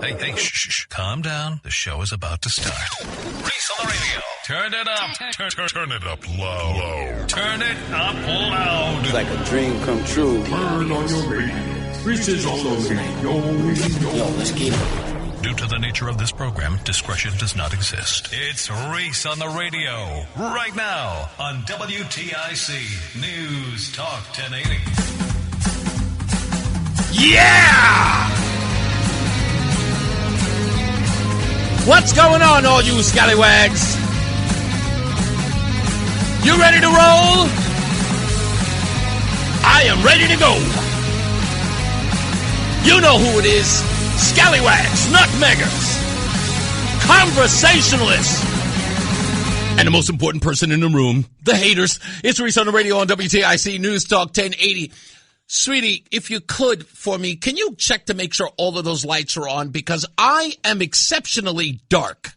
Hey, shh. Calm down. The show is about to start. Reese on the radio. Turn it up. Turn it up low. Turn it up loud. It's like a dream come true. Turn on your radio. Reese is on the radio. Yo, let's get it. Due to the nature of this program, discretion does not exist. It's Reese on the radio. Right now on WTIC News Talk 1080. Yeah! What's going on, all you scallywags? You ready to roll? I am ready to go. You know who it is. Scallywags, nutmeggers, conversationalists, and the most important person in the room, the haters. It's Reese on the radio on WTIC News Talk 1080. Sweetie, if you could, for me, can you check to make sure all of those lights are on? Because I am exceptionally dark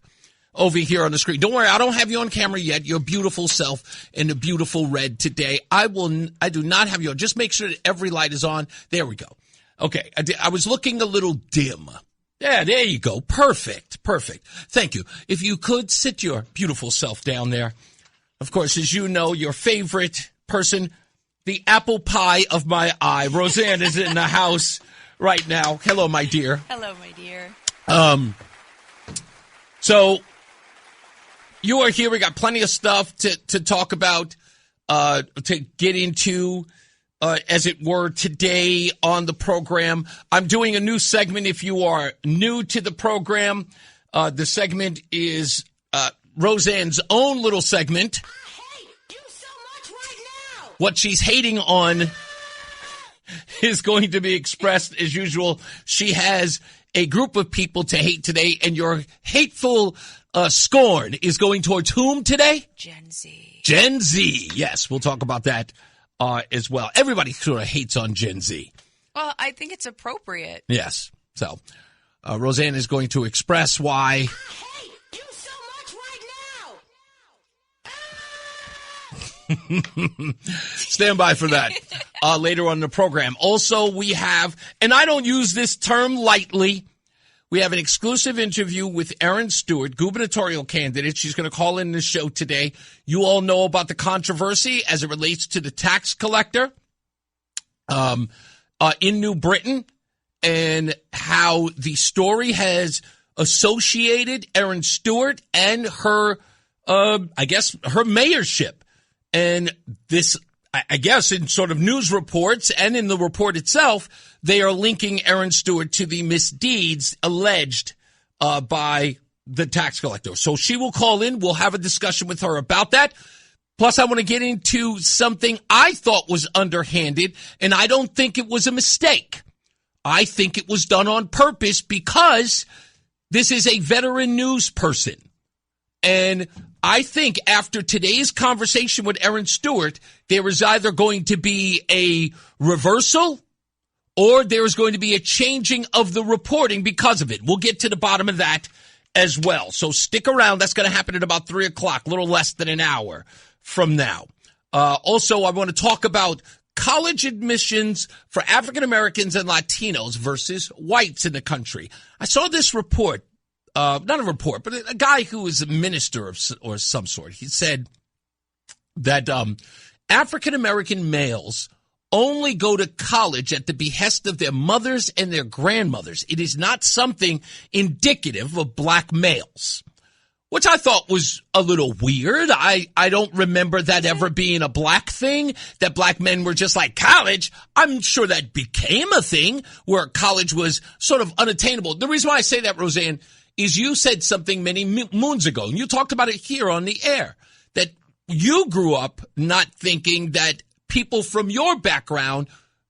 over here on the screen. Don't worry, I don't have you on camera yet. Your beautiful self in the beautiful red today. I do not have you on. Just make sure that every light is on. There we go. Okay, I was looking a little dim. Yeah, there you go. Perfect. Thank you. If you could sit your beautiful self down there. Of course, as you know, your favorite person, the apple pie of my eye, Roseanne, is in the house right now. Hello, my dear. Hello, my dear. So you are here. We got plenty of stuff to talk about, to get into, as it were, today on the program. I'm doing a new segment. If you are new to the program, the segment is Roseanne's own little segment. What she's hating on is going to be expressed as usual. She has a group of people to hate today, and your hateful scorn is going towards whom today? Gen Z. Gen Z. Yes, we'll talk about that as well. Everybody sort of hates on Gen Z. Well, I think it's appropriate. Yes. So Roseanne is going to express why. Stand by for that later on in the program. Also, we have, and I don't use this term lightly, we have an exclusive interview with Erin Stewart, gubernatorial candidate. She's going to call in the show today. You all know about the controversy as it relates to the tax collector in New Britain, and how the story has associated Erin Stewart and her, I guess, her mayorship. And this, I guess, in sort of news reports and in the report itself, they are linking Erin Stewart to the misdeeds alleged by the tax collector. So she will call in. We'll have a discussion with her about that. Plus, I want to get into something I thought was underhanded, and I don't think it was a mistake. I think it was done on purpose because this is a veteran news person. And I think after today's conversation with Erin Stewart, there is either going to be a reversal or there is going to be a changing of the reporting because of it. We'll get to the bottom of that as well. So stick around. That's going to happen at about 3 o'clock, a little less than an hour from now. Also, I want to talk about college admissions for African Americans and Latinos versus whites in the country. I saw this report. Not a report, but a guy who is a minister or some sort. He said that African-American males only go to college at the behest of their mothers and their grandmothers. It is not something indicative of black males, which I thought was a little weird. I don't remember that ever being a black thing, that black men were just like college. I'm sure that became a thing where college was sort of unattainable. The reason why I say that, Roseanne, is you said something many moons ago, and you talked about it here on the air, that you grew up not thinking that people from your background,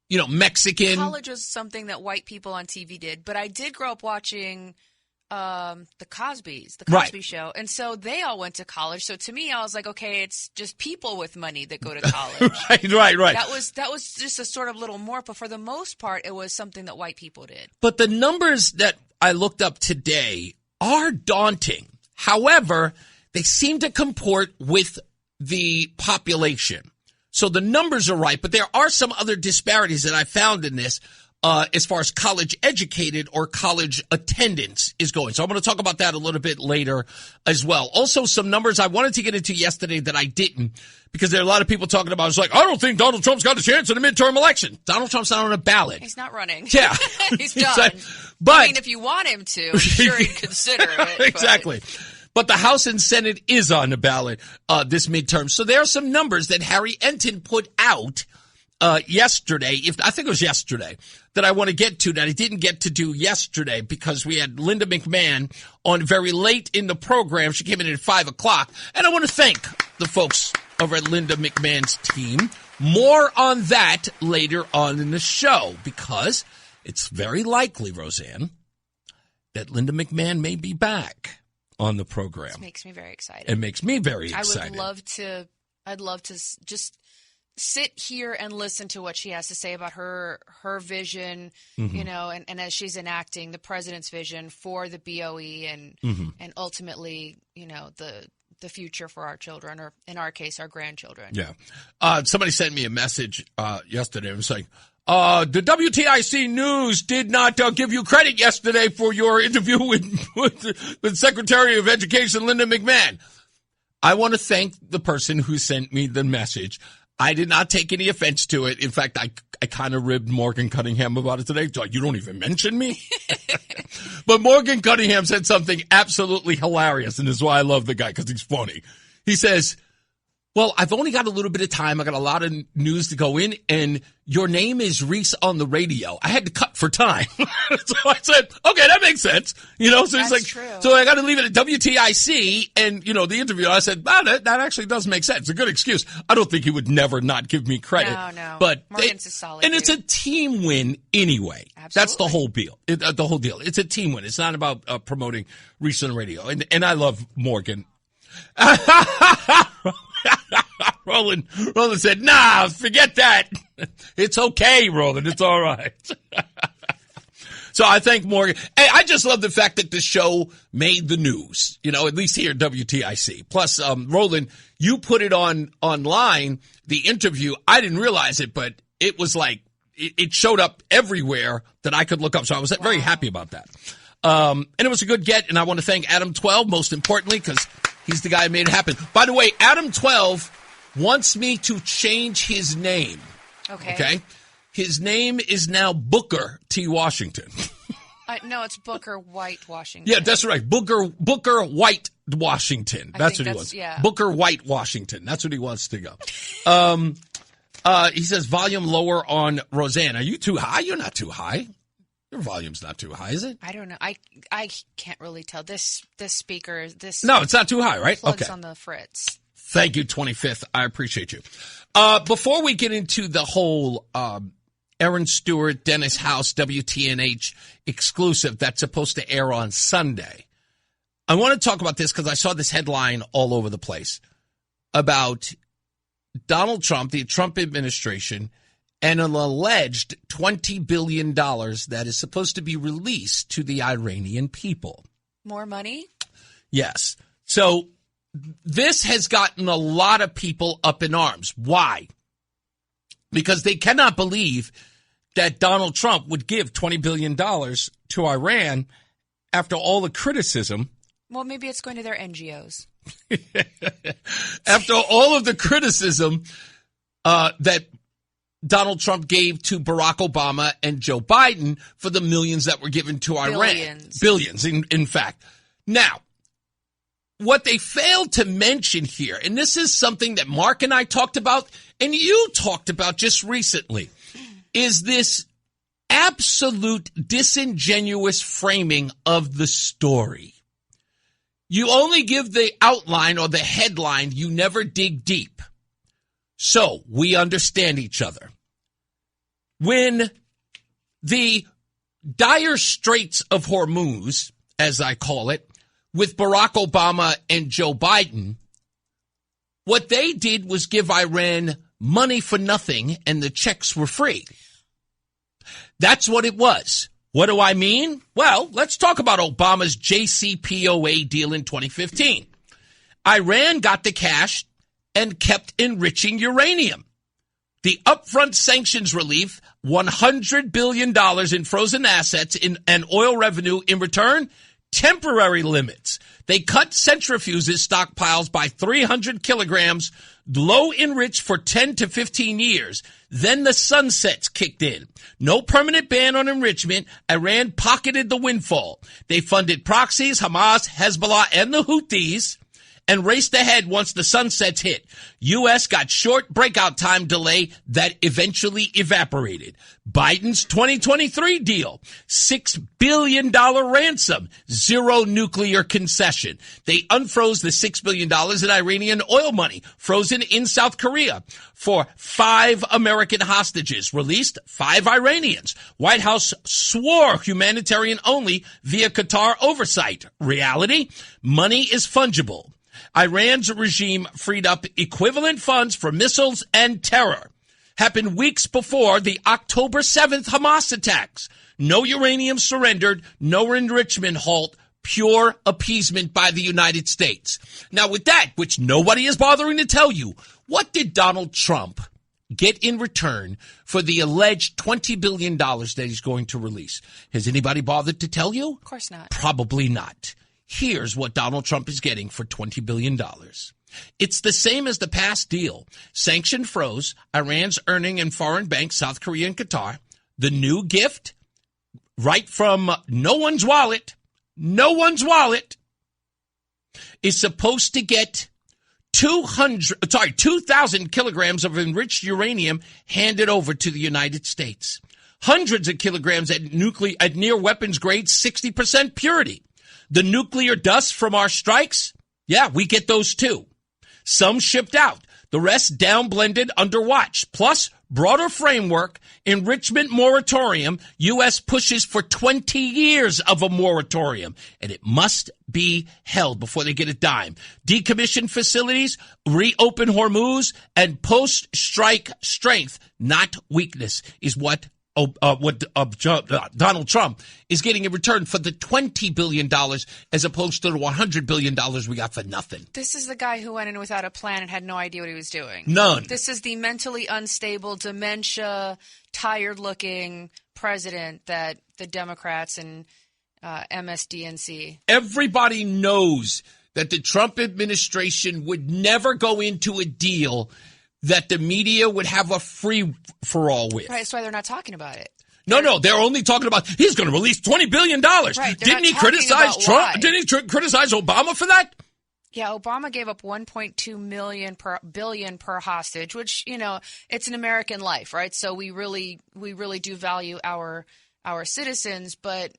you know, Mexican. College was something that white people on TV did, but I did grow up watching the Cosby Show, and so they all went to college. So to me, I was like, okay, it's just people with money that go to college. Right. That was just a sort of little more, but for the most part, it was something that white people did. But the numbers that I looked up today are daunting. However, they seem to comport with the population. So the numbers are right, but there are some other disparities that I found in this. as far as college educated or college attendance is going. So I'm going to talk about that a little bit later as well. Also, some numbers I wanted to get into yesterday that I didn't, because there are a lot of people talking about, it's like, I don't think Donald Trump's got a chance in the midterm election. Donald Trump's not on a ballot. He's not running. Yeah. He's done. But I mean, if you want him to, I'm sure he'd consider it. Exactly. But the House and Senate is on the ballot this midterm. So there are some numbers that Harry Enton put out yesterday, I think it was yesterday, that I want to get to that I didn't get to do yesterday because we had Linda McMahon on very late in the program. She came in at 5 o'clock. And I want to thank the folks over at Linda McMahon's team. More on that later on in the show because it's very likely, Roseanne, that Linda McMahon may be back on the program. This makes me very excited. It makes me very excited. I'd love to just sit here and listen to what she has to say about her vision, and as she's enacting the president's vision for the BOE and ultimately, the future for our children, or in our case, our grandchildren. Yeah. Somebody sent me a message yesterday. It was like, the WTIC News did not give you credit yesterday for your interview with Secretary of Education Linda McMahon. I want to thank the person who sent me the message. I did not take any offense to it. In fact, I kind of ribbed Morgan Cunningham about it today. You don't even mention me? But Morgan Cunningham said something absolutely hilarious, and this is why I love the guy, because he's funny. He says, well, I've only got a little bit of time. I got a lot of news to go in, and your name is Reese on the radio. I had to cut for time. So I said, okay, that makes sense. So he's like, true. So I got to leave it at WTIC and, the interview. I said, that actually does make sense. It's a good excuse. I don't think he would never not give me credit. No. But Morgan's a solid and dude. It's a team win anyway. Absolutely. That's the whole deal. The whole deal. It's a team win. It's not about promoting Reese on the radio. And I love Morgan. Roland said, nah, forget that. It's okay, Roland. It's all right. So I thank Morgan. Hey, I just love the fact that the show made the news, at least here at WTIC. Plus, Roland, you put it online, the interview. I didn't realize it, but it was like, it showed up everywhere that I could look up. So I was very happy about that. And it was a good get. And I want to thank Adam 12, most importantly, because he's the guy who made it happen. By the way, Adam 12 wants me to change his name. Okay? His name is now Booker T. Washington. No, it's Booker White Washington. Yeah, that's right. Booker White Washington. That's what he wants. Yeah. Booker White Washington. That's what he wants to go. He says volume lower on Roseanne. Are you too high? You're not too high. Your volume's not too high, is it? I don't know. I can't really tell. This speaker, No, it's not too high, right? Plugs on the fritz. Thank you, 25th. I appreciate you. Before we get into the whole Erin Stewart, Dennis House, WTNH exclusive that's supposed to air on Sunday, I want to talk about this because I saw this headline all over the place about Donald Trump, the Trump administration, and an alleged $20 billion that is supposed to be released to the Iranian people. More money? Yes. So this has gotten a lot of people up in arms. Why? Because they cannot believe that Donald Trump would give $20 billion to Iran after all the criticism. Well, maybe it's going to their NGOs. After all of the criticism that Donald Trump gave to Barack Obama and Joe Biden for the millions that were given to Iran. Billions, in fact. Now, what they failed to mention here, and this is something that Mark and I talked about, and you talked about just recently, is this absolute disingenuous framing of the story. You only give the outline or the headline. You never dig deep. So we understand each other. When the dire straits of Hormuz, as I call it, with Barack Obama and Joe Biden, what they did was give Iran money for nothing and the checks were free. That's what it was. What do I mean? Well, let's talk about Obama's JCPOA deal in 2015. Iran got the cash and kept enriching uranium. The upfront sanctions relief, $100 billion in frozen assets and oil revenue in return, temporary limits. They cut centrifuges stockpiles by 300 kilograms, low enriched for 10 to 15 years. Then the sunsets kicked in. No permanent ban on enrichment. Iran pocketed the windfall. They funded proxies, Hamas, Hezbollah, and the Houthis, and raced ahead once the sunsets hit. U.S. got short breakout time delay that eventually evaporated. Biden's 2023 deal, $6 billion ransom, zero nuclear concession. They unfroze the $6 billion in Iranian oil money frozen in South Korea for 5 American hostages, released 5 Iranians. White House swore humanitarian only via Qatar oversight. Reality? Money is fungible. Iran's regime freed up equivalent funds for missiles and terror. Happened weeks before the October 7th Hamas attacks. No uranium surrendered, no enrichment halt, pure appeasement by the United States. Now with that, which nobody is bothering to tell you, what did Donald Trump get in return for the alleged $20 billion that he's going to release? Has anybody bothered to tell you? Of course not. Probably not. Here's what Donald Trump is getting for $20 billion. It's the same as the past deal. Sanction froze, Iran's earning in foreign banks, South Korea and Qatar. The new gift, right from no one's wallet, is supposed to get 2,000 kilograms of enriched uranium handed over to the United States. Hundreds of kilograms at near weapons grade, 60% purity. The nuclear dust from our strikes, yeah, we get those too. Some shipped out, the rest down blended under watch. Plus, broader framework, enrichment moratorium, U.S. pushes for 20 years of a moratorium, and it must be held before they get a dime. Decommission facilities, reopen Hormuz, and post-strike strength, not weakness, is what Donald Trump is getting in return for the $20 billion as opposed to the $100 billion we got for nothing. This is the guy who went in without a plan and had no idea what he was doing. None. This is the mentally unstable, dementia, tired-looking president that the Democrats and MSDNC. Everybody knows that the Trump administration would never go into a deal that the media would have a free-for-all with. Right, that's why they're not talking about it. No, they're only talking about he's going to release $20 billion. Right, Didn't he criticize Trump? Why. Didn't he criticize Obama for that? Yeah, Obama gave up $1.2 billion per hostage, which, it's an American life, right? So we really do value our citizens, but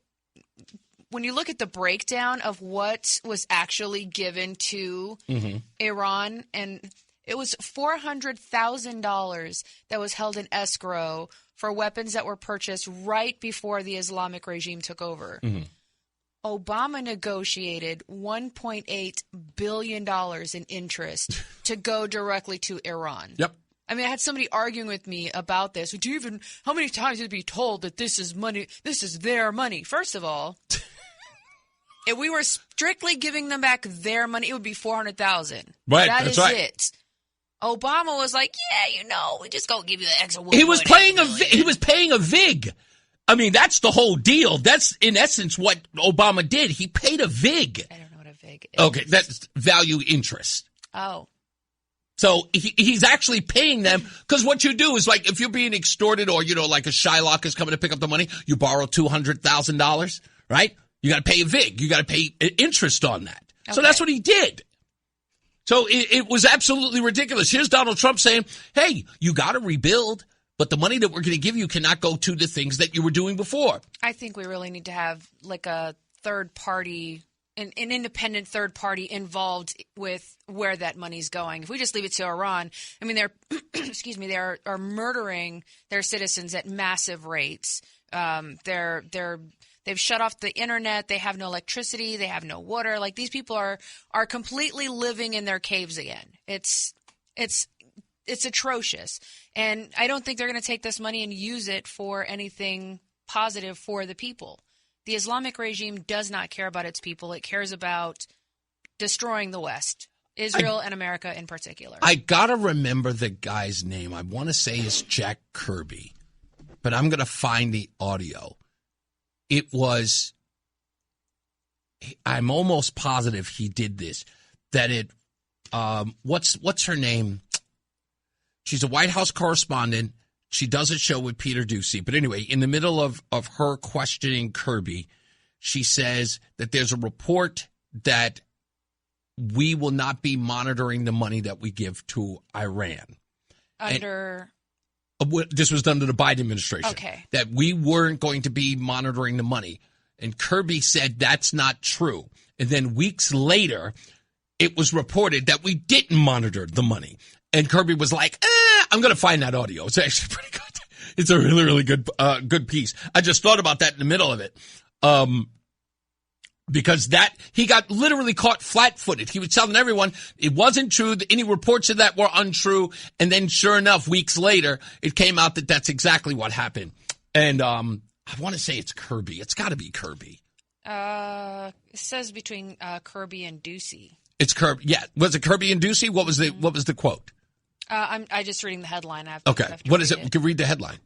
when you look at the breakdown of what was actually given to Iran, and it was $400,000 that was held in escrow for weapons that were purchased right before the Islamic regime took over. Obama negotiated $1.8 billion in interest to go directly to Iran. Yep. I mean, I had somebody arguing with me about this. How many times did you be told that this is money? This is their money. First of all, if we were strictly giving them back their money, it would be $400,000. Right, That's right. it. Obama was like, we just gonna give you the extra. He was paying a VIG. I mean, that's the whole deal. That's in essence what Obama did. He paid a VIG. I don't know what a VIG is. Okay, that's value interest. Oh. So he's actually paying them, because what you do is, like, if you're being extorted or, like a Shylock is coming to pick up the money, you borrow $200,000, right? You got to pay a VIG. You got to pay interest on that. Okay. So that's what he did. So it was absolutely ridiculous. Here's Donald Trump saying, hey, you got to rebuild, but the money that we're going to give you cannot go to the things that you were doing before. I think we really need to have like a third party, an independent third party involved with where that money's going. If we just leave it to Iran, I mean, they're, they are murdering their citizens at massive rates. They've shut off the internet. They have no electricity. They have no water. Like, these people are completely living in their caves again. It's atrocious. And I don't think they're going to take this money and use it for anything positive for the people. The Islamic regime does not care about its people. It cares about destroying the West. Israel and America in particular. I got to remember the guy's name. I want to say it's Jack Kirby, but I'm going to find the audio. It was, I'm almost positive he did this, that it, what's her name? She's a White House correspondent. She does a show with Peter Doocy. But anyway, in the middle of her questioning Kirby, she says that there's a report that we will not be monitoring the money that we give to Iran. This was done to the Biden administration. Okay. That we weren't going to be monitoring the money. And Kirby said that's not true. And then weeks later, it was reported that we didn't monitor the money. And Kirby was like, I'm going to find that audio. It's actually pretty good. It's a really, really good piece. I just thought about that in the middle of it. Because he got literally caught flat-footed. He was telling everyone it wasn't true. Any reports of that were untrue. And then sure enough, weeks later, it came out that that's exactly what happened. And I want to say it's Kirby. It's got to be Kirby. It says between Kirby and Doocy. It's Kirby. Yeah. Was it Kirby and Doocy? What was the quote? I'm just reading the headline. Okay. What is it? You can read the headline.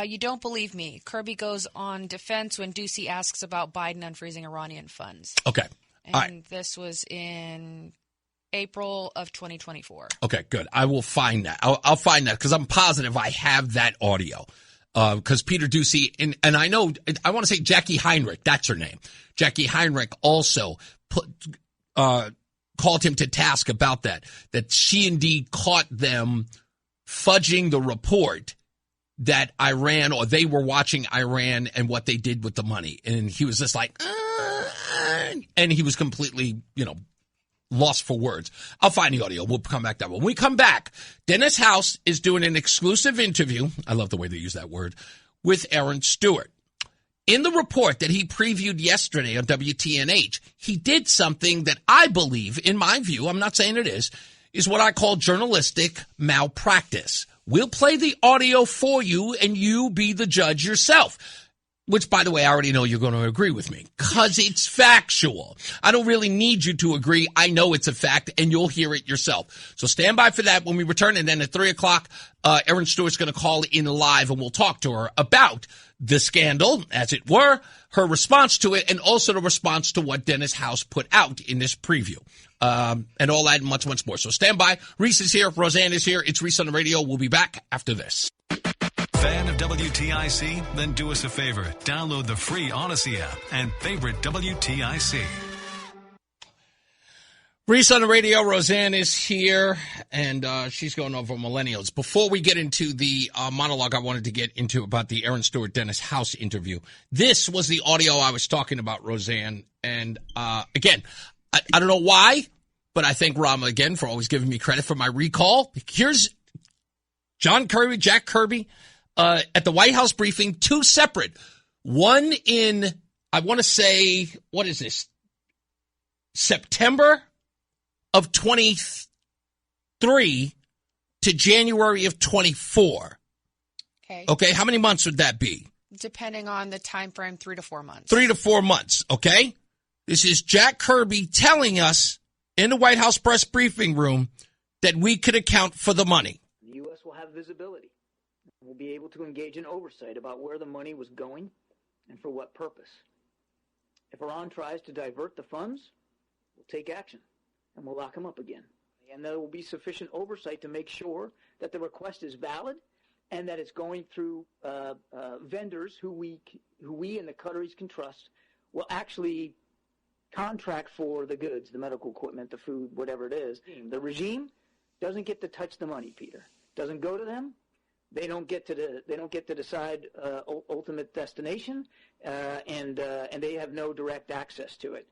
You don't believe me. Kirby goes on defense when Doocy asks about Biden unfreezing Iranian funds. Okay. And this was in April of 2024. Okay, good. I will find that. I'll find that because I'm positive I have that audio. Because Peter Doocy, and I know, I want to say Jackie Heinrich, that's her name. Jackie Heinrich also called him to task about that she indeed caught them fudging the report that Iran, or they were watching Iran and what they did with the money. And he was just like, and he was completely, lost for words. I'll find the audio. We'll come back to that. When we come back, Dennis House is doing an exclusive interview. I love the way they use that word, with Erin Stewart. In the report that he previewed yesterday on WTNH, he did something that I believe, in my view, I'm not saying it is what I call journalistic malpractice. We'll play the audio for you, and you be the judge yourself. Which, by the way, I already know you're going to agree with me, because it's factual. I don't really need you to agree. I know it's a fact, and you'll hear it yourself. So stand by for that when we return. And then at 3 o'clock, Erin Stewart's going to call in live, and we'll talk to her about the scandal, as it were, her response to it, and also the response to what Dennis House put out in this preview. And all that and much, much more. So stand by. Reese is here. Roseanne is here. It's Reese on the radio. We'll be back after this. Fan of WTIC? Then do us a favor. Download the free Odyssey app and favorite WTIC. Reese on the radio. Roseanne is here, and she's going over millennials. Before we get into the monologue I wanted to get into about the Erin Stewart Dennis House interview, this was the audio I was talking about, Roseanne. And again, I don't know why, but I thank Rama again for always giving me credit for my recall. Here's Jack Kirby, at the White House briefing, two separate. One in, I want to say, what is this? September of 23 to January of 24. Okay. How many months would that be? Depending on the time frame, 3 to 4 months. 3 to 4 months. Okay. This is Jack Kirby telling us in the White House press briefing room that we could account for the money. The U.S. will have visibility. We'll be able to engage in oversight about where the money was going and for what purpose. If Iran tries to divert the funds, we'll take action and we'll lock them up again. And there will be sufficient oversight to make sure that the request is valid and that it's going through vendors who we and the Qataris can trust will actually contract for the goods, the medical equipment, the food, whatever it is. The regime doesn't get to touch the money, Peter. Doesn't go to them. They don't get to decide ultimate destination, and they have no direct access to it.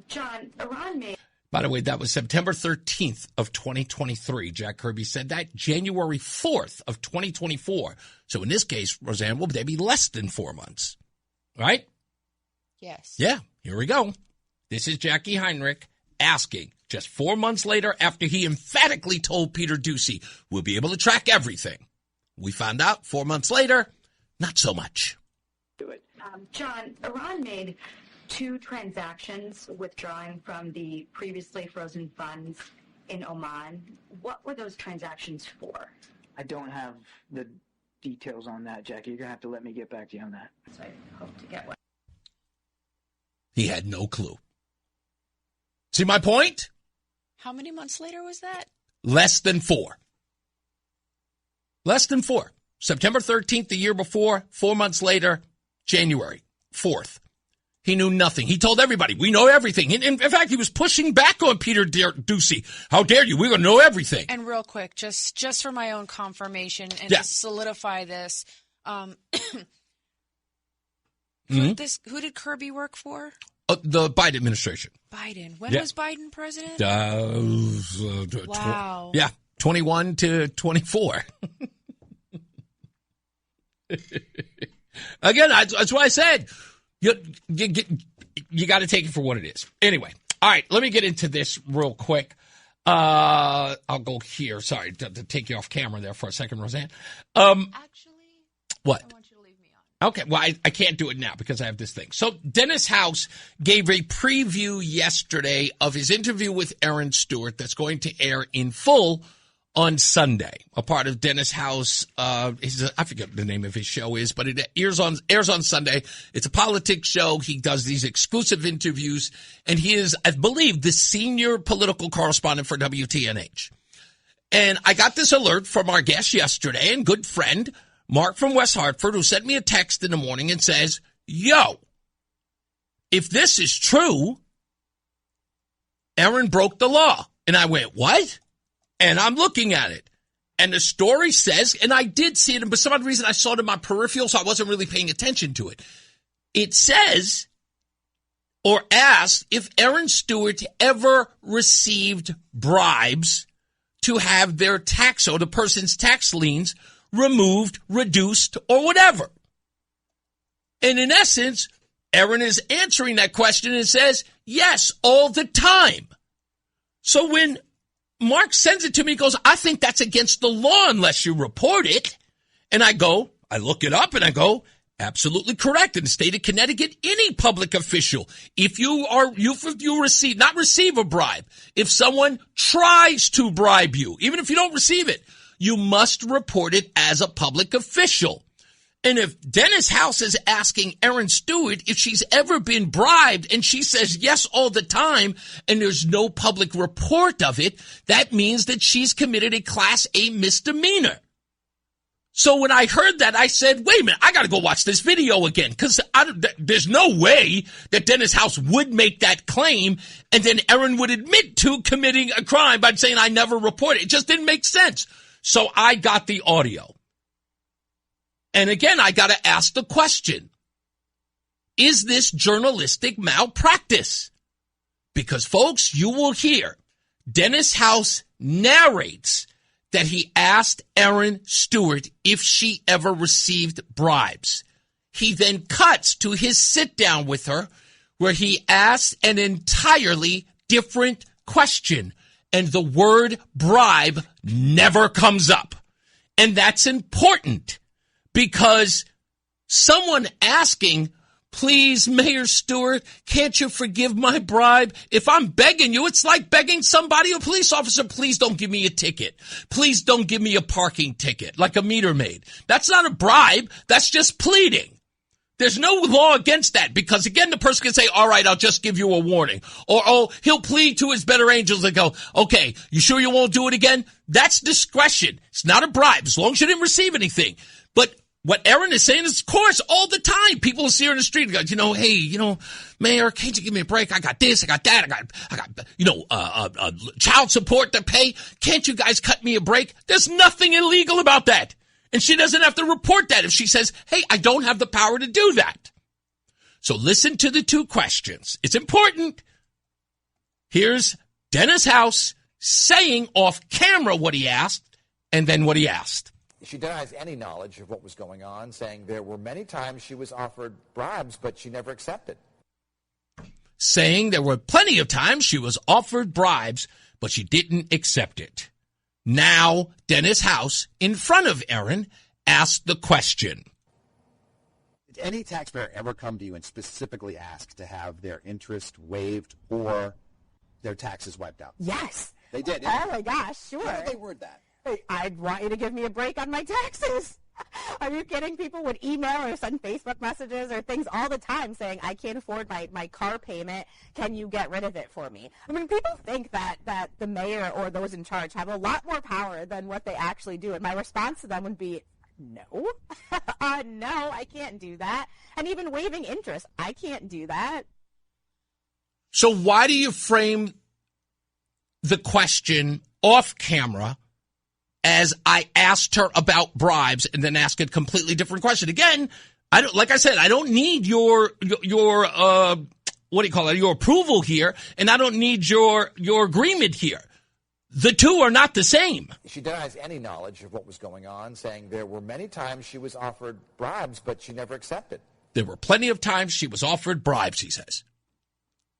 John, Iran made. By the way, that was September 13th of 2023. Jack Kirby said that. January 4th of 2024. So in this case, Roseanne, will they be less than 4 months? Right? Yes. Yeah. Here we go. This is Jackie Heinrich asking, just 4 months later, after he emphatically told Peter Doocy, we'll be able to track everything. We found out 4 months later, not so much. John, Iran made 2 transactions withdrawing from the previously frozen funds in Oman. What were those transactions for? I don't have the details on that, Jackie. You're going to have to let me get back to you on that. So I hope to get one. He had no clue. See my point? How many months later was that? Less than 4. Less than 4. September 13th the year before, 4 months later, January 4th. He knew nothing. He told everybody, we know everything. In fact, he was pushing back on Peter Doocy. How dare you? We're going to know everything. And real quick, just for my own confirmation and to solidify this, who did Kirby work for? The Biden administration. Biden. When was Biden president? Wow. 21 to 24. Again, that's why I said you got to take it for what it is. Anyway, all right, let me get into this real quick. I'll go here. Sorry to take you off camera there for a second, Roseanne. Actually, what? I want you to leave me on. Okay, well, I can't do it now because I have this thing. So Dennis House gave a preview yesterday of his interview with Erin Stewart that's going to air in full on Sunday. A part of Dennis House, I forget what the name of his show is, but it airs on Sunday. It's a politics show. He does these exclusive interviews, and he is, I believe, the senior political correspondent for WTNH. And I got this alert from our guest yesterday and good friend, Mark from West Hartford, who sent me a text in the morning and says, yo, if this is true, Erin broke the law. And I went, what? And I'm looking at it. And the story says, and I did see it, but for some odd reason I saw it in my peripheral, so I wasn't really paying attention to it. It says, or asked, if Erin Stewart ever received bribes to have their tax, or the person's tax liens removed, reduced, or whatever. And in essence, Erin is answering that question and says, yes, all the time. So when Mark sends it to me, he goes, I think that's against the law unless you report it. And I look it up and I go, absolutely correct. In the state of Connecticut, any public official, if you receive a bribe, if someone tries to bribe you, even if you don't receive it, you must report it as a public official. And if Dennis House is asking Erin Stewart if she's ever been bribed and she says yes all the time and there's no public report of it, that means that she's committed a Class A misdemeanor. So when I heard that, I said, wait a minute, I got to go watch this video again because there's no way that Dennis House would make that claim and then Erin would admit to committing a crime by saying I never reported. It just didn't make sense. So I got the audio. And again, I got to ask the question, is this journalistic malpractice? Because, folks, you will hear Dennis House narrates that he asked Erin Stewart if she ever received bribes. He then cuts to his sit-down with her where he asks an entirely different question, and the word bribe never comes up. And that's important. Because someone asking, please, Mayor Stewart, can't you forgive my bribe? If I'm begging you, it's like begging somebody, a police officer, please don't give me a ticket. Please don't give me a parking ticket, like a meter maid. That's not a bribe. That's just pleading. There's no law against that because, again, the person can say, all right, I'll just give you a warning. Or, he'll plead to his better angels and go, okay, you sure you won't do it again? That's discretion. It's not a bribe as long as you didn't receive anything. But what Erin is saying is, of course, all the time, people see her in the street and go, hey, Mayor, can't you give me a break? I got this, I got that, I got child support to pay. Can't you guys cut me a break? There's nothing illegal about that. And she doesn't have to report that if she says, hey, I don't have the power to do that. So listen to the two questions. It's important. Here's Dennis House saying off camera what he asked and then what he asked. She denies any knowledge of what was going on, saying there were many times she was offered bribes, but she never accepted. Saying there were plenty of times she was offered bribes, but she didn't accept it. Now, Dennis House, in front of Erin, asked the question. Did Did any taxpayer ever come to you and specifically ask to have their interest waived or their taxes wiped out? Yes. They did. Oh, my gosh, sure. How did they word that? I'd want you to give me a break on my taxes. Are you kidding? People would email or send Facebook messages or things all the time saying, I can't afford my car payment. Can you get rid of it for me? I mean, people think that the mayor or those in charge have a lot more power than what they actually do. And my response to them would be, no. No, I can't do that. And even waiving interest, I can't do that. So why do you frame the question off camera as I asked her about bribes and then ask a completely different question? Again, I don't need your what do you call it? Your approval here, and I don't need your agreement here. The two are not the same. She denies any knowledge of what was going on, saying there were many times she was offered bribes, but she never accepted. There were plenty of times she was offered bribes, he says.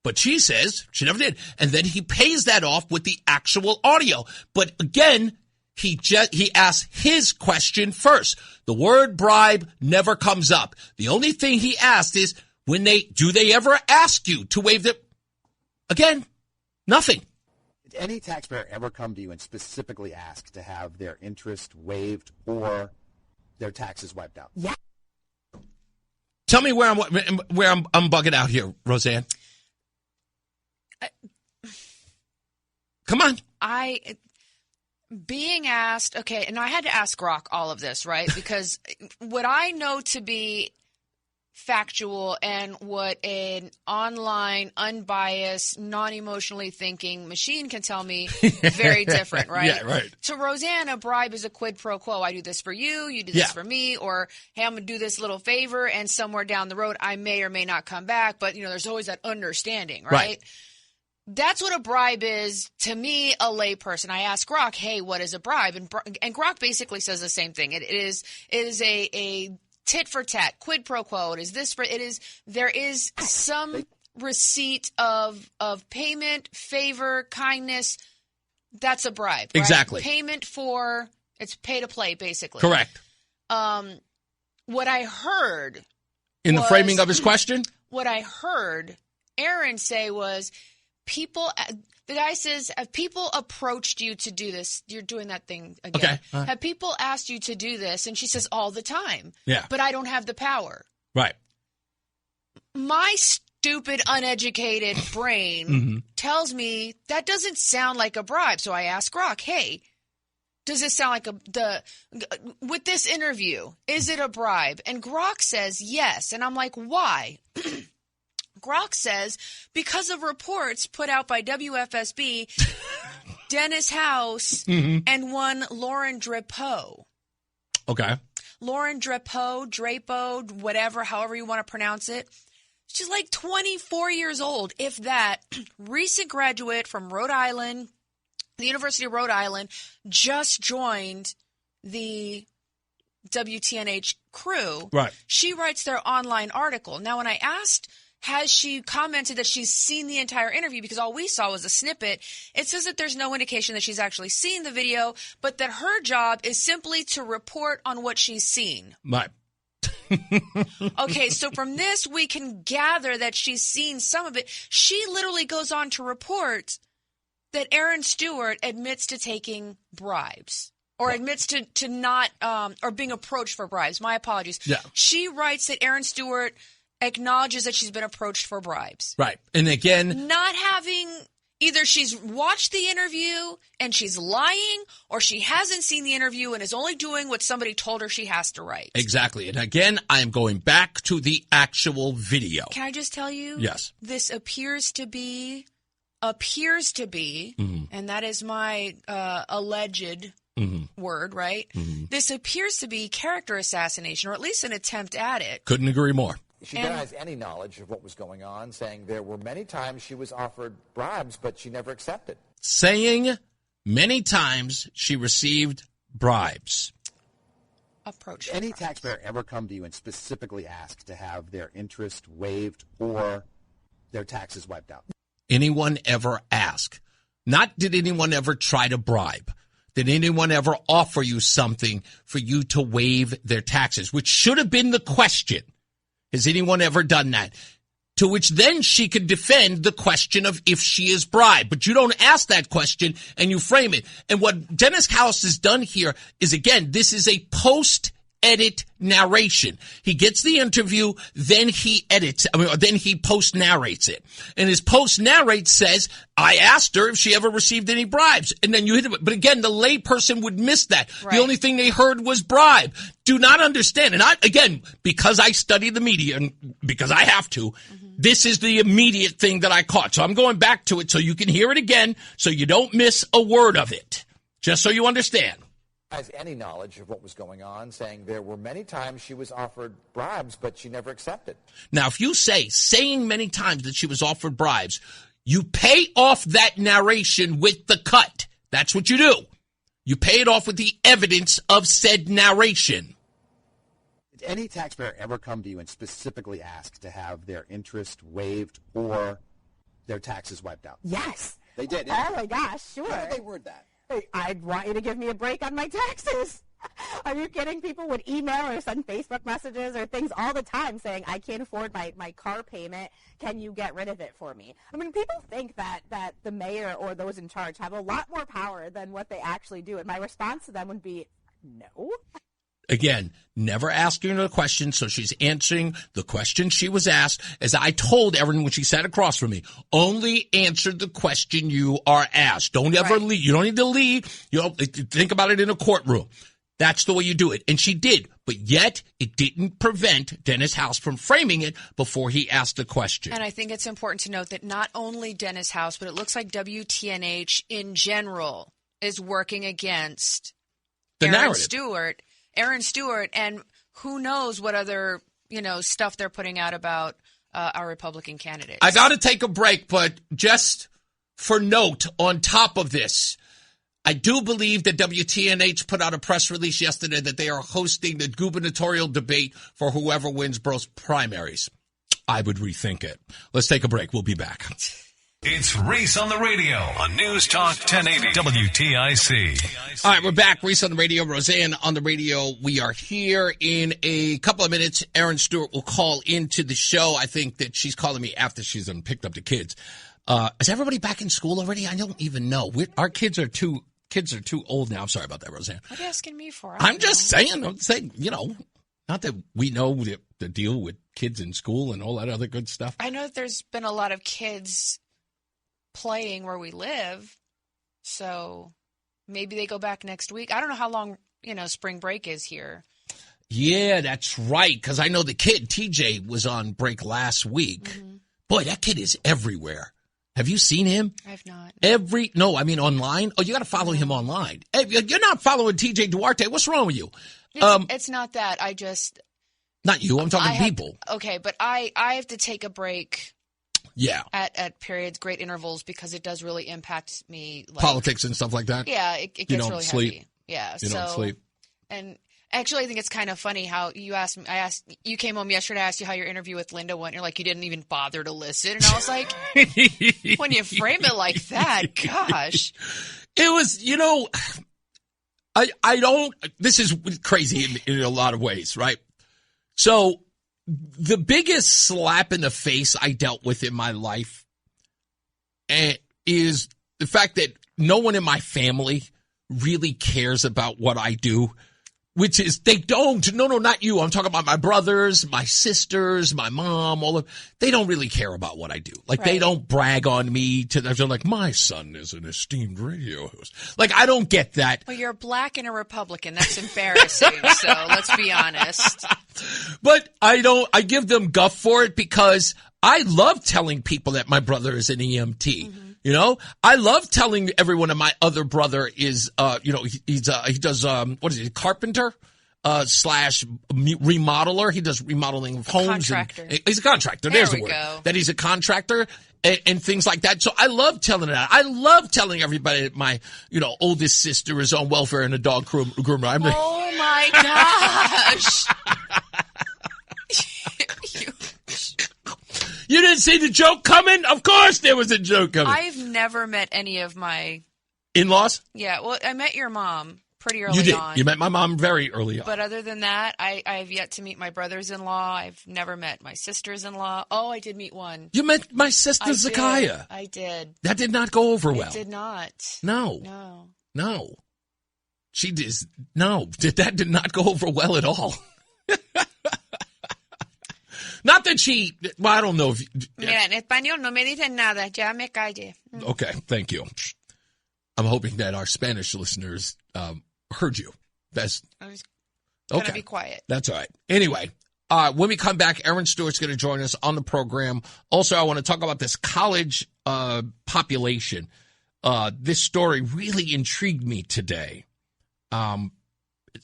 But she says she never did. And then he pays that off with the actual audio. But again, he asks his question first. The word bribe never comes up. The only thing he asked is, do they ever ask you to waive the... Again, nothing. Did any taxpayer ever come to you and specifically ask to have their interest waived or their taxes wiped out? Yeah. Tell me where I'm bugging out here, Roseanne. Come on. Being asked, okay, and I had to ask Grok all of this, right? Because what I know to be factual and what an online, unbiased, non-emotionally thinking machine can tell me, very different, right? Yeah, right. To Roseanne, a bribe is a quid pro quo. I do this for you, you do this for me, or hey, I'm going to do this little favor, and somewhere down the road, I may or may not come back, but there's always that understanding, right? That's what a bribe is to me, a lay person. I ask Grok, hey, what is a bribe? And Grok basically says the same thing. It is a tit for tat, quid pro quo. There is some receipt of payment, favor, kindness. That's a bribe. Right? Exactly. Payment it's pay to play, basically. Correct. What I heard in the framing of his question, what I heard Erin say was, the guy says, have people approached you to do this? You're doing that thing again. Okay. Have people asked you to do this? And she says, all the time. Yeah. But I don't have the power. Right. My stupid, uneducated brain tells me that doesn't sound like a bribe. So I ask Grok, hey, does this sound like with this interview, is it a bribe? And Grok says yes. And I'm like, why? Grok says, because of reports put out by WFSB, Dennis House, and one Lauren Drapeau. Okay. Lauren Drapeau, whatever, however you want to pronounce it. She's like 24 years old, if that. Recent graduate from Rhode Island, the University of Rhode Island, just joined the WTNH crew. Right. She writes their online article. Now, when I asked, has she commented that she's seen the entire interview, because all we saw was a snippet, it says that there's no indication that she's actually seen the video, but that her job is simply to report on what she's seen. Right. Okay, so from this, we can gather that she's seen some of it. She literally goes on to report that Erin Stewart admits to taking bribes. Or admits to not, or being approached for bribes. My apologies. Yeah. She writes that Erin Stewart acknowledges that she's been approached for bribes. Right. And again, not having, either she's watched the interview and she's lying, or she hasn't seen the interview and is only doing what somebody told her she has to write. Exactly. And again, I am going back to the actual video. Can I just tell you? Yes. This appears to be, and that is my alleged word, right? This appears to be character assassination, or at least an attempt at it. Couldn't agree more. She denies any knowledge of what was going on, saying there were many times she was offered bribes, but she never accepted. Saying many times she received bribes. Approach. Did any taxpayer ever come to you and specifically ask to have their interest waived or their taxes wiped out? Anyone ever ask? Not did anyone ever try to bribe. Did anyone ever offer you something for you to waive their taxes, which should have been the question. Has anyone ever done that? To which then she could defend the question of if she is bribed. But you don't ask that question and you frame it. And what Dennis House has done here is, again, this is a post-edit narration. He gets the interview, then he edits, then he post-narrates it. And his post-narrate says, I asked her if she ever received any bribes. And then you hit it. But again, the layperson would miss that. Right. The only thing they heard was bribe. Do not understand. And again, because I study the media and because I have to, this is the immediate thing that I caught. So I'm going back to it so you can hear it again so you don't miss a word of it. Just so you understand. Has any knowledge of what was going on, saying there were many times she was offered bribes, but she never accepted. Now, if you saying many times that she was offered bribes, you pay off that narration with the cut. That's what you do. You pay it off with the evidence of said narration. Did any taxpayer ever come to you and specifically ask to have their interest waived or their taxes wiped out? Yes. They did. Oh, my gosh, sure. How did they word that? I'd want you to give me a break on my taxes. Are you kidding? People would email or send Facebook messages or things all the time saying, I can't afford my car payment. Can you get rid of it for me? I mean, people think that the mayor or those in charge have a lot more power than what they actually do. And my response to them would be, no. Again, never asking her a question, so she's answering the question she was asked. As I told Erin when she sat across from me, only answer the question you are asked. Don't ever leave. You don't need to leave. You know, think about it in a courtroom. That's the way you do it. And she did. But yet, it didn't prevent Dennis House from framing it before he asked the question. And I think it's important to note that not only Dennis House, but it looks like WTNH in general is working against Erin Stewart, and who knows what other, stuff they're putting out about our Republican candidates. I got to take a break, but just for note, on top of this, I do believe that WTNH put out a press release yesterday that they are hosting the gubernatorial debate for whoever wins both primaries. I would rethink it. Let's take a break. We'll be back. It's Reese on the radio on News Talk 1080 WTIC. All right, we're back. Reese on the radio, Roseanne on the radio. We are here in a couple of minutes. Erin Stewart will call into the show. I think that she's calling me after she's picked up the kids. Is everybody back in school already? I don't even know. Our kids are too old now. I'm sorry about that, Roseanne. What are you asking me for? I'm saying, not that we know the deal with kids in school and all that other good stuff. I know that there's been a lot of kids playing where we live, so maybe they go back next week. I don't know how long, spring break is here. Yeah, that's right, because I know the kid, TJ, was on break last week. Mm-hmm. Boy, that kid is everywhere. Have you seen him? I've not. Online? Oh, you got to follow him online. Hey, you're not following TJ Duarte. What's wrong with you? It's not that. I just... Not you. I'm talking people. Okay, but I have to take a break. Yeah. At periods, great intervals, because it does really impact me. Politics and stuff like that? Yeah, it gets really sleep. Heavy. Yeah. You don't sleep. And actually, I think it's kind of funny how you came home yesterday, I asked you how your interview with Linda went. You're like, you didn't even bother to listen. And I was like, when you frame it like that, gosh. It was, this is crazy in a lot of ways, right? So the biggest slap in the face I dealt with in my life is the fact that no one in my family really cares about what I do, which is they don't. No, not you. I'm talking about my brothers, my sisters, my mom, they don't really care about what I do. Like, They don't brag on me they're like, my son is an esteemed radio host. Like, I don't get that. Well, you're black and a Republican. That's embarrassing. So let's be honest. But I give them guff for it because I love telling people that my brother is an EMT. Mm-hmm. I love telling everyone that my other brother is, he does, carpenter, / remodeler. He does remodeling of homes. Contractor. He's a contractor. There's the word. Go. That he's a contractor and things like that. So I love telling that. I love telling everybody that my, oldest sister is on welfare and a dog groomer. Oh my gosh. You didn't see the joke coming? Of course there was a joke coming. I've never met any of my in-laws? Yeah, well, I met your mom, pretty early You did. on. You met my mom very early on. But other than that, I've yet to meet my brothers-in-law. I've never met my sisters-in-law. Oh, I did meet one. You met my sister, Zakaya. I did. That did not go over well. It did not. No. She did. No, that did not go over well at all. Not that she, well, I don't know if. Mira, en español no me dicen nada. Ya me callé. Okay, thank you. I'm hoping that our Spanish listeners heard you. That's I was going to okay. be quiet. That's all right. Anyway, when we come back, Erin Stewart's going to join us on the program. Also, I want to talk about this college population. This story really intrigued me today,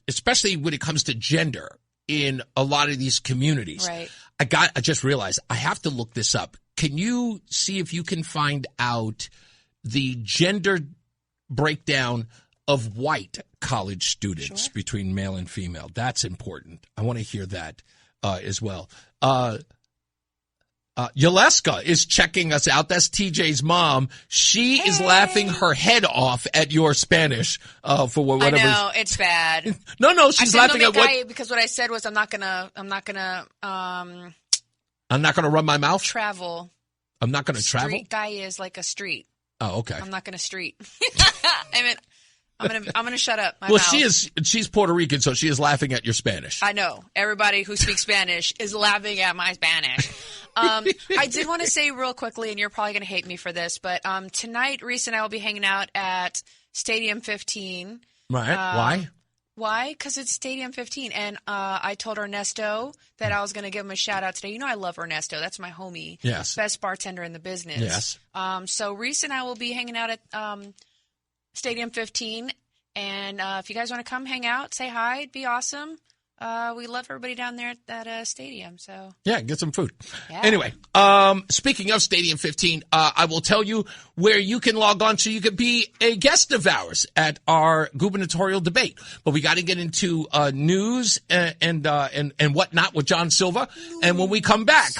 especially when it comes to gender in a lot of these communities. Right. I just realized I have to look this up. Can you see if you can find out the gender breakdown of white college students between male and female? That's important. I want to hear that as well. Yaleska is checking us out. That's TJ's mom. She is laughing her head off at your Spanish for whatever. I know, it's bad. No, she's laughing at what? Because what I said was I'm not gonna run my mouth. Travel. I'm not gonna travel. Street guy is like a street. Oh, okay. I'm not gonna street. I mean, I'm gonna shut up. My well, mouth. she's Puerto Rican, so she is laughing at your Spanish. I know. Everybody who speaks Spanish is laughing at my Spanish. I did want to say real quickly, and you're probably going to hate me for this, but tonight, Reese and I will be hanging out at Stadium 15. Right. Why? Why? Because it's Stadium 15. And I told Ernesto that I was going to give him a shout out today. You know I love Ernesto. That's my homie. Yes. Best bartender in the business. Yes. So Reese and I will be hanging out at Stadium 15. And if you guys want to come hang out, say hi, it'd be awesome. We love everybody down there at that stadium. So yeah, get some food. Yeah. Anyway, speaking of Stadium 15, I will tell you where you can log on so you can be a guest of ours at our gubernatorial debate. But we got to get into news and whatnot with John Silva. And when we come back,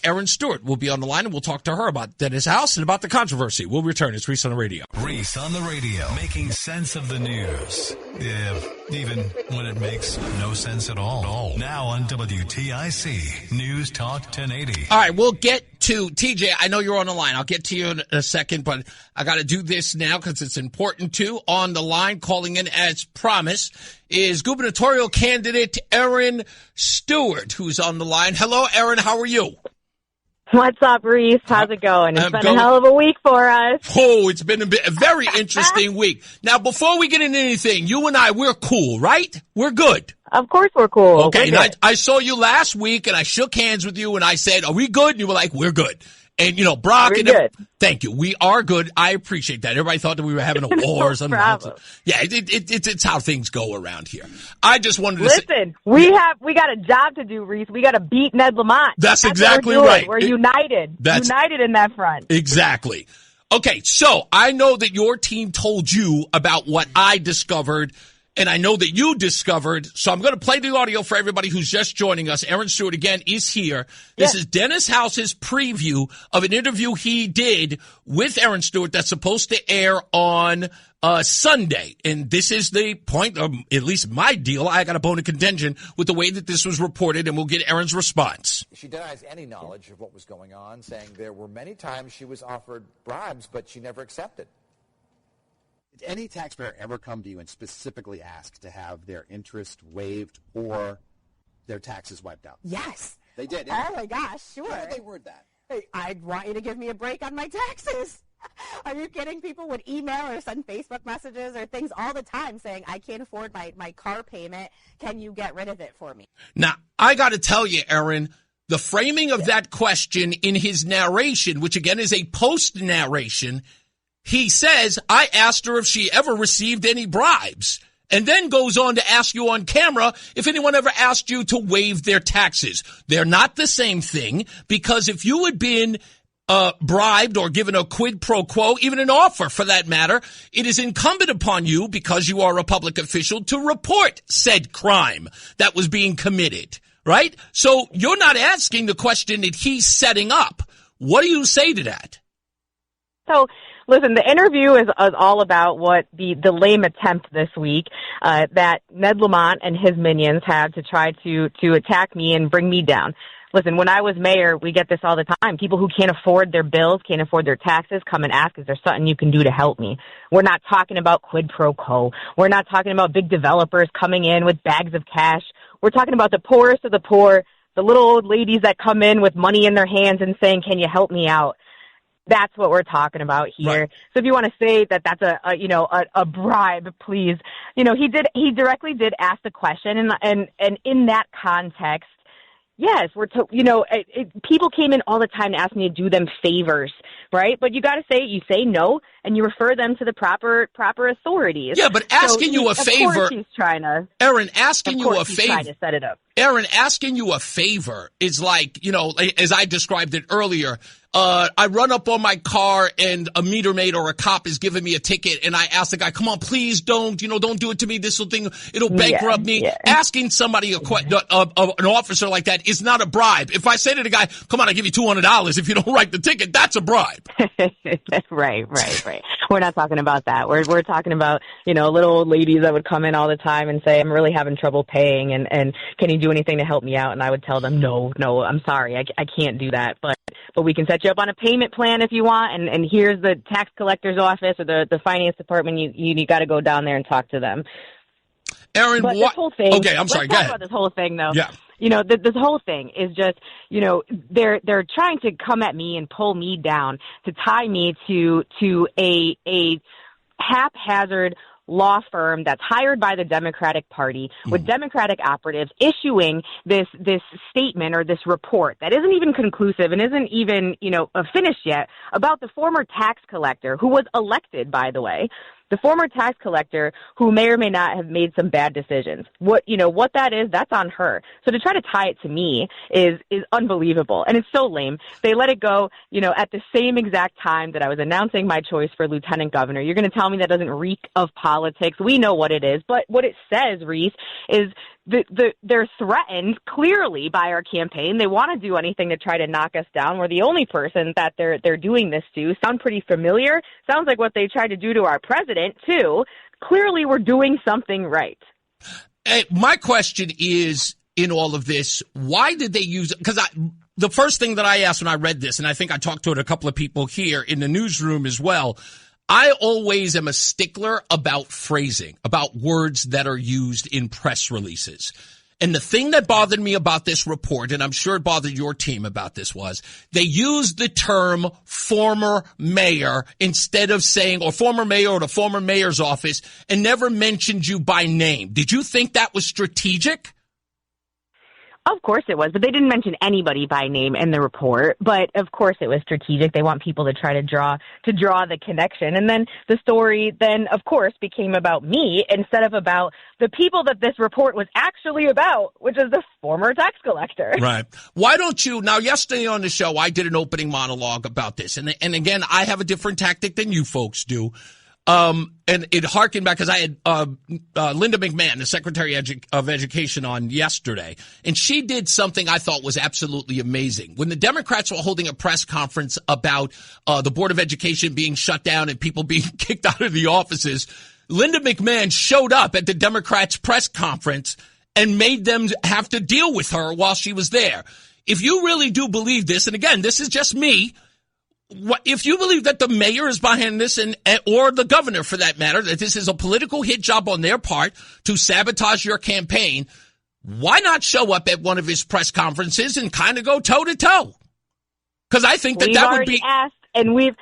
Erin Stewart will be on the line, and we'll talk to her about Dennis House and about the controversy. We'll return. It's Reese on the Radio. Reese on the Radio, making sense of the news, even when it makes no sense at all. Now on WTIC, News Talk 1080. All right, we'll get to TJ. I know you're on the line. I'll get to you in a second, but I got to do this now because it's important too. On the line, calling in as promised, is gubernatorial candidate Erin Stewart, who's on the line. Hello, Erin. How are you? What's up, Reese? How's it going? It's been a hell of a week for us. Oh, it's been a very interesting week. Now, before we get into anything, you and I, we're cool, right? We're good. Of course we're cool. Okay, and I saw you last week, and I shook hands with you, and I said, are we good? And you were like, we're good. And, you know, Brock. We're good. Thank you. We are good. I appreciate that. Everybody thought that we were having a war or something. Problem. Yeah, it's how things go around here. I just wanted to Listen, we got a job to do, Reese. We got to beat Ned Lamont. That's exactly right. We're united. United in that front. Exactly. Okay, so I know that your team told you about what I discovered, and I know that you discovered, so I'm going to play the audio for everybody who's just joining us. Erin Stewart, again, is here. This is Dennis House's preview of an interview he did with Erin Stewart that's supposed to air on Sunday. And this is the point, of at least my deal. I got a bone of contention with the way that this was reported, and we'll get Erin's response. She denies any knowledge of what was going on, saying there were many times she was offered bribes, but she never accepted. Did any taxpayer ever come to you and specifically ask to have their interest waived or their taxes wiped out? Yes. They did. Oh, my gosh, sure. How did they word that? Hey, I'd want you to give me a break on my taxes. Are you kidding? People would email or send Facebook messages or things all the time saying, I can't afford my car payment. Can you get rid of it for me? Now, I got to tell you, Erin, the framing of that question in his narration, which again is a post-narration, he says, I asked her if she ever received any bribes, and then goes on to ask you on camera if anyone ever asked you to waive their taxes. They're not the same thing, because if you had been bribed or given a quid pro quo, even an offer for that matter, it is incumbent upon you, because you are a public official, to report said crime that was being committed, right? So you're not asking the question that he's setting up. What do you say to that? So Listen, the interview is all about what the lame attempt this week that Ned Lamont and his minions have to try to attack me and bring me down. Listen, when I was mayor, we get this all the time. People who can't afford their bills, can't afford their taxes, come and ask, is there something you can do to help me? We're not talking about quid pro quo. We're not talking about big developers coming in with bags of cash. We're talking about the poorest of the poor, the little old ladies that come in with money in their hands and saying, can you help me out? That's what we're talking about here. Right. So if you want to say that that's a bribe, please. He directly did ask the question, and in that context, yes, people came in all the time to ask me to do them favors, right? But you got to you say no, and you refer them to the proper authorities. Yeah, but asking you a favor, of course he's trying to. Erin, asking you a favor, trying to set it up. Erin, asking you a favor is like, as I described it earlier. I run up on my car and a meter maid or a cop is giving me a ticket, and I ask the guy, come on, please don't do it to me. It'll bankrupt me. Yeah. Asking somebody, an officer like that is not a bribe. If I say to the guy, come on, I'll give you $200 if you don't write the ticket, that's a bribe. Right. We're not talking about that. We're talking about, little old ladies that would come in all the time and say, I'm really having trouble paying, and can you do anything to help me out? And I would tell them, no, I'm sorry, I can't do that, but we can set you up on a payment plan if you want, and here's the tax collector's office or the finance department. You got to go down there and talk to them. Erin, but this whole thing. Okay, I'm sorry. Go ahead. About this whole thing, though. Yeah. This whole thing is just, they're trying to come at me and pull me down to tie me to a haphazard law firm that's hired by the Democratic Party with Democratic operatives issuing this statement or this report that isn't even conclusive and isn't even, finished yet about the former tax collector who was elected, by the way. The former tax collector who may or may not have made some bad decisions. What that is, that's on her. So to try to tie it to me is unbelievable. And it's so lame. They let it go, at the same exact time that I was announcing my choice for lieutenant governor. You're going to tell me that doesn't reek of politics. We know what it is. But what it says, Reese, is they're threatened clearly by our campaign. They want to do anything to try to knock us down. We're the only person that they're doing this to. Sound pretty familiar? Sounds like what they tried to do to our president, too. Clearly, we're doing something right. Hey, my question is, in all of this, why did they use it? Because the first thing that I asked when I read this, and I think I talked to it a couple of people here in the newsroom as well, I always am a stickler about phrasing, about words that are used in press releases. And the thing that bothered me about this report, and I'm sure it bothered your team about this, was they used the term former mayor instead of saying, or former mayor or the former mayor's office, and never mentioned you by name. Did you think that was strategic? Of course it was, but they didn't mention anybody by name in the report. But of course it was strategic. They want people to try to draw the connection. And then the story then, of course, became about me instead of about the people that this report was actually about, which is the former tax collector. Right. Why don't you, now yesterday on the show, I did an opening monologue about this. And again, I have a different tactic than you folks do. And it harkened back because I had Linda McMahon, the Secretary of Education, on yesterday, and she did something I thought was absolutely amazing. When the Democrats were holding a press conference about the Board of Education being shut down and people being kicked out of the offices, Linda McMahon showed up at the Democrats' press conference and made them have to deal with her while she was there. If you really do believe this, and again, this is just me, if you believe that the mayor is behind this, or the governor for that matter, that this is a political hit job on their part to sabotage your campaign, why not show up at one of his press conferences and kind of go toe to toe? Because I think that would be asked, and we've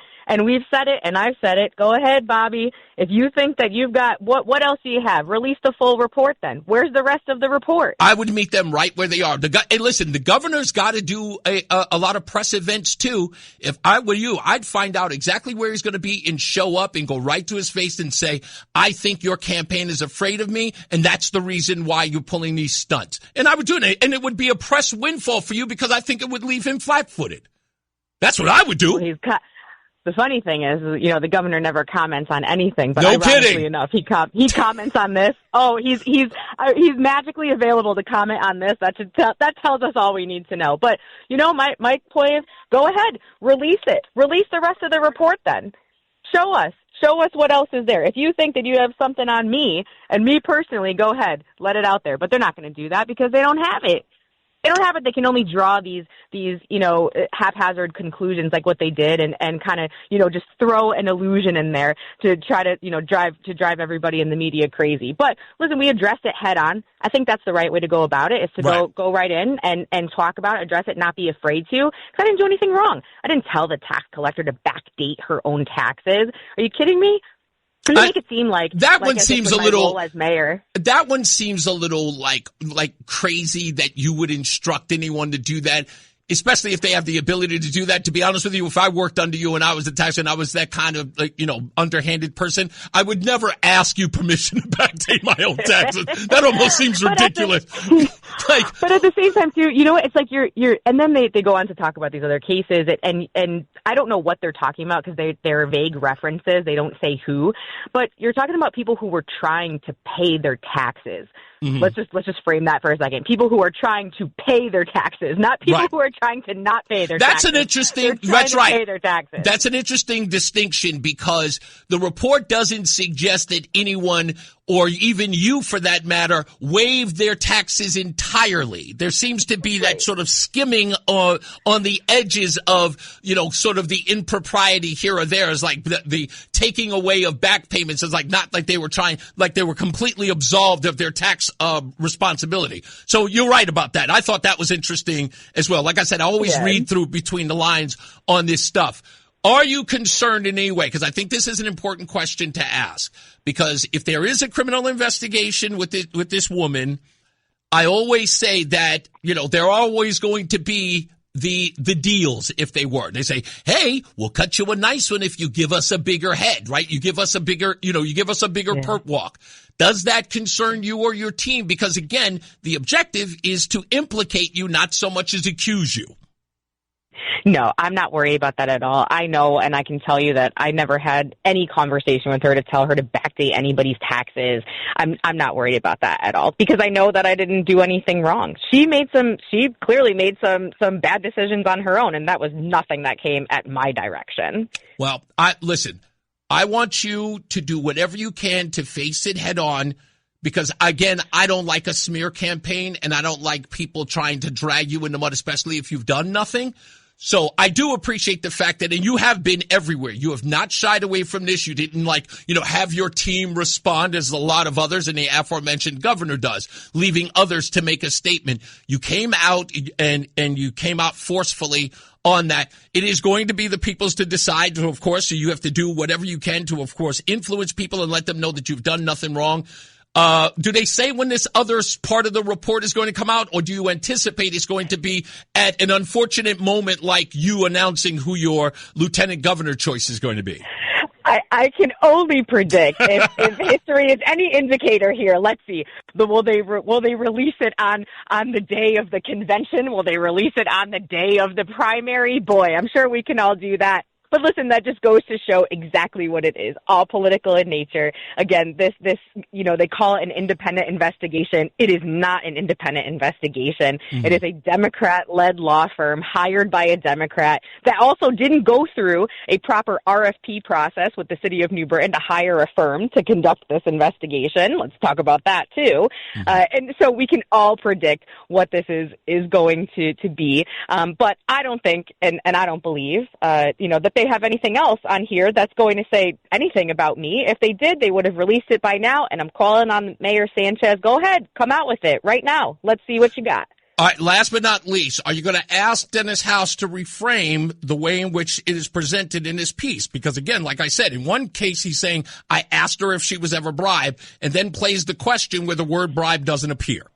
said it, and I've said it. Go ahead, Bobby. If you think that you've got, what else do you have? Release the full report then. Where's the rest of the report? I would meet them right where they are. Hey, listen, the governor's got to do a lot of press events too. If I were you, I'd find out exactly where he's going to be and show up and go right to his face and say, I think your campaign is afraid of me, and that's the reason why you're pulling these stunts. And I would do it, and it would be a press windfall for you because I think it would leave him flat-footed. That's what I would do. Well, the funny thing is, the governor never comments on anything. But no ironically kidding. enough, he comments on this. Oh, he's magically available to comment on this. That tells us all we need to know. But my point is, go ahead, release it. Release the rest of the report then. Show us. Show us what else is there. If you think that you have something on me and me personally, go ahead, let it out there. But they're not going to do that because they don't have it. They don't have it. They can only draw these haphazard conclusions like what they did and kind of, just throw an illusion in there to try to, drive everybody in the media crazy. But listen, we addressed it head on. I think that's the right way to go about it, is to go right in and talk about it, address it, not be afraid to. Because I didn't do anything wrong. I didn't tell the tax collector to backdate her own taxes. Are you kidding me? You make it seem like that one seems a little as mayor. That one seems a little like crazy that you would instruct anyone to do that, especially if they have the ability to do that. To be honest with you, if I worked under you and I was the tax and I was that kind of underhanded person, I would never ask you permission to backdate my own taxes. That almost seems ridiculous. But at the same time, too, it's like you're, and then they go on to talk about these other cases, and I don't know what they're talking about because they're vague references. They don't say who, but you're talking about people who were trying to pay their taxes. Mm-hmm. Let's just frame that for a second. People who are trying to pay their taxes, not people who are trying to not pay their taxes. That's an interesting. That's right. Pay their taxes. That's an interesting distinction because the report doesn't suggest that anyone, or even you for that matter, waived their taxes entirely. There seems to be that sort of skimming on the edges of, sort of the impropriety here or there, is like the taking away of back payments is like not like they were trying, like they were completely absolved of their tax responsibility. So you're right about that. I thought that was interesting as well. Like I said, I always read through between the lines on this stuff. Are you concerned in any way? Because I think this is an important question to ask. Because if there is a criminal investigation with this woman, I always say that, there are always going to be the deals if they were. They say, hey, we'll cut you a nice one if you give us a bigger head, right? You give us a bigger, perp walk. Does that concern you or your team? Because again, the objective is to implicate you, not so much as accuse you. No, I'm not worried about that at all. I know, and I can tell you that I never had any conversation with her to tell her to backdate anybody's taxes. I'm not worried about that at all because I know that I didn't do anything wrong. She clearly made some bad decisions on her own, and that was nothing that came at my direction. Well, listen, I want you to do whatever you can to face it head on. Because, again, I don't like a smear campaign, and I don't like people trying to drag you in the mud, especially if you've done nothing. So I do appreciate the fact that, and you have been everywhere. You have not shied away from this. You didn't have your team respond as a lot of others, and the aforementioned governor does, leaving others to make a statement. You came out and you came out forcefully on that. It is going to be the people's to decide, of course, so you have to do whatever you can to, of course, influence people and let them know that you've done nothing wrong. Do they say when this other part of the report is going to come out, or do you anticipate it's going to be at an unfortunate moment like you announcing who your lieutenant governor choice is going to be? I can only predict if history is any indicator here. Let's see. Will they release it on the day of the convention? Will they release it on the day of the primary? Boy, I'm sure we can all do that. But listen, that just goes to show exactly what it is, all political in nature. Again, this they call it an independent investigation. It is not an independent investigation. Mm-hmm. It is a Democrat-led law firm hired by a Democrat that also didn't go through a proper RFP process with the city of New Britain to hire a firm to conduct this investigation. Let's talk about that too. Mm-hmm. And so we can all predict what this is going to be. But I don't think, and I don't believe, that they have anything else on here that's going to say anything about me. If they did, they would have released it by now, and I'm calling on Mayor Sanchez. Go ahead, come out with it right now. Let's see what you got. All right, last but not least, are you going to ask Dennis House to reframe the way in which it is presented in this piece? Because, again, like I said, in one case he's saying, I asked her if she was ever bribed, and then plays the question where the word bribe doesn't appear.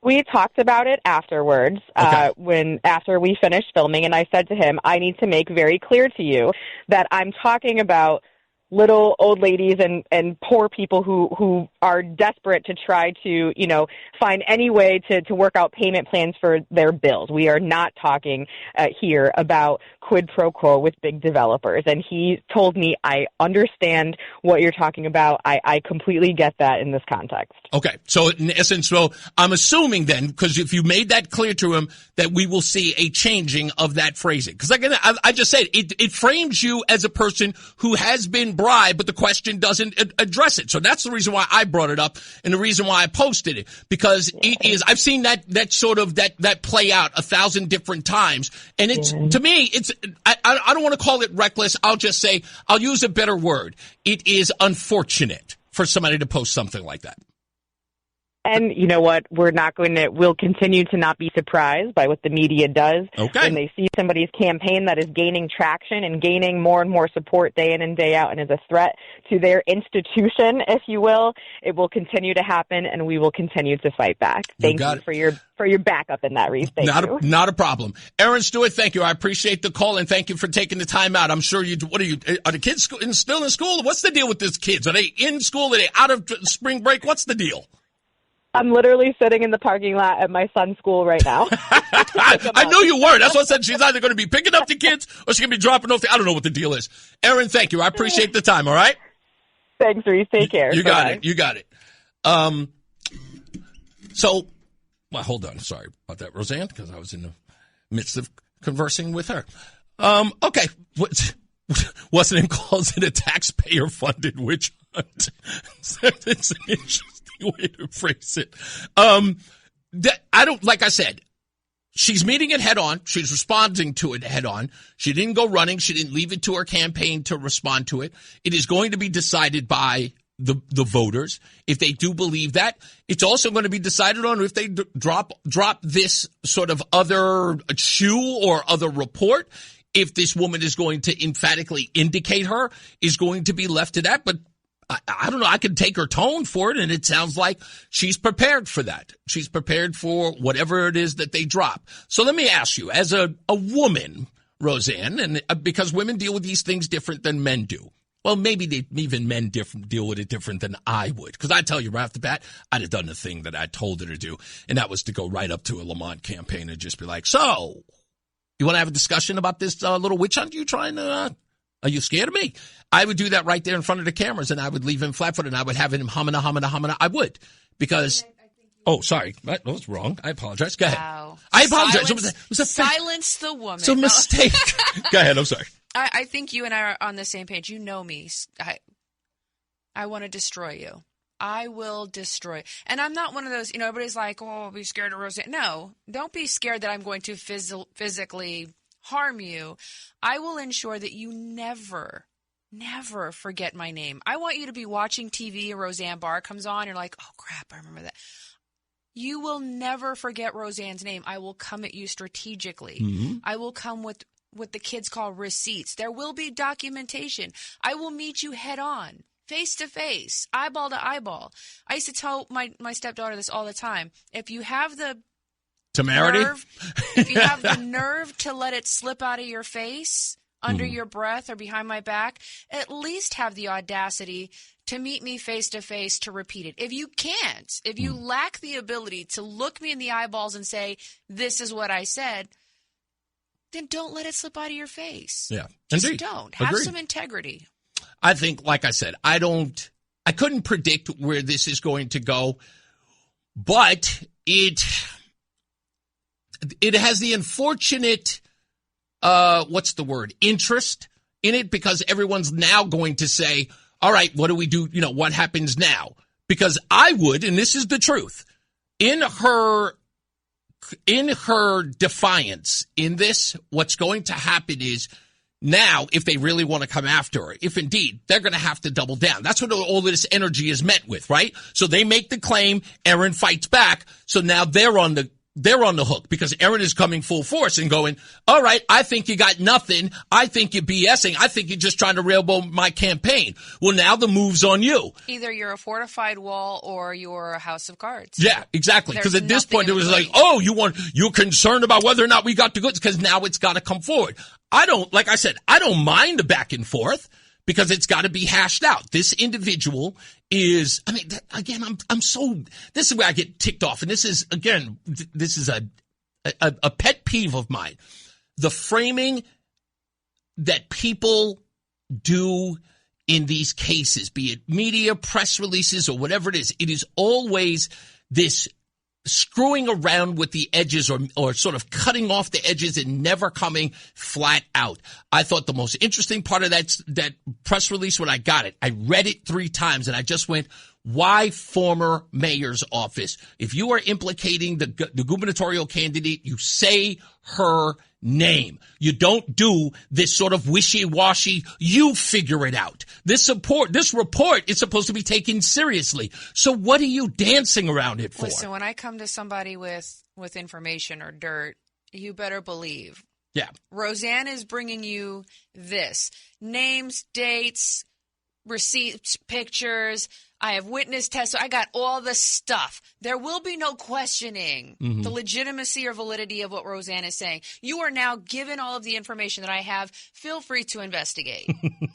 We talked about it afterwards, after we finished filming, and I said to him, I need to make very clear to you that I'm talking about little old ladies and poor people who are desperate to try to, find any way to work out payment plans for their bills. We are not talking here about quid pro quo with big developers. And he told me, I understand what you're talking about. I completely get that in this context. Okay. So in essence, I'm assuming then, because if you made that clear to him, that we will see a changing of that phrasing. Because again, I just said it frames you as a person who has been bribed, but the question doesn't address it. So that's the reason why I brought it up and the reason why I posted it, because it is, I've seen that sort of that play out 1,000 different times. And it's, to me, I don't want to call it reckless. I'll just say, I'll use a better word. It is unfortunate for somebody to post something like that. And you know what? We'll continue to not be surprised by what the media does. Okay. When they see somebody's campaign that is gaining traction and gaining more and more support day in and day out and is a threat to their institution, if you will, it will continue to happen and we will continue to fight back. Thank you for your backup in that, Reese. Thank you. Not a problem. Erin Stewart, thank you. I appreciate the call and thank you for taking the time out. I'm sure are the kids still in school? What's the deal with these kids? Are they in school? Are they out of spring break? What's the deal? I'm literally sitting in the parking lot at my son's school right now. I knew you were. That's what I said. She's either going to be picking up the kids or she's going to be dropping off. I don't know what the deal is. Erin, thank you. I appreciate the time. All right. Thanks, Reese. Take care. You got it. You got it. Hold on. Sorry about that, Roseanne, because I was in the midst of conversing with her. Okay. What's it calls it a taxpayer-funded witch hunt? It's an interesting way to phrase it. Like I said, she's meeting it head on. She's responding to it head on. She didn't go running. She didn't leave it to her campaign to respond to it. It is going to be decided by the voters. If they do believe that, it's also going to be decided on if they drop this sort of other shoe or other report. If this woman is going to emphatically indicate her, is going to be left to that. But I don't know. I can take her tone for it, and it sounds like she's prepared for that. She's prepared for whatever it is that they drop. So let me ask you, as a woman, Roseanne, and because women deal with these things different than men do. Well, maybe even men deal with it different than I would. Because I tell you right off the bat, I'd have done the thing that I told her to do, and that was to go right up to a Lamont campaign and just be like, so, you want to have a discussion about this little witch hunt you trying to... Are you scared of me? I would do that right there in front of the cameras, and I would leave him flat-footed, and I would have him humming. I would, because... Oh, sorry. That was wrong. I apologize. Go ahead. Wow. I apologize. Silence the woman. It's a mistake. Go ahead. I'm sorry. I think you and I are on the same page. You know me. I want to destroy you. I will destroy. And I'm not one of those, everybody's like, oh, I'll be scared of Roseanne. No, don't be scared that I'm going to physically harm you. I will ensure that you never forget my name. I want you to be watching TV and Roseanne Barr comes on. You're like, oh, crap, I remember that. You will never forget Roseanne's name. I will come at you strategically. Mm-hmm. I will come with what the kids call receipts. There will be documentation. I will meet you head on, face to face, eyeball to eyeball. I used to tell my stepdaughter this all the time. If you have the nerve, if you have the nerve to let it slip out of your face, under your breath or behind my back, at least have the audacity to meet me face to face to repeat it. If you can't, if you lack the ability to look me in the eyeballs and say, this is what I said, then don't let it slip out of your face. Yeah. Just Indeed. don't. Have some integrity. I think, like I said, I couldn't predict where this is going to go, but it has the unfortunate interest in it, because everyone's now going to say, all right, what do we do? What happens now? Because I would, and this is the truth, in her defiance in this, what's going to happen is now, if they really want to come after her, if indeed they're going to have to double down. That's what all of this energy is met with, right? So they make the claim, Erin fights back. So now they're on the hook, because Erin is coming full force and going, all right, I think you got nothing. I think you're BSing. I think you're just trying to railroad my campagn. Well, now the move's on you. Either you're a fortified wall or you're a house of cards. Yeah, exactly. Because at this point, it was like, oh, you're concerned about whether or not we got the goods, because now it's got to come forward. Like I said, I don't mind the back and forth, because it's got to be hashed out. This individual is, I mean, again, this is where I get ticked off. And this is a pet peeve of mine. The framing that people do in these cases, be it media, press releases, or whatever it is always this screwing around with the edges or sort of cutting off the edges and never coming flat out. I thought the most interesting part of that press release when I got it, I read it 3 times and I just went, why former mayor's office? If you are implicating the gubernatorial candidate, you say her name. You don't do this sort of wishy-washy, you figure it out. This report is supposed to be taken seriously. So what are you dancing around it for? Listen, when I come to somebody with information or dirt, you better believe. Yeah. Roseanne is bringing you this. Names, dates, receipts, pictures. I have witness tests. I got all the stuff. There will be no questioning the legitimacy or validity of what Roseanne is saying. You are now given all of the information that I have. Feel free to investigate.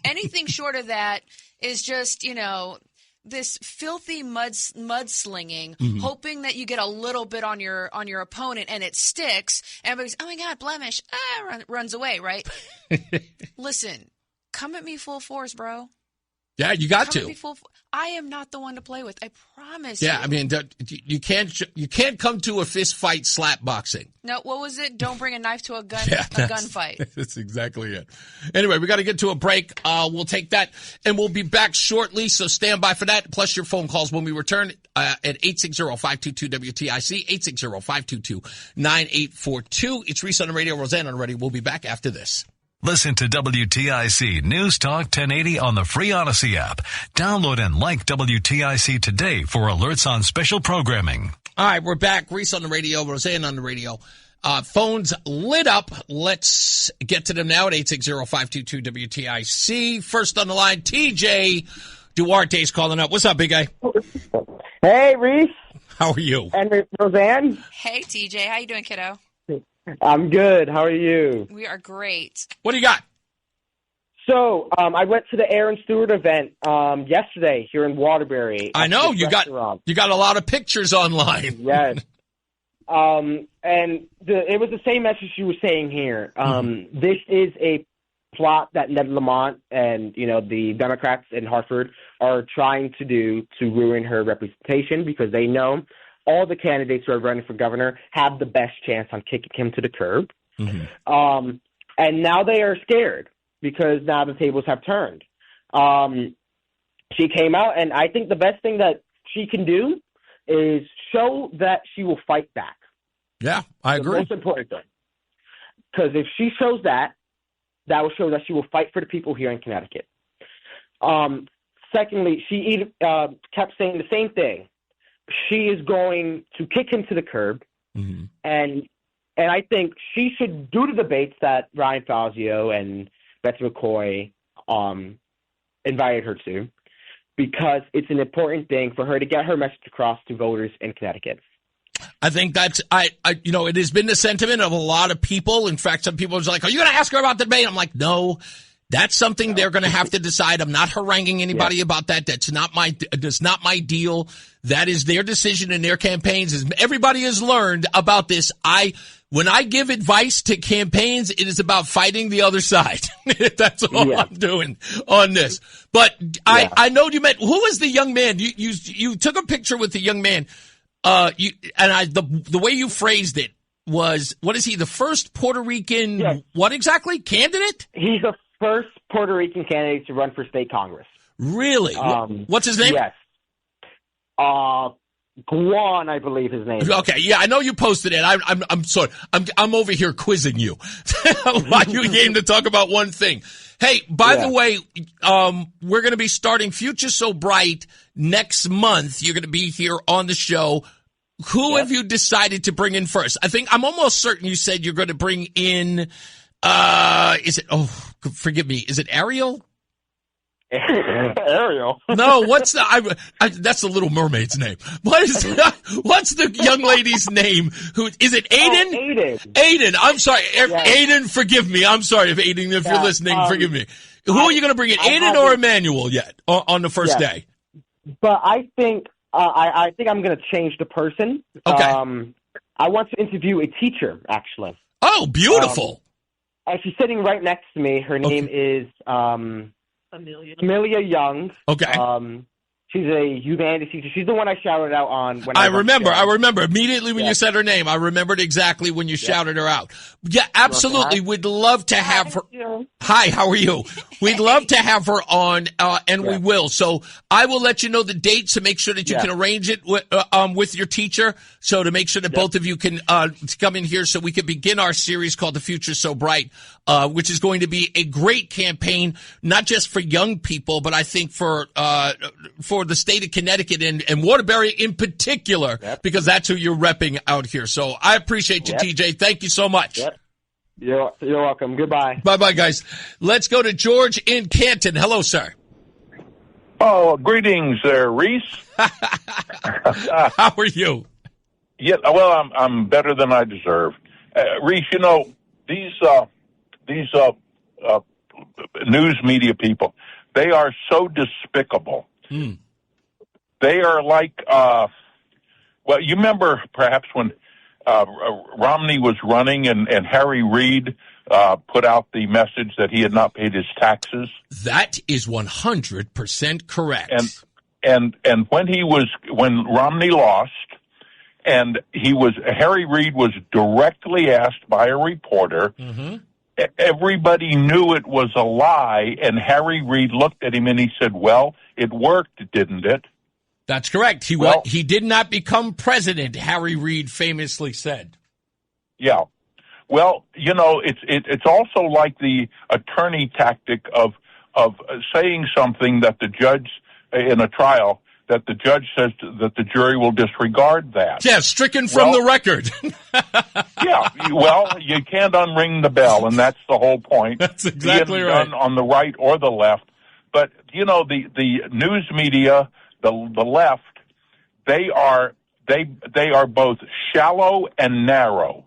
Anything short of that is just, this filthy mudslinging, hoping that you get a little bit on your opponent and it sticks. Everybody's, oh my God, blemish, runs away, right? Listen, come at me full force, bro. Yeah, you got to. I am not the one to play with. I promise you. Yeah, I mean, you can't come to a fist fight slap boxing. No, what was it? Don't bring a knife to a gunfight. That's exactly it. Anyway, we got to get to a break. We'll take that, and we'll be back shortly, so stand by for that, plus your phone calls when we return at 860-522-WTIC, 860-522-9842. It's Reese on the radio, Roseanne on the radio. We'll be back after this. Listen to WTIC News Talk 1080 on the free Odyssey app. Download and like WTIC today for alerts on special programming. All right, we're back. Reese on the radio, Roseanne on the radio. Phones lit up. Let's get to them now at 860-522-WTIC. First on the line, TJ Duarte's calling up. What's up, big guy? Hey, Reese. How are you? And Roseanne. Hey, TJ. How you doing, kiddo? I'm good. How are you? We are great. What do you got? So, I went to the Erin Stewart event yesterday here in Waterbury. I know you got a lot of pictures online. Yes. And it was the same message you were saying here. This is a plot that Ned Lamont and the Democrats in Hartford are trying to do to ruin her representation because they know all the candidates who are running for governor have the best chance on kicking him to the curb. And now they are scared because now the tables have turned. She came out, and I think the best thing that she can do is show that she will fight back. Yeah, I agree. The most important thing. Because if she shows that will show that she will fight for the people here in Connecticut. Secondly, she kept saying the same thing. She is going to kick him to the curb, and I think she should do the debates that Ryan Fazio and Betsy McCoy invited her to, because it's an important thing for her to get her message across to voters in Connecticut. I think that's it has been the sentiment of a lot of people. In fact, some people are like, "Are you going to ask her about the debate?" I'm like, "No." That's something they're going to have to decide. I'm not haranguing anybody about that. That's not my deal. That is their decision in their campaigns. As everybody has learned about this, when I give advice to campaigns, it is about fighting the other side. That's all I'm doing on this. But I know you meant, who is the young man? You took a picture with the young man. The way you phrased it was, what is he? The first Puerto Rican, what exactly? Candidate? He's the first Puerto Rican candidate to run for state Congress. Really? What's his name? Yes. Guan, I believe his name. Okay, yeah, I know you posted it. I'm sorry. I'm over here quizzing you. Why you came to talk about one thing? Hey, by the way, we're going to be starting Future So Bright next month. You're going to be here on the show. Who have you decided to bring in first? I'm almost certain you said you're going to bring in. Forgive me. Is it Ariel? Ariel? No, what's that's the Little Mermaid's name. What's the young lady's name? Is it Aiden? Aiden. Aiden. I'm sorry. Aiden, forgive me. I'm sorry if you're listening, forgive me. Who are you going to bring in, Aiden or Emmanuel yet on the first day? But I think I think I'm going to change the person. Okay. I want to interview a teacher, actually. Oh, beautiful. And she's sitting right next to me. Her name is Amelia Young. Okay. She's a humanities teacher. She's the one I shouted out on. When I remember immediately when you said her name. I remembered exactly when you shouted her out. Yeah, absolutely. We'd love to have her. Hi, how are you? We'd love to have her on, and we will. So I will let you know the date to make sure that you can arrange it with your teacher. So to make sure that both of you can come in here so we can begin our series called The Future So Bright, which is going to be a great campaign, not just for young people, but I think for the state of Connecticut and Waterbury in particular, because that's who you're repping out here. So I appreciate you, TJ. Thank you so much. Yep. You're welcome. Goodbye. Bye-bye, guys. Let's go to George in Canton. Hello, sir. Oh, greetings there, Reese. How are you? Yeah, well, I'm better than I deserve. Reese, you know, these news media people, they are so despicable. They are like, well, you remember perhaps when Romney was running and Harry Reid put out the message that he had not paid his taxes? That is 100% correct. And when Romney lost, and Harry Reid was directly asked by a reporter, everybody knew it was a lie, and Harry Reid looked at him and he said, well, it worked, didn't it? That's correct. He did not become president, Harry Reid famously said. Yeah. Well, you know, it's also like the attorney tactic of saying something that the judge in a trial, that the judge says that the jury will disregard that. Yeah, stricken from the record. Yeah, well, you can't unring the bell, and that's the whole point. That's exactly right. Done on the right or the left. But, you know, the news media, the left, they are both shallow and narrow.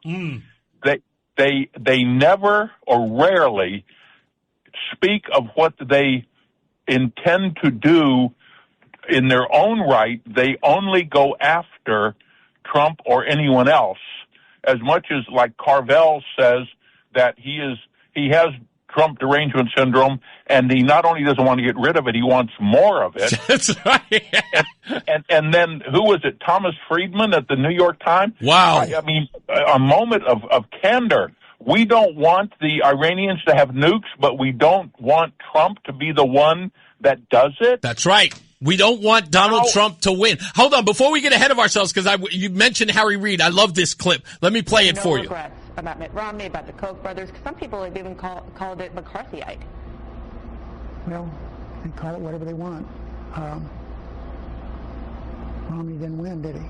They never or rarely speak of what they intend to do in their own right. They only go after Trump or anyone else, as much as like Carvel says that he has Trump derangement syndrome, and he not only doesn't want to get rid of it, he wants more of it. That's right. and then who was it? Thomas Friedman at the New York Times? Wow. I mean, a moment of candor. We don't want the Iranians to have nukes, but we don't want Trump to be the one that does it. That's right. We don't want Donald Trump to win. Hold on, before we get ahead of ourselves, because you mentioned Harry Reid. I love this clip. Let me play it for you. Regrets about Mitt Romney, about the Koch brothers. Some people have even called it McCarthyite. Well, they call it whatever they want. Romney didn't win, did he?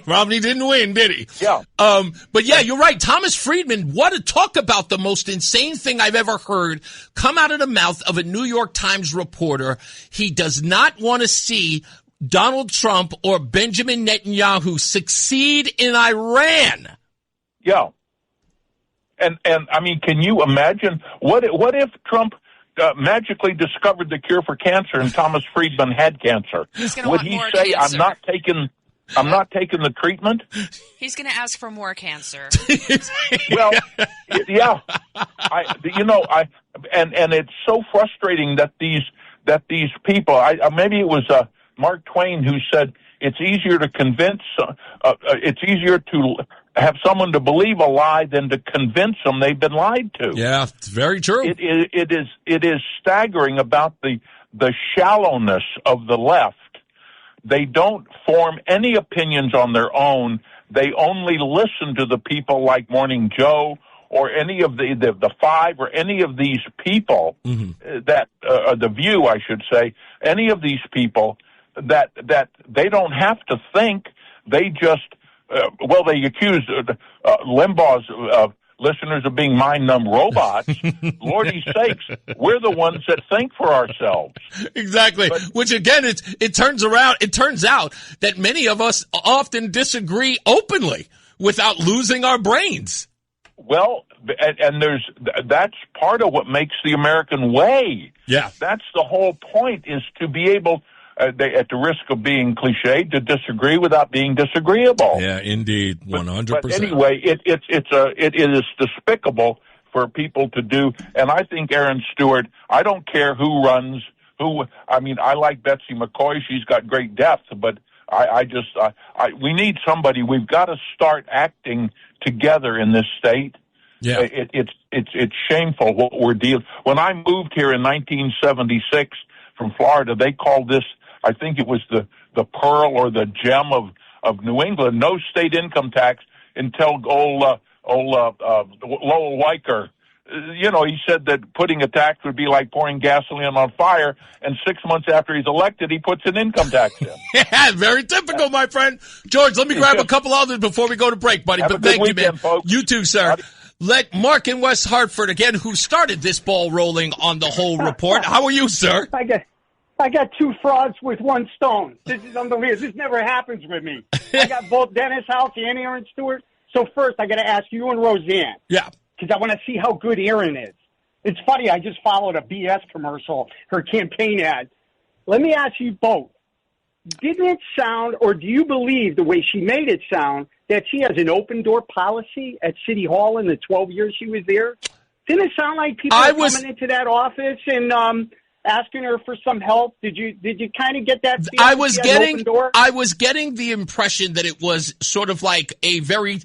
Romney didn't win, did he? Yeah. But yeah, you're right. Thomas Friedman, what a talk about the most insane thing I've ever heard come out of the mouth of a New York Times reporter. He does not want to see Donald Trump or Benjamin Netanyahu succeed in Iran. Yeah. And I mean, can you imagine what if Trump magically discovered the cure for cancer and Thomas Friedman had cancer? Would he say, cancer. I'm not taking the treatment? He's going to ask for more cancer. Well, yeah. And it's so frustrating that these people, maybe it was Mark Twain who said it's easier to convince, it's easier to have someone to believe a lie than to convince them they've been lied to. Yeah, it's very true. It is staggering about the shallowness of the left. They don't form any opinions on their own. They only listen to the people like Morning Joe or any of the Five or any of these people that The View, I should say, any of these people that they don't have to think. They just they accuse Limbaugh's listeners of being mind-numb robots. Lordy sakes, we're the ones that think for ourselves. Exactly. Which again, it turns out that many of us often disagree openly without losing our brains. Well, and that's part of what makes the American way. Yeah. That's the whole point, is to be able, at the risk of being cliched, to disagree without being disagreeable. Yeah, indeed, 100%. But anyway, it is despicable for people to do, and I think Erin Stewart, I don't care who runs, I like Betsy McCoy, she's got great depth, but we need somebody. We've got to start acting together in this state. Yeah. It's shameful what we're dealing. When I moved here in 1976 from Florida, they called this, I think it was the pearl or the gem of New England, no state income tax until Lowell Weicker. He said that putting a tax would be like pouring gasoline on fire, and 6 months after he's elected, he puts an income tax in. Yeah, very typical, my friend. George, let me grab a couple others before we go to break, buddy. Have But a good thank you, weekend, man. folks. You too, sir. Let Mark in West Hartford, again, who started this ball rolling on the whole report. How are you, sir? I got two frauds with one stone. This is unbelievable. This never happens with me. I got both Dennis House and Erin Stewart. So first, I got to ask you and Roseanne. Yeah. Because I want to see how good Erin is. It's funny, I just followed a BS commercial, her campaign ad. Let me ask you both. Didn't it sound, or do you believe the way she made it sound, that she has an open door policy at City Hall in the 12 years she was there? Didn't it sound like people were coming into that office and asking her for some help? Did you kind of get that feeling? I was getting the impression that it was sort of like a very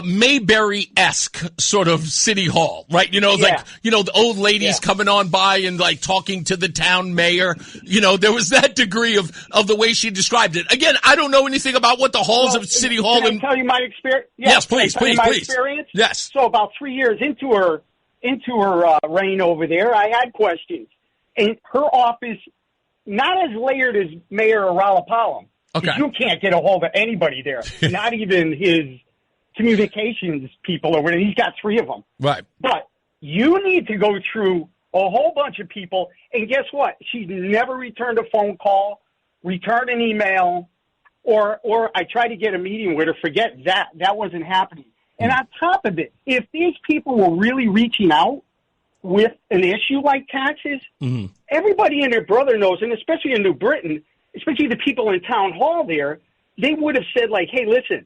Mayberry-esque sort of city hall, right? The old ladies coming on by and like talking to the town mayor. There was that degree of the way she described it. Again, I don't know anything about what the halls of City Hall. Can I tell you my experience? Yes, please. Experience? Yes. So about 3 years into her reign over there, I had questions. And her office, not as layered as Mayor Ralapalum. Okay. You can't get a hold of anybody there, not even his communications people or whatever. He's got three of them. Right. But you need to go through a whole bunch of people. And guess what? She's never returned a phone call, returned an email, or I tried to get a meeting with her. Forget that. That wasn't happening. And on top of it, if these people were really reaching out with an issue like taxes, everybody and their brother knows, and especially in New Britain, especially the people in town hall there, they would have said, like, hey, listen,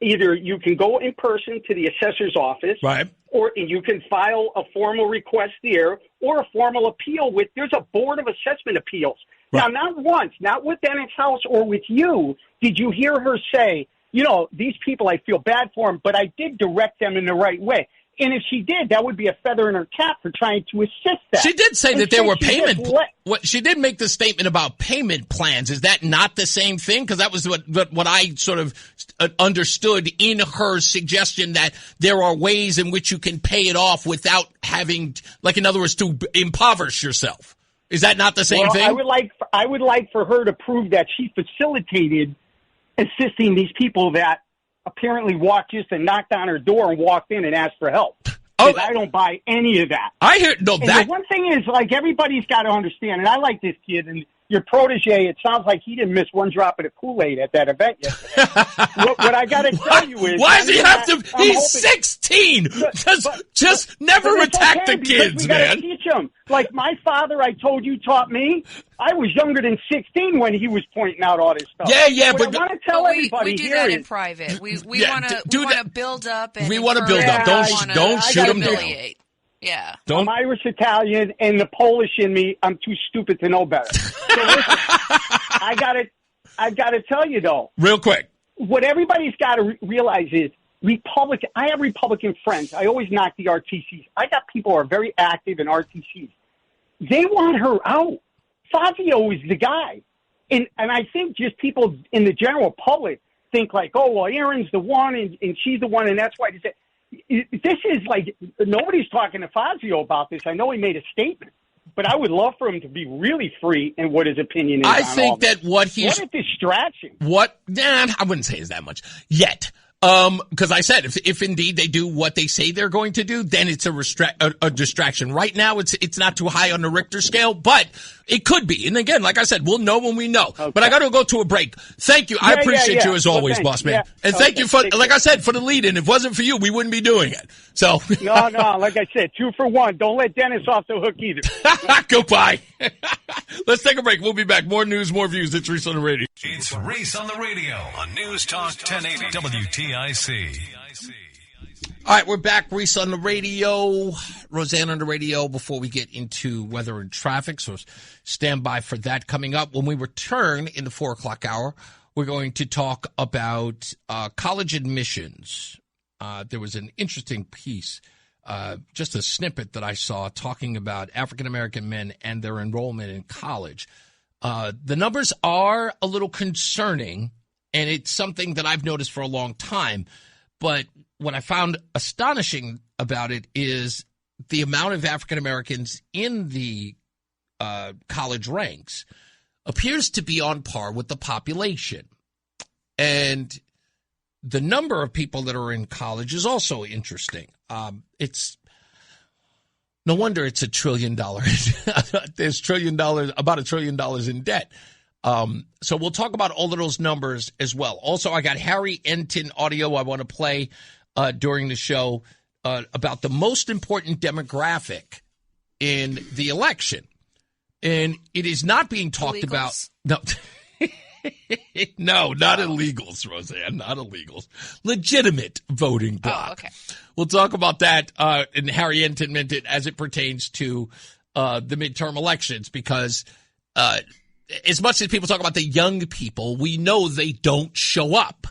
either you can go in person to the assessor's office, right, or you can file a formal request there, or a formal appeal with, there's a board of assessment appeals. Right. Now, not once, not with Dennis House or with you, did you hear her say, these people, I feel bad for them, but I did direct them in the right way. And if she did, that would be a feather in her cap for trying to assist that. She did say that there were payment. She did make the statement about payment plans. Is that not the same thing? Because that was what I sort of understood in her suggestion, that there are ways in which you can pay it off without having, like, in other words, to impoverish yourself. Is that not the same thing? I would like for her to prove that she facilitated assisting these people that apparently walked just and knocked on her door and walked in and asked for help. Oh, I don't buy any of that. The one thing is, like, everybody's got to understand, and I like this kid, and your protege, it sounds like he didn't miss one drop of the Kool-Aid at that event yesterday. what I got to tell you is... Why does he have to... He's 16! Just never attack the kids, man. We got to teach him. Like my father, I told you, taught me. I was younger than 16 when he was pointing out all this stuff. But I want to tell everybody we do that in private. We want to build up. And we want to build up. Don't shoot them down. Yeah. I'm Irish Italian, and the Polish in me, I'm too stupid to know better. So listen, I got to tell you, though. Real quick. What everybody's got to realize is, I have Republican friends. I always knock the RTCs. I got people who are very active in RTCs. They want her out. Fazio is the guy. And I think just people in the general public think like, oh, well, Erin's the one, and she's the one, and that's why they say. This is like, nobody's talking to Fazio about this. I know he made a statement, but I would love for him to be really free in what his opinion is. I think that what a distraction. I wouldn't say is that much yet. Because I said, if indeed they do what they say they're going to do, then it's a distraction. Right now, it's not too high on the Richter scale, but it could be. And again, like I said, we'll know when we know. Okay. But I got to go to a break. Thank you. I appreciate you as always, boss man. And thank you for, like I said, for the lead-in. If it wasn't for you, we wouldn't be doing it. So no, like I said, 2 for 1. Don't let Dennis off the hook either. Goodbye. Let's take a break. We'll be back. More news, more views. It's Reese on the radio. It's Reese on the radio on News Talk 1080 WTIC. All right, we're back. Reese on the radio, Roseanne on the radio before we get into weather and traffic. So stand by for that coming up. When we return in the 4 o'clock hour, we're going to talk about college admissions. There was an interesting piece, just a snippet that I saw talking about African-American men and their enrollment in college. The numbers are a little concerning, and it's something that I've noticed for a long time. But what I found astonishing about it is the amount of African Americans in the college ranks appears to be on par with the population. And the number of people that are in college is also interesting. It's no wonder it's $1 trillion. There's about $1 trillion in debt. So we'll talk about all of those numbers as well. Also, I got Harry Enton audio I want to play during the show about the most important demographic in the election. And it is not being talked about. No. No, not illegals, Roseanne, not illegals. Legitimate voting bloc. Oh, okay. We'll talk about that, and Harry Enton meant it as it pertains to the midterm elections, because as much as people talk about the young people, we know they don't show up.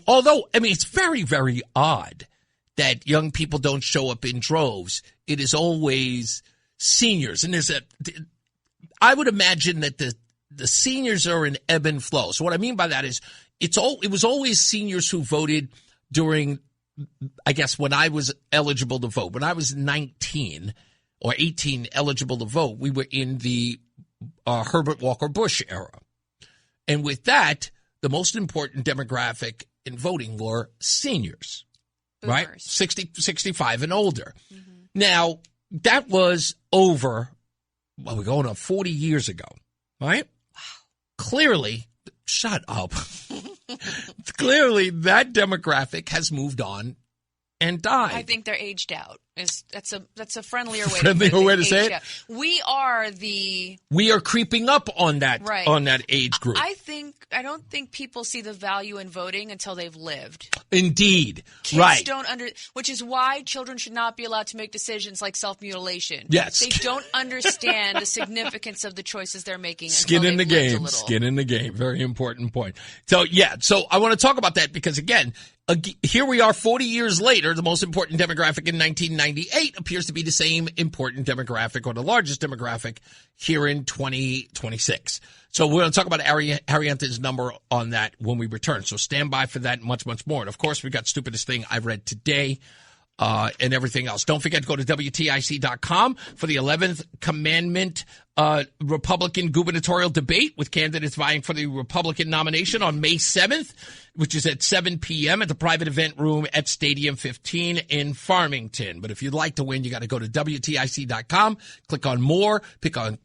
Although, I mean, it's very, very odd that young people don't show up in droves. It is always seniors. And I would imagine that the seniors are in ebb and flow. So what I mean by that is it was always seniors who voted during, I guess, when I was eligible to vote. When I was 19 or 18 eligible to vote, we were in the Herbert Walker Bush era. And with that, the most important demographic in voting were seniors, right? 65 and older. Mm-hmm. Now, that was over, we're going on 40 years ago, right? Wow. Clearly, shut up. Clearly, that demographic has moved on and died. I think they're aged out. That's a friendlier way to say it. We are creeping up on that age group. I don't think people see the value in voting until they've lived. Indeed. Kids don't which is why children should not be allowed to make decisions like self-mutilation. Yes. They don't understand the significance of the choices they're making. Skin in the game. Skin in the game. Very important point. So I want to talk about that because, again, here we are 40 years later. The most important demographic in 1998 appears to be the same important demographic, or the largest demographic, here in 2026. So we're going to talk about Harry Enton's number on that when we return. So stand by for that and much, much more. And, of course, we got Stupidest Thing I Read Today and everything else. Don't forget to go to WTIC.com for the 11th Commandment Republican gubernatorial debate with candidates vying for the Republican nomination on May 7th, which is at 7 p.m. at the private event room at Stadium 15 in Farmington. But if you'd like to win, you got to go to WTIC.com, click on more, click on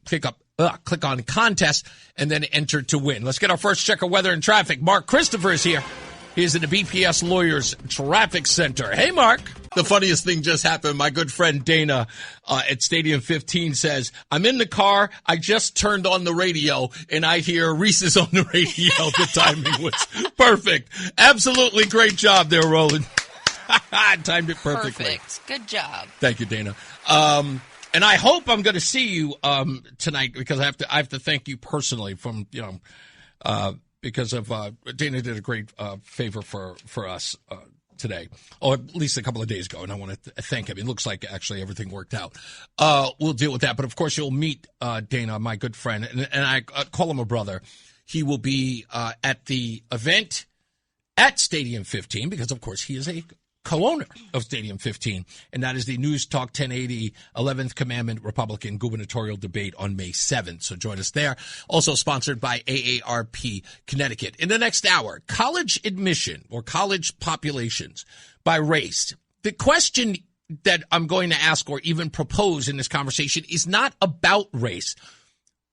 contest, and then enter to win. Let's get our first check of weather and traffic. Mark Christopher is here. He's in the BPS Lawyers Traffic Center. Hey, Mark. The funniest thing just happened. My good friend Dana at Stadium 15 says, I'm in the car. I just turned on the radio, and I hear Reese is on the radio. The timing was perfect. Absolutely great job there, Roland. Timed it perfectly. Perfect. Good job. Thank you, Dana. And I hope I'm going to see you tonight, because I have to thank you personally because of Dana did a great favor for us today, or at least a couple of days ago, and I want to thank him. It looks like actually everything worked out. We'll deal with that, but of course you'll meet Dana, my good friend, and I call him a brother. He will be at the event at Stadium 15 because, of course, he is a co-owner of Stadium 15, and that is the News Talk 1080 11th Commandment Republican gubernatorial debate on May 7th. So join us there. Also sponsored by AARP Connecticut. In the next hour, college admission or college populations by race. The question that I'm going to ask or even propose in this conversation is not about race,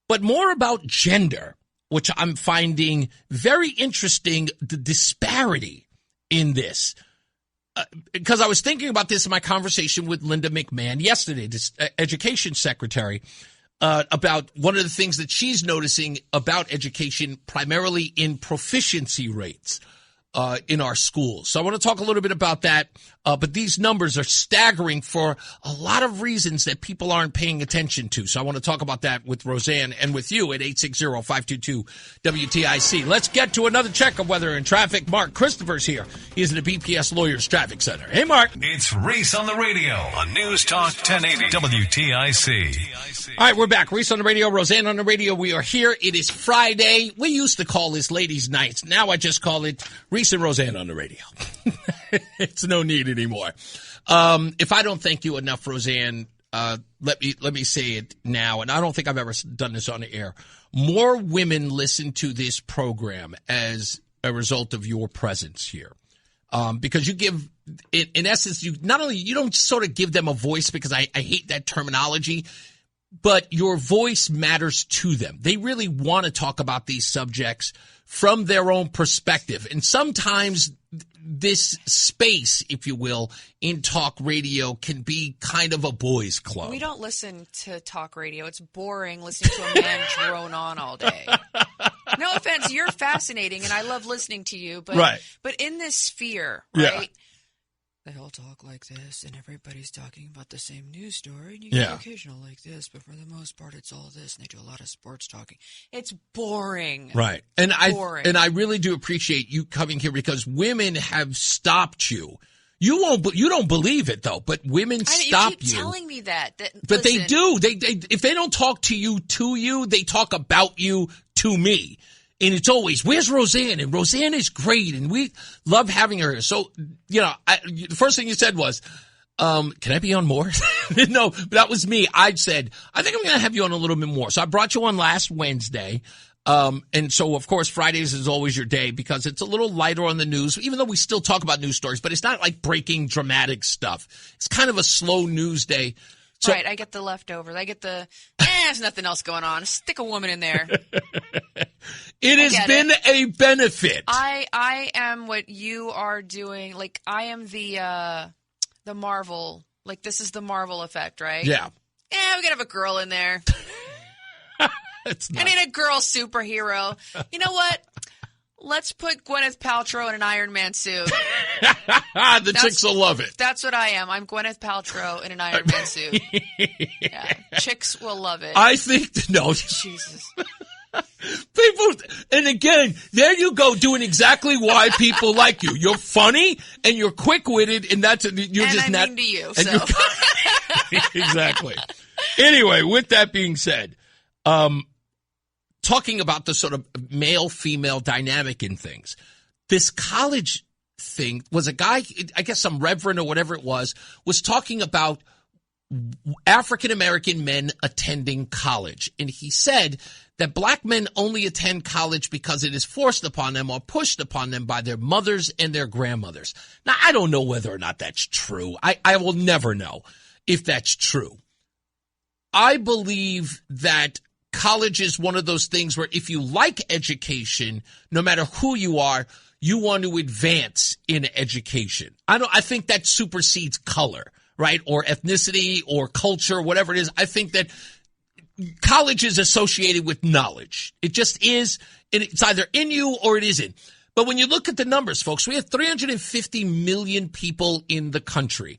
but more about gender, which I'm finding very interesting, the disparity in this. Because I was thinking about this in my conversation with Linda McMahon yesterday, this education secretary, about one of the things that she's noticing about education, primarily in proficiency rates in our schools. So I want to talk a little bit about that. But these numbers are staggering for a lot of reasons that people aren't paying attention to. So I want to talk about that with Roseanne and with you at 860-522-WTIC. Let's get to another check of weather and traffic. Mark Christopher's here. He's in the BPS Lawyers Traffic Center. Hey, Mark. It's Reese on the radio on News Talk 1080 WTIC. All right, we're back. Reese on the radio, Roseanne on the radio. We are here. It is Friday. We used to call this Ladies' Nights. Now I just call it Reese and Roseanne on the radio. It's no need anymore. If I don't thank you enough, Roseanne, let me say it now, and I don't think I've ever done this on the air. More women listen to this program as a result of your presence here, because you give, in essence, you don't sort of give them a voice, because I hate that terminology, but your voice matters to them. They really want to talk about these subjects from their own perspective, and sometimes this space, if you will, in talk radio can be kind of a boys' club. We don't listen to talk radio. It's boring listening to a man drone on all day. No offense, you're fascinating, and I love listening to you. But right. But in this sphere, right? Yeah. They all talk like this, and everybody's talking about the same news story, and you get occasional like this, but for the most part, it's all this, and they do a lot of sports talking. It's boring. Right. And boring. I really do appreciate you coming here, because women have stopped you. You don't believe it, though, but women stop you. You keep telling me that. But listen, they do. They if they don't talk to you, they talk about you to me. And it's always, where's Roseanne? And Roseanne is great, and we love having her. So, the first thing you said was, can I be on more? No, that was me. I said, I think I'm going to have you on a little bit more. So I brought you on last Wednesday. And so, of course, Fridays is always your day, because it's a little lighter on the news, even though we still talk about news stories, but it's not like breaking dramatic stuff. It's kind of a slow news day. So, right, I get the leftovers. I get the, there's nothing else going on. Stick a woman in there. It has been a benefit. I am what you are doing. Like, I am the Marvel. Like, this is the Marvel effect, right? Yeah. Yeah, we could have a girl in there. I need a girl superhero. You know what? Let's put Gwyneth Paltrow in an Iron Man suit. The chicks will love it. That's what I am. I'm Gwyneth Paltrow in an Iron Man suit. Yeah. Chicks will love it. I think, no. Jesus. People, and again, there you go, doing exactly why people like you. You're funny, and you're quick-witted, and you're just not. I'm mean to you, so. Exactly. Anyway, with that being said, talking about the sort of male-female dynamic in things, this college thing was a guy, I guess some reverend or whatever it was talking about African-American men attending college. And he said that black men only attend college because it is forced upon them or pushed upon them by their mothers and their grandmothers. Now, I don't know whether or not that's true. I will never know if that's true. I believe that college is one of those things where if you like education, no matter who you are, you want to advance in education. I think that supersedes color, right? Or ethnicity or culture, whatever it is. I think that college is associated with knowledge. It just is. And it's either in you or it isn't. But when you look at the numbers, folks, we have 350 million people in the country.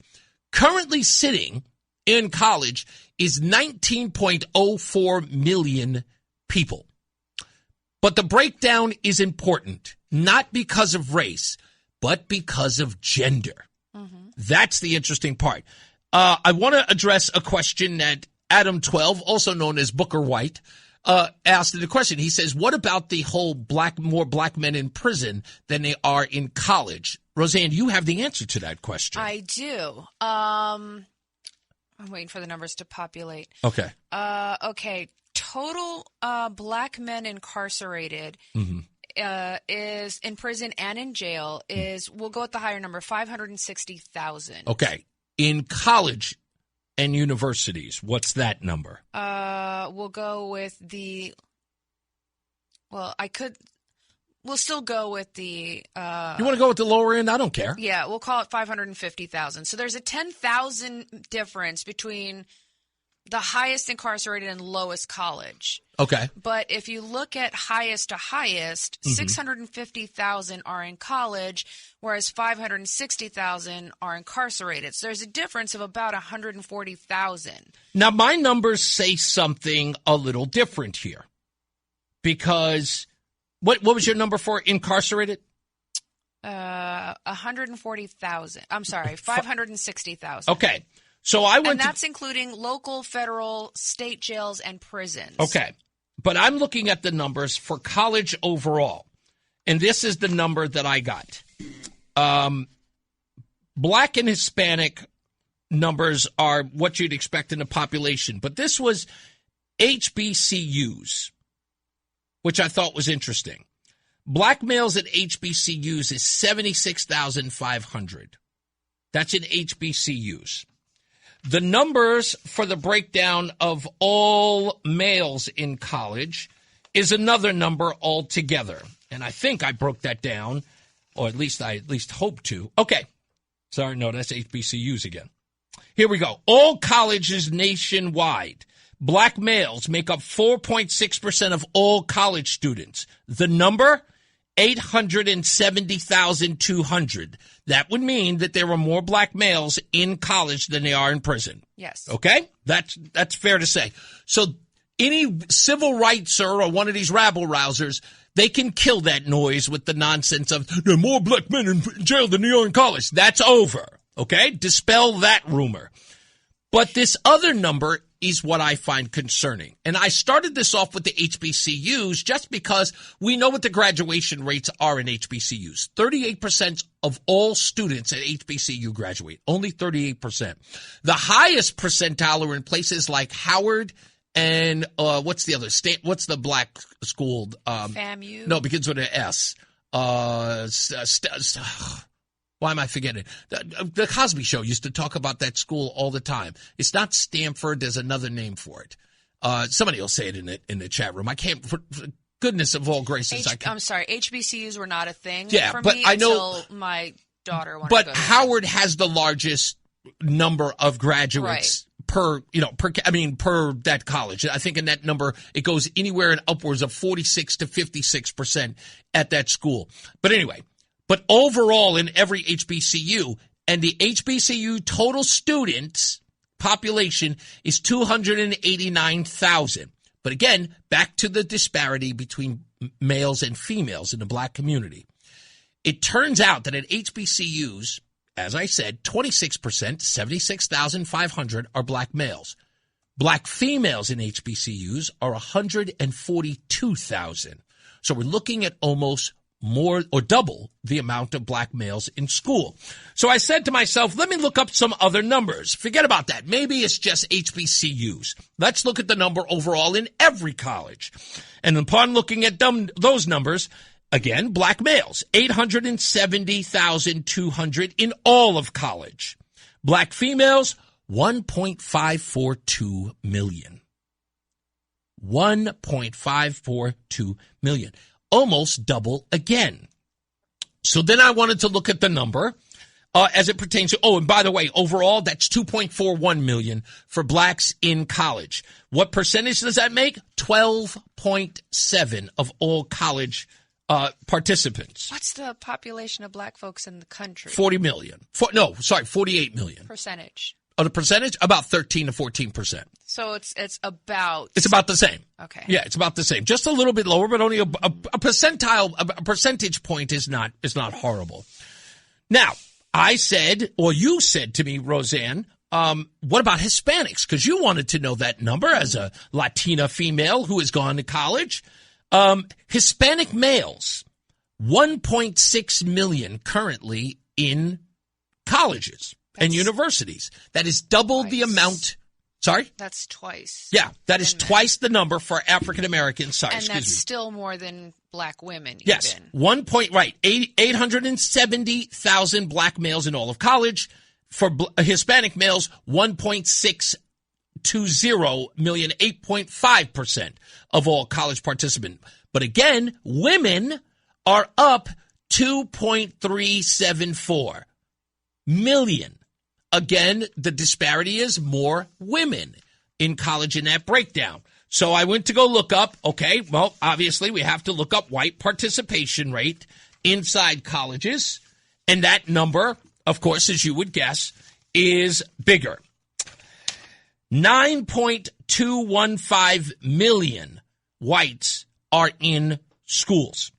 Currently sitting in college is 19.04 million people. But the breakdown is important, not because of race, but because of gender. Mm-hmm. That's the interesting part. I want to address a question that Adam 12, also known as Booker White, asked the question. He says, what about the whole more black men in prison than they are in college? Roseanne, you have the answer to that question. I do. I'm waiting for the numbers to populate. Okay. Okay. Total black men incarcerated is in prison and in jail is, we'll go with the higher number, 560,000. Okay. In college and universities, what's that number? We'll go with we'll still go with the... you want to go with the lower end? I don't care. Yeah, we'll call it 550,000. So there's a 10,000 difference between the highest incarcerated and lowest college. Okay. But if you look at highest to highest, 650,000 are in college, whereas 560,000 are incarcerated. So there's a difference of about 140,000. Now, my numbers say something a little different here. Because what was your number for incarcerated? 140,000. I'm sorry, 560,000. Okay. So and that's including local, federal, state jails, and prisons. Okay. But I'm looking at the numbers for college overall. And this is the number that I got. Black and Hispanic numbers are what you'd expect in a population. But this was HBCUs, which I thought was interesting. Black males at HBCUs is 76,500. That's in HBCUs. The numbers for the breakdown of all males in college is another number altogether. And I think I broke that down, or at least I hope to. Okay. Sorry, no, that's HBCUs again. Here we go. All colleges nationwide. Black males make up 4.6% of all college students. The number, 870,200. That would mean that there were more black males in college than they are in prison. Yes. Okay? That's fair to say. So any civil rightser or one of these rabble-rousers, they can kill that noise with the nonsense of there are more black men in jail than there are in college. That's over. Okay? Dispel that rumor. But this other number is what I find concerning. And I started this off with the HBCUs just because we know what the graduation rates are in HBCUs. 38% of all students at HBCU graduate. Only 38%. The highest percentile are in places like Howard and what's the other state? What's the black school? FAMU? No, begins with an S. Why am I forgetting? The Cosby Show used to talk about that school all the time. It's not Stanford. There's another name for it. Somebody will say it in the chat room. I can't, for goodness of all graces. I'm sorry. HBCUs were not a thing for but me I know, until my daughter wanted but to go to Howard has the largest number of graduates per that college. I think in that number, it goes anywhere in upwards of 46 to 56% at that school. But anyway. But overall, in every HBCU, and the HBCU total students population is 289,000. But again, back to the disparity between males and females in the black community. It turns out that at HBCUs, as I said, 26%, 76,500 are black males. Black females in HBCUs are 142,000. So we're looking at almost more or double the amount of black males in school. So I said to myself, let me look up some other numbers. Forget about that. Maybe it's just HBCUs. Let's look at the number overall in every college. And upon looking at those numbers, again, black males, 870,200 in all of college. Black females, 1.542 million. 1.542 million. Almost double again. So then I wanted to look at the number as it pertains to, and by the way, overall, that's 2.41 million for blacks in college. What percentage does that make? 12.7 of all college participants. What's the population of black folks in the country? 40 million. 48 million. Percentage. Oh, the percentage? About 13 to 14%. So it's about... It's about the same. Okay. Yeah, it's about the same. Just a little bit lower, but only a percentile, a percentage point is not horrible. Now, I said, or you said to me, Roseanne, What about Hispanics? Because you wanted to know that number as a Latina female who has gone to college. Hispanic males, 1.6 million currently in colleges and universities. That is double the amount. Sorry? That's twice. Yeah, that is twice the number for African Americans. Sorry, and excuse that's me. still more than black women. Yes, even. 870,000 black males in all of college. For Hispanic males, 1.620 million, 8.5% of all college participants. But again, women are up 2.374 million. Again, the disparity is more women in college in that breakdown. So I went to go look up, okay, well, obviously we have to look up white participation rate inside colleges. And that number, of course, as you would guess, is bigger. 9.215 million whites are in schools.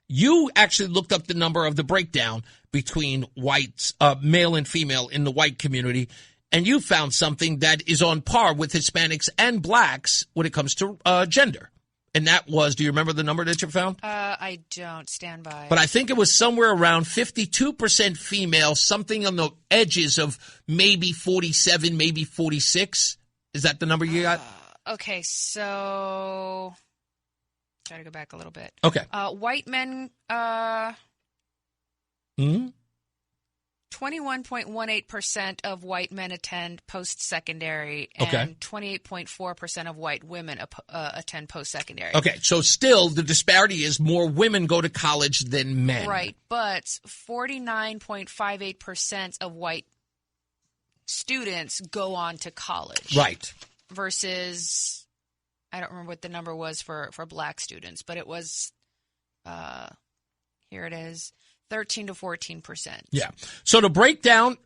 You actually looked up the number of the breakdown between whites, male and female in the white community, and you found something that is on par with Hispanics and blacks when it comes to gender. And that was, do you remember the number that you found? I don't stand by. But I think it was somewhere around 52% female, something on the edges of maybe 47, maybe 46. Is that the number you got? Okay, so try to go back a little bit. Okay. White men, 21.18% of white men attend post-secondary, and 28.4% of white women attend post-secondary. Okay, so still the disparity is more women go to college than men. Right, but 49.58% of white students go on to college. Right. Versus, I don't remember what the number was for black students, but it was, here it is, 13 to 14%. Yeah. So to break down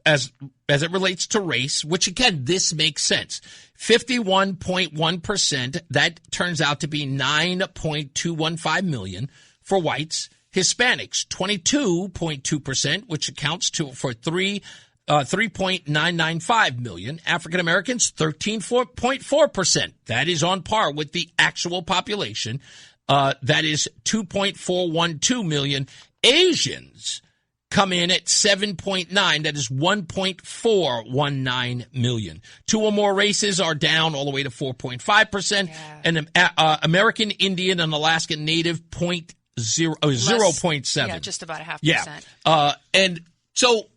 as it relates to race, which again, this makes sense. 51.1%, that turns out to be 9.215 million for whites. Hispanics, 22.2%, which accounts for 3.995 million. African Americans, 13.4%. That is on par with the actual population. That is 2.412 million. Asians come in at 7.9. That is 1.419 million. Two or more races are down all the way to 4.5%. Yeah. And American Indian and Alaskan Native 0.7. Yeah, just about a 0.5%. Yeah. And so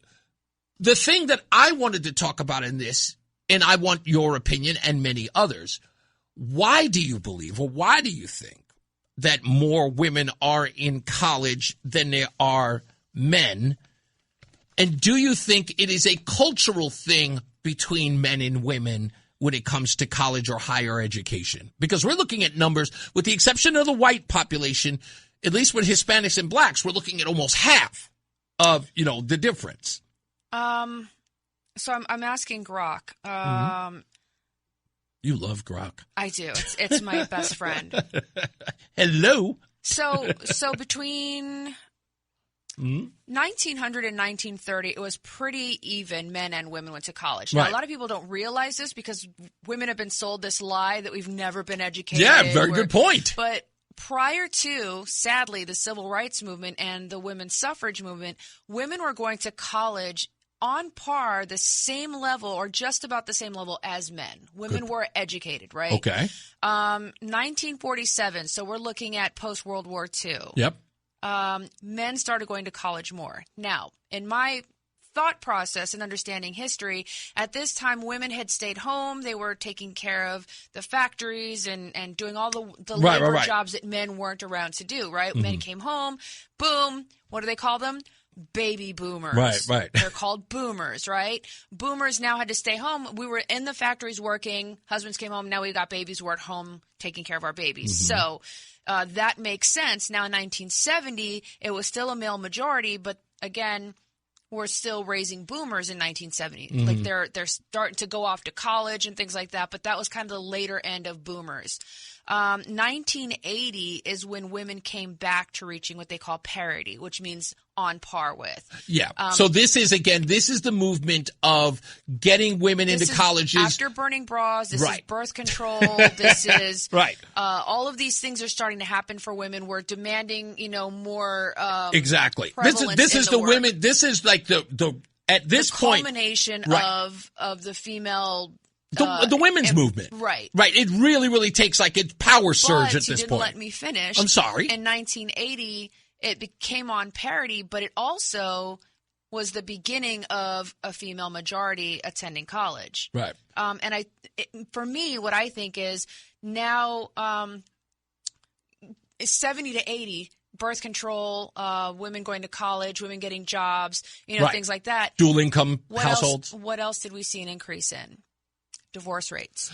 the thing that I wanted to talk about in this, and I want your opinion and many others, why do you believe, or why do you think that more women are in college than there are men? And do you think it is a cultural thing between men and women when it comes to college or higher education? Because we're looking at numbers, with the exception of the white population, at least with Hispanics and blacks, we're looking at almost half of, the difference. So I'm asking Grok. You love Grok. I do. It's my best friend. Hello. So between 1900 and 1930, it was pretty even. Men and women went to college. Now, right. A lot of people don't realize this because women have been sold this lie that we've never been educated. Yeah, very good point. But prior to, sadly, the civil rights movement and the women's suffrage movement, women were going to college on par, the same level or just about the same level as men. Women were educated, right? Okay. 1947, so we're looking at post-World War II. Yep. Men started going to college more. Now, in my thought process and understanding history, at this time, women had stayed home. They were taking care of the factories and doing all the labor jobs that men weren't around to do, right? Mm-hmm. Men came home, boom, what do they call them? Baby boomers. Right. They're called boomers, right? Boomers now had to stay home. We were in the factories working. Husbands came home. Now we got babies. We're at home taking care of our babies. Mm-hmm. So that makes sense. Now in 1970, it was still a male majority, but again, we're still raising boomers in 1970. Mm-hmm. Like they're starting to go off to college and things like that, but that was kind of the later end of boomers. 1980 is when women came back to reaching what they call parity, which means on par with. Yeah. So this is the movement of getting women into colleges. After burning bras, this is birth control. This is all of these things are starting to happen for women. We're demanding, more. Exactly. This is the women. This is like the at this point culmination of the female. The women's movement. Right. It really, really takes like a power surge at this point. But you didn't let me finish. I'm sorry. In 1980, it became on parity, but it also was the beginning of a female majority attending college. Right. For me, what I think is now 70 to 80, birth control, women going to college, women getting jobs, things like that. Dual income households. What else did we see an increase in? Divorce rates.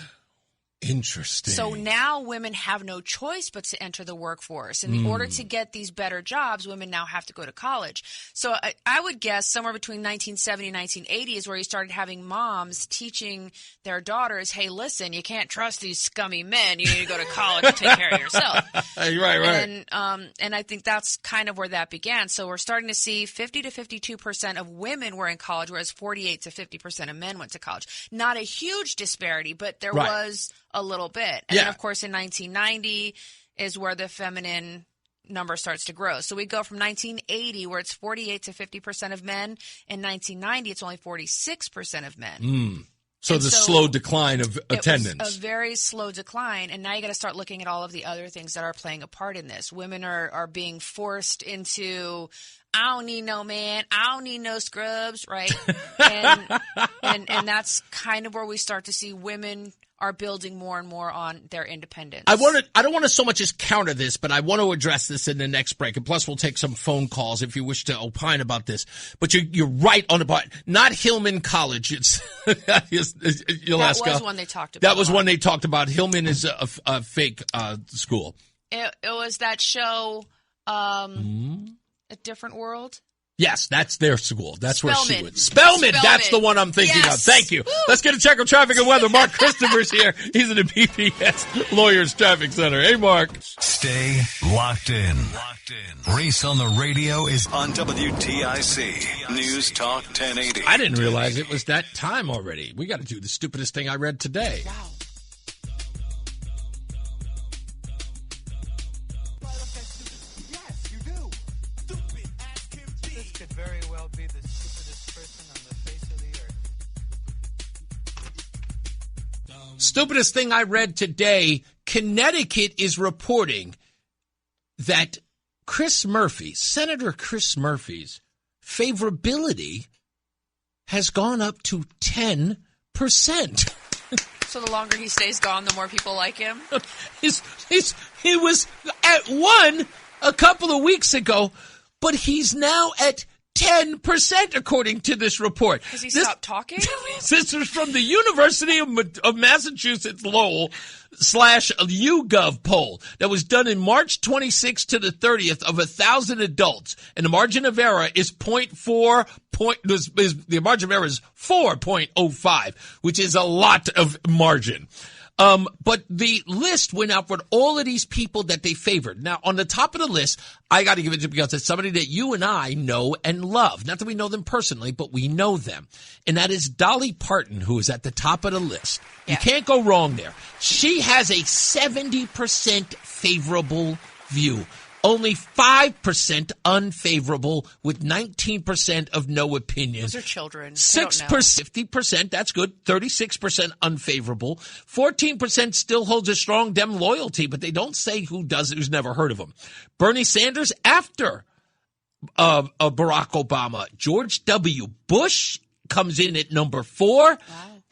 Interesting. So now women have no choice but to enter the workforce. In order to get these better jobs, women now have to go to college. So I would guess somewhere between 1970 and 1980 is where you started having moms teaching their daughters, hey, listen, you can't trust these scummy men. You need to go to college and take care of yourself. Right. And I think that's kind of where that began. So we're starting to see 50 to 52% of women were in college, whereas 48 to 50% of men went to college. Not a huge disparity, but there was a little bit. And then, of course, in 1990 is where the feminine number starts to grow. So we go from 1980, where it's 48 to 50% of men. In 1990, it's only 46% of men. So the slow decline of attendance. It was a very slow decline. And now you got to start looking at all of the other things that are playing a part in this. Women are being forced into, I don't need no man, I don't need no scrubs, right? and that's kind of where we start to see women are building more and more on their independence. I don't want to so much as counter this, but I want to address this in the next break. And plus, we'll take some phone calls if you wish to opine about this. But you're right on the part. Not Hillman College. It's you'll ask. That was one they talked about. That was one they talked about. Hillman is a fake school. It was that show, A Different World. Yes, that's their school. That's where she went. Spellman. That's the one I'm thinking of. Thank you. Woo. Let's get a check of traffic and weather. Mark Christopher's here. He's in the BPS Lawyers Traffic Center. Hey, Mark. Stay locked in. Reese on the radio is on WTIC News Talk 1080. I didn't realize it was that time already. We got to do the stupidest thing I read today. Wow. Very well be the stupidest person on the face of the earth. Stupidest thing I read today, Connecticut is reporting that Senator Chris Murphy's favorability has gone up to 10%. So the longer he stays gone, the more people like him? He was at 1 a couple of weeks ago, but he's now at 10%, according to this report. Has he stopped talking? This is from the University of Massachusetts Lowell /YouGov poll that was done in March 26th to the 30th of 1,000 adults. And the margin of error is the margin of error is 4.05, which is a lot of margin. But the list went out for all of these people that they favored. Now, on the top of the list, I got to give it to because it's somebody that you and I know and love. Not that we know them personally, but we know them. And that is Dolly Parton, who is at the top of the list. Yeah. You can't go wrong there. She has a 70% favorable view. Only 5% unfavorable, with 19% of no opinion. Those are children. 6%, 50%, that's good. 36% unfavorable. 14% still holds a strong Dem loyalty, but they don't say who does it, who's never heard of them. Bernie Sanders after Barack Obama. George W. Bush comes in at number 4. Wow.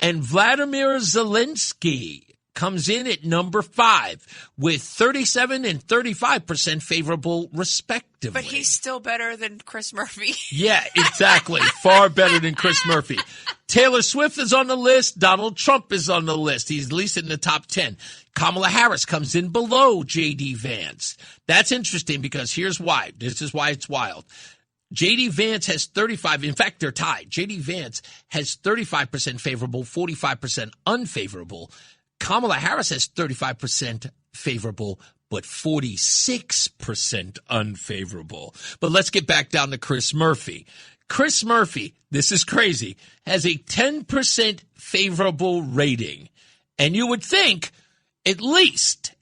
And Vladimir Zelensky comes in at number 5 with 37 and 35% favorable respectively. But he's still better than Chris Murphy. Yeah, exactly. Far better than Chris Murphy. Taylor Swift is on the list. Donald Trump is on the list. He's at least in the top 10. Kamala Harris comes in below J.D. Vance. That's interesting because here's why. This is why it's wild. J.D. Vance has 35. In fact, they're tied. J.D. Vance has 35% favorable, 45% unfavorable. Kamala Harris has 35% favorable, but 46% unfavorable. But let's get back down to Chris Murphy. Chris Murphy, this is crazy, has a 10% favorable rating. And you would think at least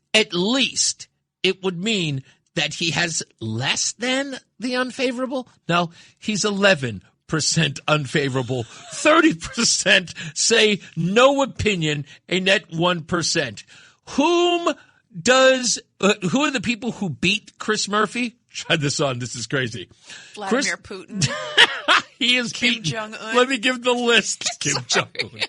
it would mean that he has less than the unfavorable. No, he's 11% unfavorable. 30% say no opinion, a net 1%. Who are the people who beat Chris Murphy? Try this on. This is crazy. Vladimir Putin. He is Kim beaten. Jong-un. Let me give the list. Kim Jong-un.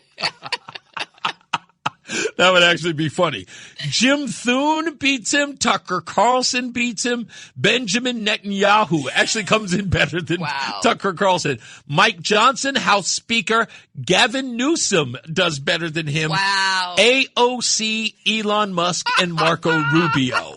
That would actually be funny. Jim Thune beats him. Tucker Carlson beats him. Benjamin Netanyahu actually comes in better than Tucker Carlson. Mike Johnson, House Speaker. Gavin Newsom does better than him. Wow. AOC, Elon Musk, and Marco Rubio.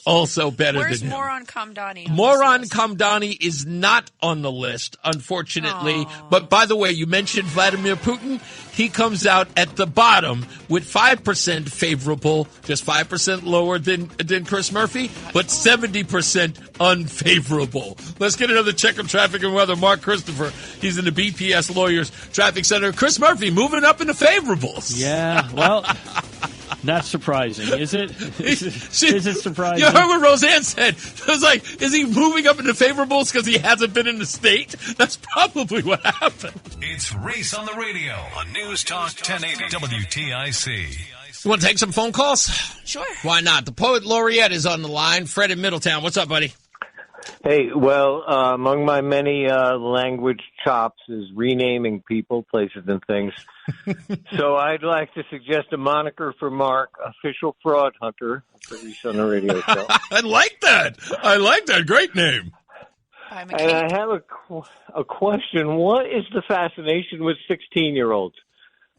Also better Where's than him. Moron Kamdani? Moron Kamdani is not on the list, unfortunately. Aww. But by the way, you mentioned Vladimir Putin. He comes out at the bottom with 5% favorable, just 5% lower than Chris Murphy, but 70% unfavorable. Let's get another check of traffic and weather. Mark Christopher, he's in the BPS Lawyers Traffic Center. Chris Murphy moving up in the favorables. Yeah, well... Not surprising, is it? Is it surprising? You heard what Roseanne said. It was like, is he moving up into favorables because he hasn't been in the state? That's probably what happened. It's Reese on the radio on News Talk 1080 WTIC. You want to take some phone calls? Sure. Why not? The Poet Laureate is on the line. Fred in Middletown. What's up, buddy? Hey, well, among my many language chops is renaming people, places, and things. So I'd like to suggest a moniker for Mark, Official Fraud Hunter, for Reese on the radio show. I like that. Great name. And I have a question. What is the fascination with 16-year-olds?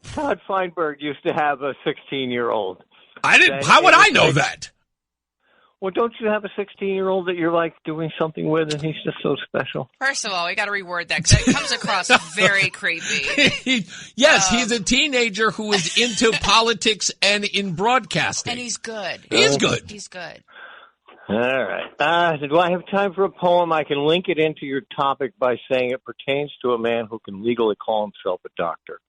Todd Feinberg used to have a 16-year-old. How would I know that? Well, don't you have a 16-year-old that you're like doing something with, and he's just so special? First of all, we got to reword that because it comes across very creepy. Yes, he's a teenager who is into politics and in broadcasting. And he's good. He's good. He's good. All right. Do I have time for a poem? I can link it into your topic by saying it pertains to a man who can legally call himself a doctor.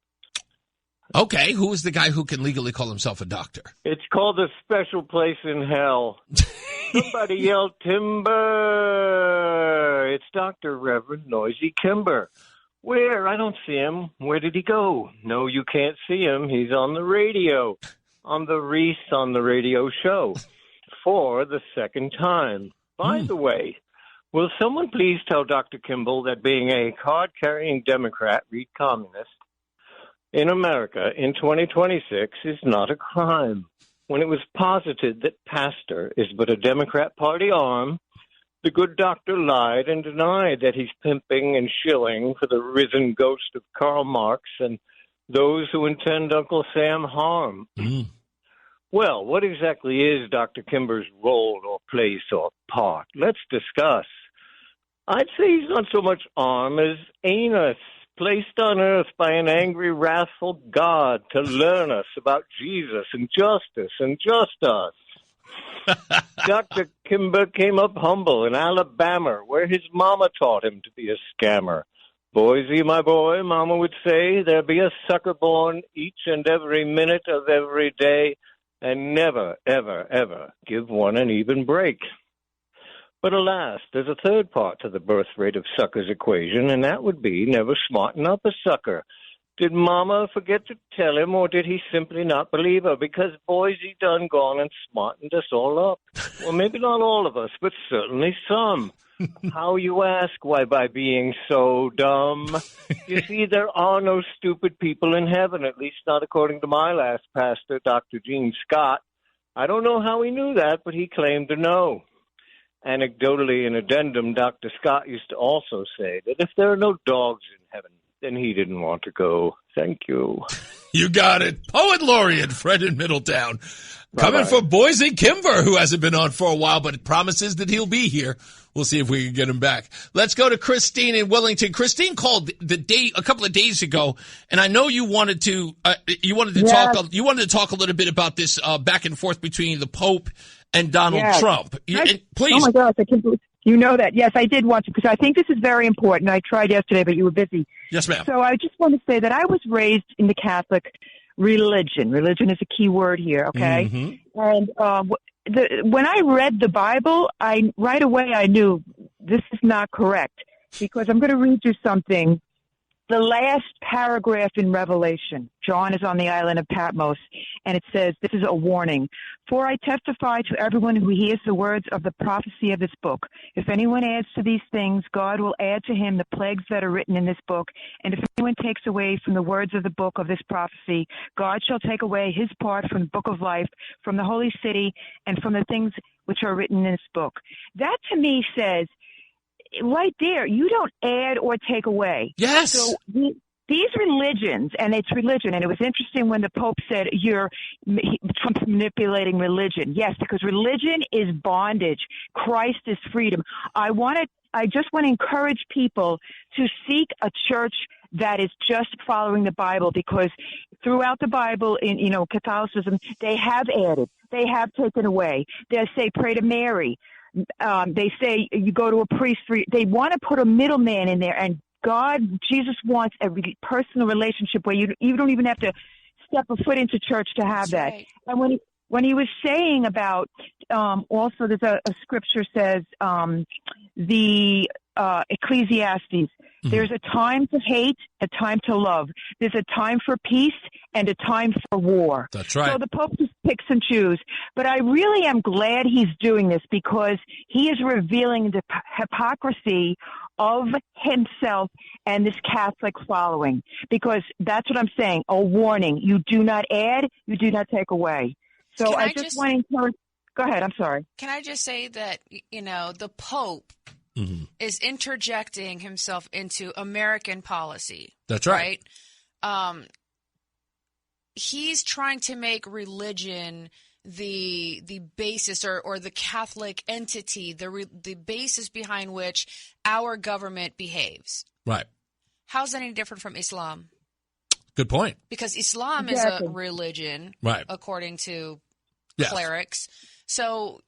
Okay, who is the guy who can legally call himself a doctor? It's called A Special Place in Hell. Somebody yelled, timber! It's Dr. Reverend Noisy Kimber. Where? I don't see him. Where did he go? No, you can't see him. He's on the radio. On the Reese on the radio show. For the second time. By the way, will someone please tell Dr. Kimball that being a card-carrying Democrat, read communist, in America in 2026 is not a crime. When it was posited that pastor is but a Democrat Party arm, the good doctor lied and denied that he's pimping and shilling for the risen ghost of Karl Marx and those who intend Uncle Sam harm. Well, what exactly is Dr. Kimber's role or place or part? Let's discuss. I'd say he's not so much arm as anus, placed on earth by an angry, wrathful God to learn us about Jesus and justice and just us. Dr. Kimber came up humble in Alabama, where his mama taught him to be a scammer. Boise, my boy, mama would say, there be a sucker born each and every minute of every day, and never, ever, ever give one an even break. But alas, there's a third part to the birth rate of suckers equation, and that would be never smarten up a sucker. Did Mama forget to tell him, or did he simply not believe her? Because Boise done gone and smartened us all up. Well, maybe not all of us, but certainly some. How, you ask? Why, by being so dumb. You see, there are no stupid people in heaven, at least not according to my last pastor, Dr. Gene Scott. I don't know how he knew that, but he claimed to know. Anecdotally, in addendum, Dr. Scott used to also say that if there are no dogs in heaven, then he didn't want to go. Thank you. You got it. Poet laureate Fred in Middletown. Coming Bye-bye. for Boise Kimber, who hasn't been on for a while, but promises that he'll be here. We'll see if we can get him back. Let's go to Christine in Wellington. Christine called a couple of days ago, and I know you wanted to talk a little bit about this back and forth between the Pope and Donald Trump. Please. Oh my gosh, I can't believe you know that. Yes, I did watch it because I think this is very important. I tried yesterday, but you were busy. Yes, ma'am. So I just want to say that I was raised in the Catholic religion. Religion is a key word here, okay? Mm-hmm. And when I read the Bible, right away I knew this is not correct because I'm going to read you something. The last paragraph in Revelation, John is on the island of Patmos, and it says, this is a warning. For I testify to everyone who hears the words of the prophecy of this book. If anyone adds to these things, God will add to him the plagues that are written in this book. And if anyone takes away from the words of the book of this prophecy, God shall take away his part from the book of life, from the holy city, and from the things which are written in this book. That to me says, right there, you don't add or take away. Yes. So these religions, and it's religion, and it was interesting when the Pope said Trump's manipulating religion. Yes, because religion is bondage. Christ is freedom. I just want to encourage people to seek a church that is just following the Bible, because throughout the Bible, in Catholicism, they have added, they have taken away. They say pray to Mary. They say you go to a priest. They want to put a middleman in there, and Jesus wants a personal relationship where you don't even have to step a foot into church to have that. Right. And when he was saying about also there's a scripture says the Ecclesiastes. Mm-hmm. There's a time to hate, a time to love. There's a time for peace and a time for war. That's right. So the Pope just picks and chooses. But I really am glad he's doing this because he is revealing the hypocrisy of himself and this Catholic following. Because that's what I'm saying. A warning. You do not add, you do not take away. So I just want to encourage. Go ahead. I'm sorry. Can I just say that, the Pope is interjecting himself into American policy. That's right. He's trying to make religion the basis or the Catholic entity, the basis behind which our government behaves. Right. How's that any different from Islam? Good point. Because Islam is a religion, right, according to clerics. So,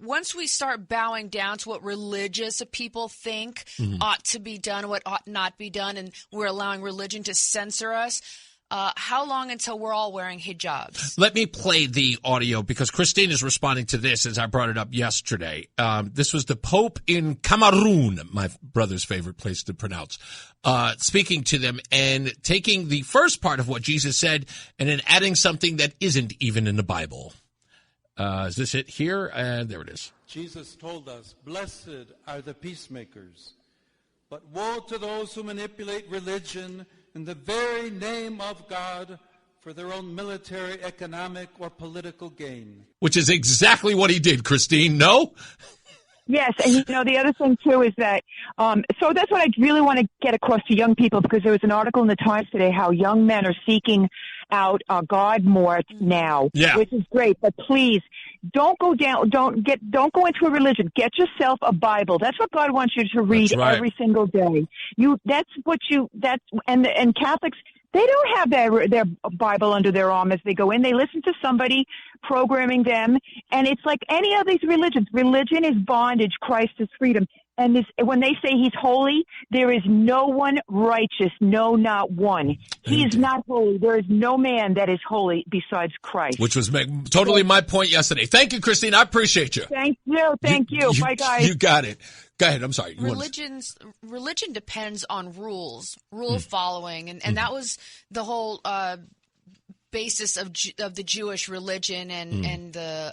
once we start bowing down to what religious people think ought to be done, what ought not be done, and we're allowing religion to censor us, how long until we're all wearing hijabs? Let me play the audio because Christine is responding to this as I brought it up yesterday. This was the Pope in Cameroon, my brother's favorite place to pronounce, speaking to them and taking the first part of what Jesus said and then adding something that isn't even in the Bible. Is this it here? There it is. Jesus told us, blessed are the peacemakers, but woe to those who manipulate religion in the very name of God for their own military, economic, or political gain. Which is exactly what he did, Christine, no? Yes, and the other thing too is that, so that's what I really want to get across to young people, because there was an article in the Times today how young men are seeking out God more now, which is great. But please, don't go into a religion. Get yourself a Bible. That's what God wants you to read every single day. And Catholics, they don't have their Bible under their arm as they go in. They listen to somebody programming them, and it's like any of these religions. Religion is bondage. Christ is freedom. And when they say he's holy, there is no one righteous, no, not one. He is not holy. There is no man that is holy besides Christ. Which was totally my point yesterday. Thank you, Christine. I appreciate you. Thank you. Bye, guys. You got it. Go ahead. I'm sorry. Religion depends on rule following, and that was the whole basis of the Jewish religion and the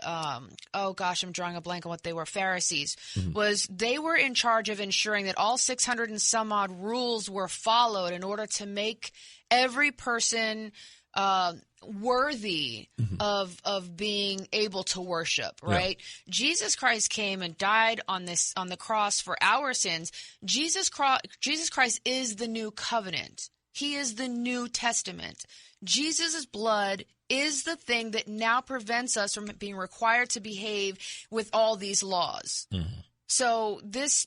I'm drawing a blank on what they were, Pharisees, was they were in charge of ensuring that all 600 and some odd rules were followed in order to make every person worthy of being able to worship, right? Jesus Christ came and died on the cross for our sins. Jesus Christ is the new covenant. He is the New Testament. Jesus' blood is the thing that now prevents us from being required to behave with all these laws. Mm-hmm. So this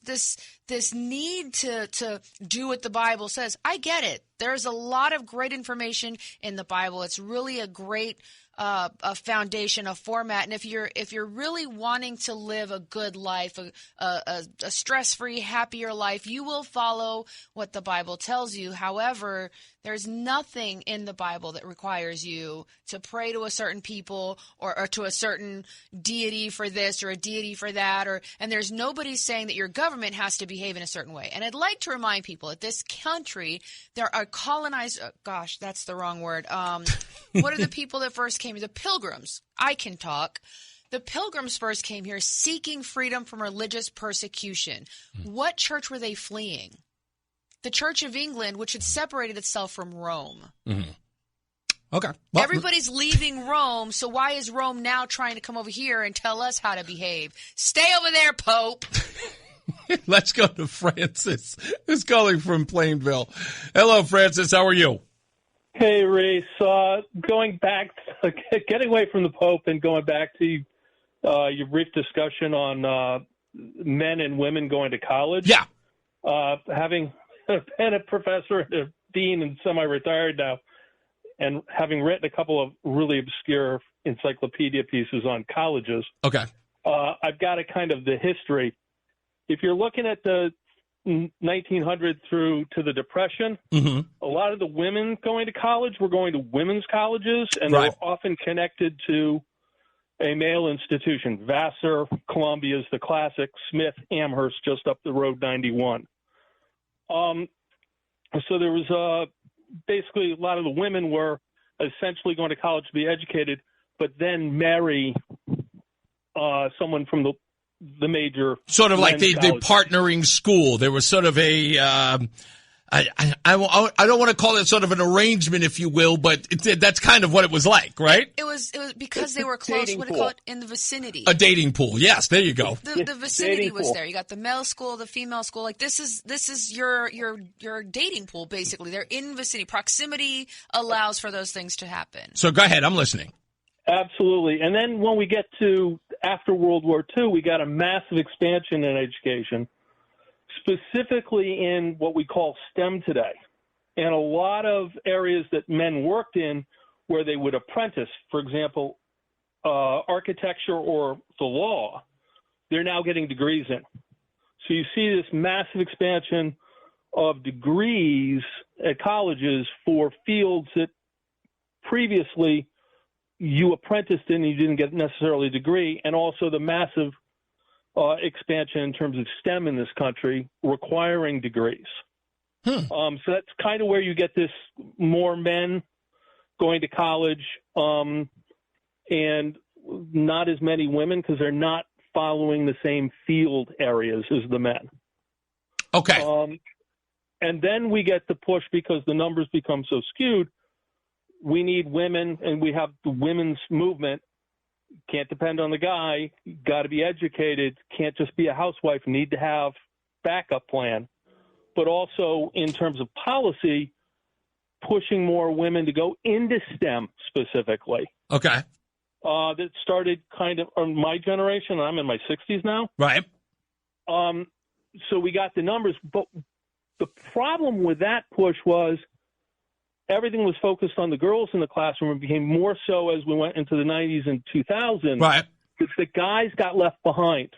need to do what the Bible says, I get it. There's a lot of great information in the Bible. It's really a great a foundation, a format. And if you're really wanting to live a good life, a stress-free, happier life, you will follow what the Bible tells you. However, there's nothing in the Bible that requires you to pray to a certain people or to a certain deity for this or a deity for that. And there's nobody saying that your government has to behave in a certain way. And I'd like to remind people that this country, there are colonized, gosh, that's the wrong word. What are the people that first came here? The Pilgrims. I can talk. The Pilgrims first came here seeking freedom from religious persecution. What church were they fleeing? The Church of England, which had separated itself from Rome. Mm-hmm. Okay. Well, everybody's leaving Rome, so why is Rome now trying to come over here and tell us how to behave? Stay over there, Pope. Let's go to Francis, who's calling from Plainville. Hello, Francis. How are you? Hey, Reese. Going back, getting away from the Pope and going back to your brief discussion on men and women going to college. Yeah. Having been a professor and a dean and semi-retired now, and having written a couple of really obscure encyclopedia pieces on colleges. Okay. I've got a kind of the history. If you're looking at the 1900 through to the Depression, mm-hmm. a lot of the women going to college were going to women's colleges, and right. they were often connected to a male institution. Vassar, Columbia is the classic. Smith, Amherst, just up the road, 91. So there was basically a lot of the women were essentially going to college to be educated, but then marry someone from the major sort of like the partnering school. There was sort of a I don't want to call it sort of an arrangement, if you will, but that's kind of what it was like, right? It was because they were close. What do you call it? In the vicinity. A dating pool. Yes, there you go. The vicinity was there. You got the male school, the female school. Like this is your dating pool basically. They're in vicinity. Proximity allows for those things to happen. So go ahead. I'm listening. Absolutely. And then when we get to after World War II, we got a massive expansion in education, specifically in what we call STEM today. And a lot of areas that men worked in where they would apprentice, for example, architecture or the law, they're now getting degrees in. So you see this massive expansion of degrees at colleges for fields that previously you apprenticed in and you didn't get necessarily a degree, and also the massive expansion in terms of STEM in this country requiring degrees. So that's kind of where you get this more men going to college and not as many women because they're not following the same field areas as the men. Okay. And then we get the push because the numbers become so skewed. We need women, and we have the women's movement. Can't depend on the guy. Got to be educated. Can't just be a housewife. Need to have backup plan. But also in terms of policy, pushing more women to go into STEM specifically. Okay. That started kind of on my generation. I'm in my 60s now. Right. So we got the numbers. But the problem with that push was everything was focused on the girls in the classroom and became more so as we went into the 90s and 2000s. Right. Because the guys got left behind.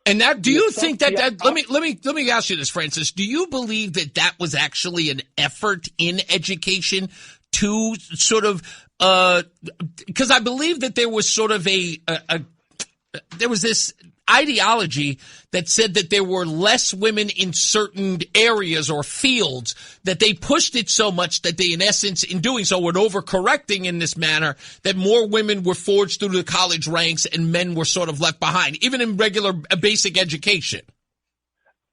And that, do you think that let me ask you this, Francis. Do you believe that was actually an effort in education to sort of, because I believe that there was sort of there was this ideology that said that there were less women in certain areas or fields, that they pushed it so much that they, in essence, in doing so, were overcorrecting in this manner, that more women were forged through the college ranks and men were sort of left behind, even in regular basic education.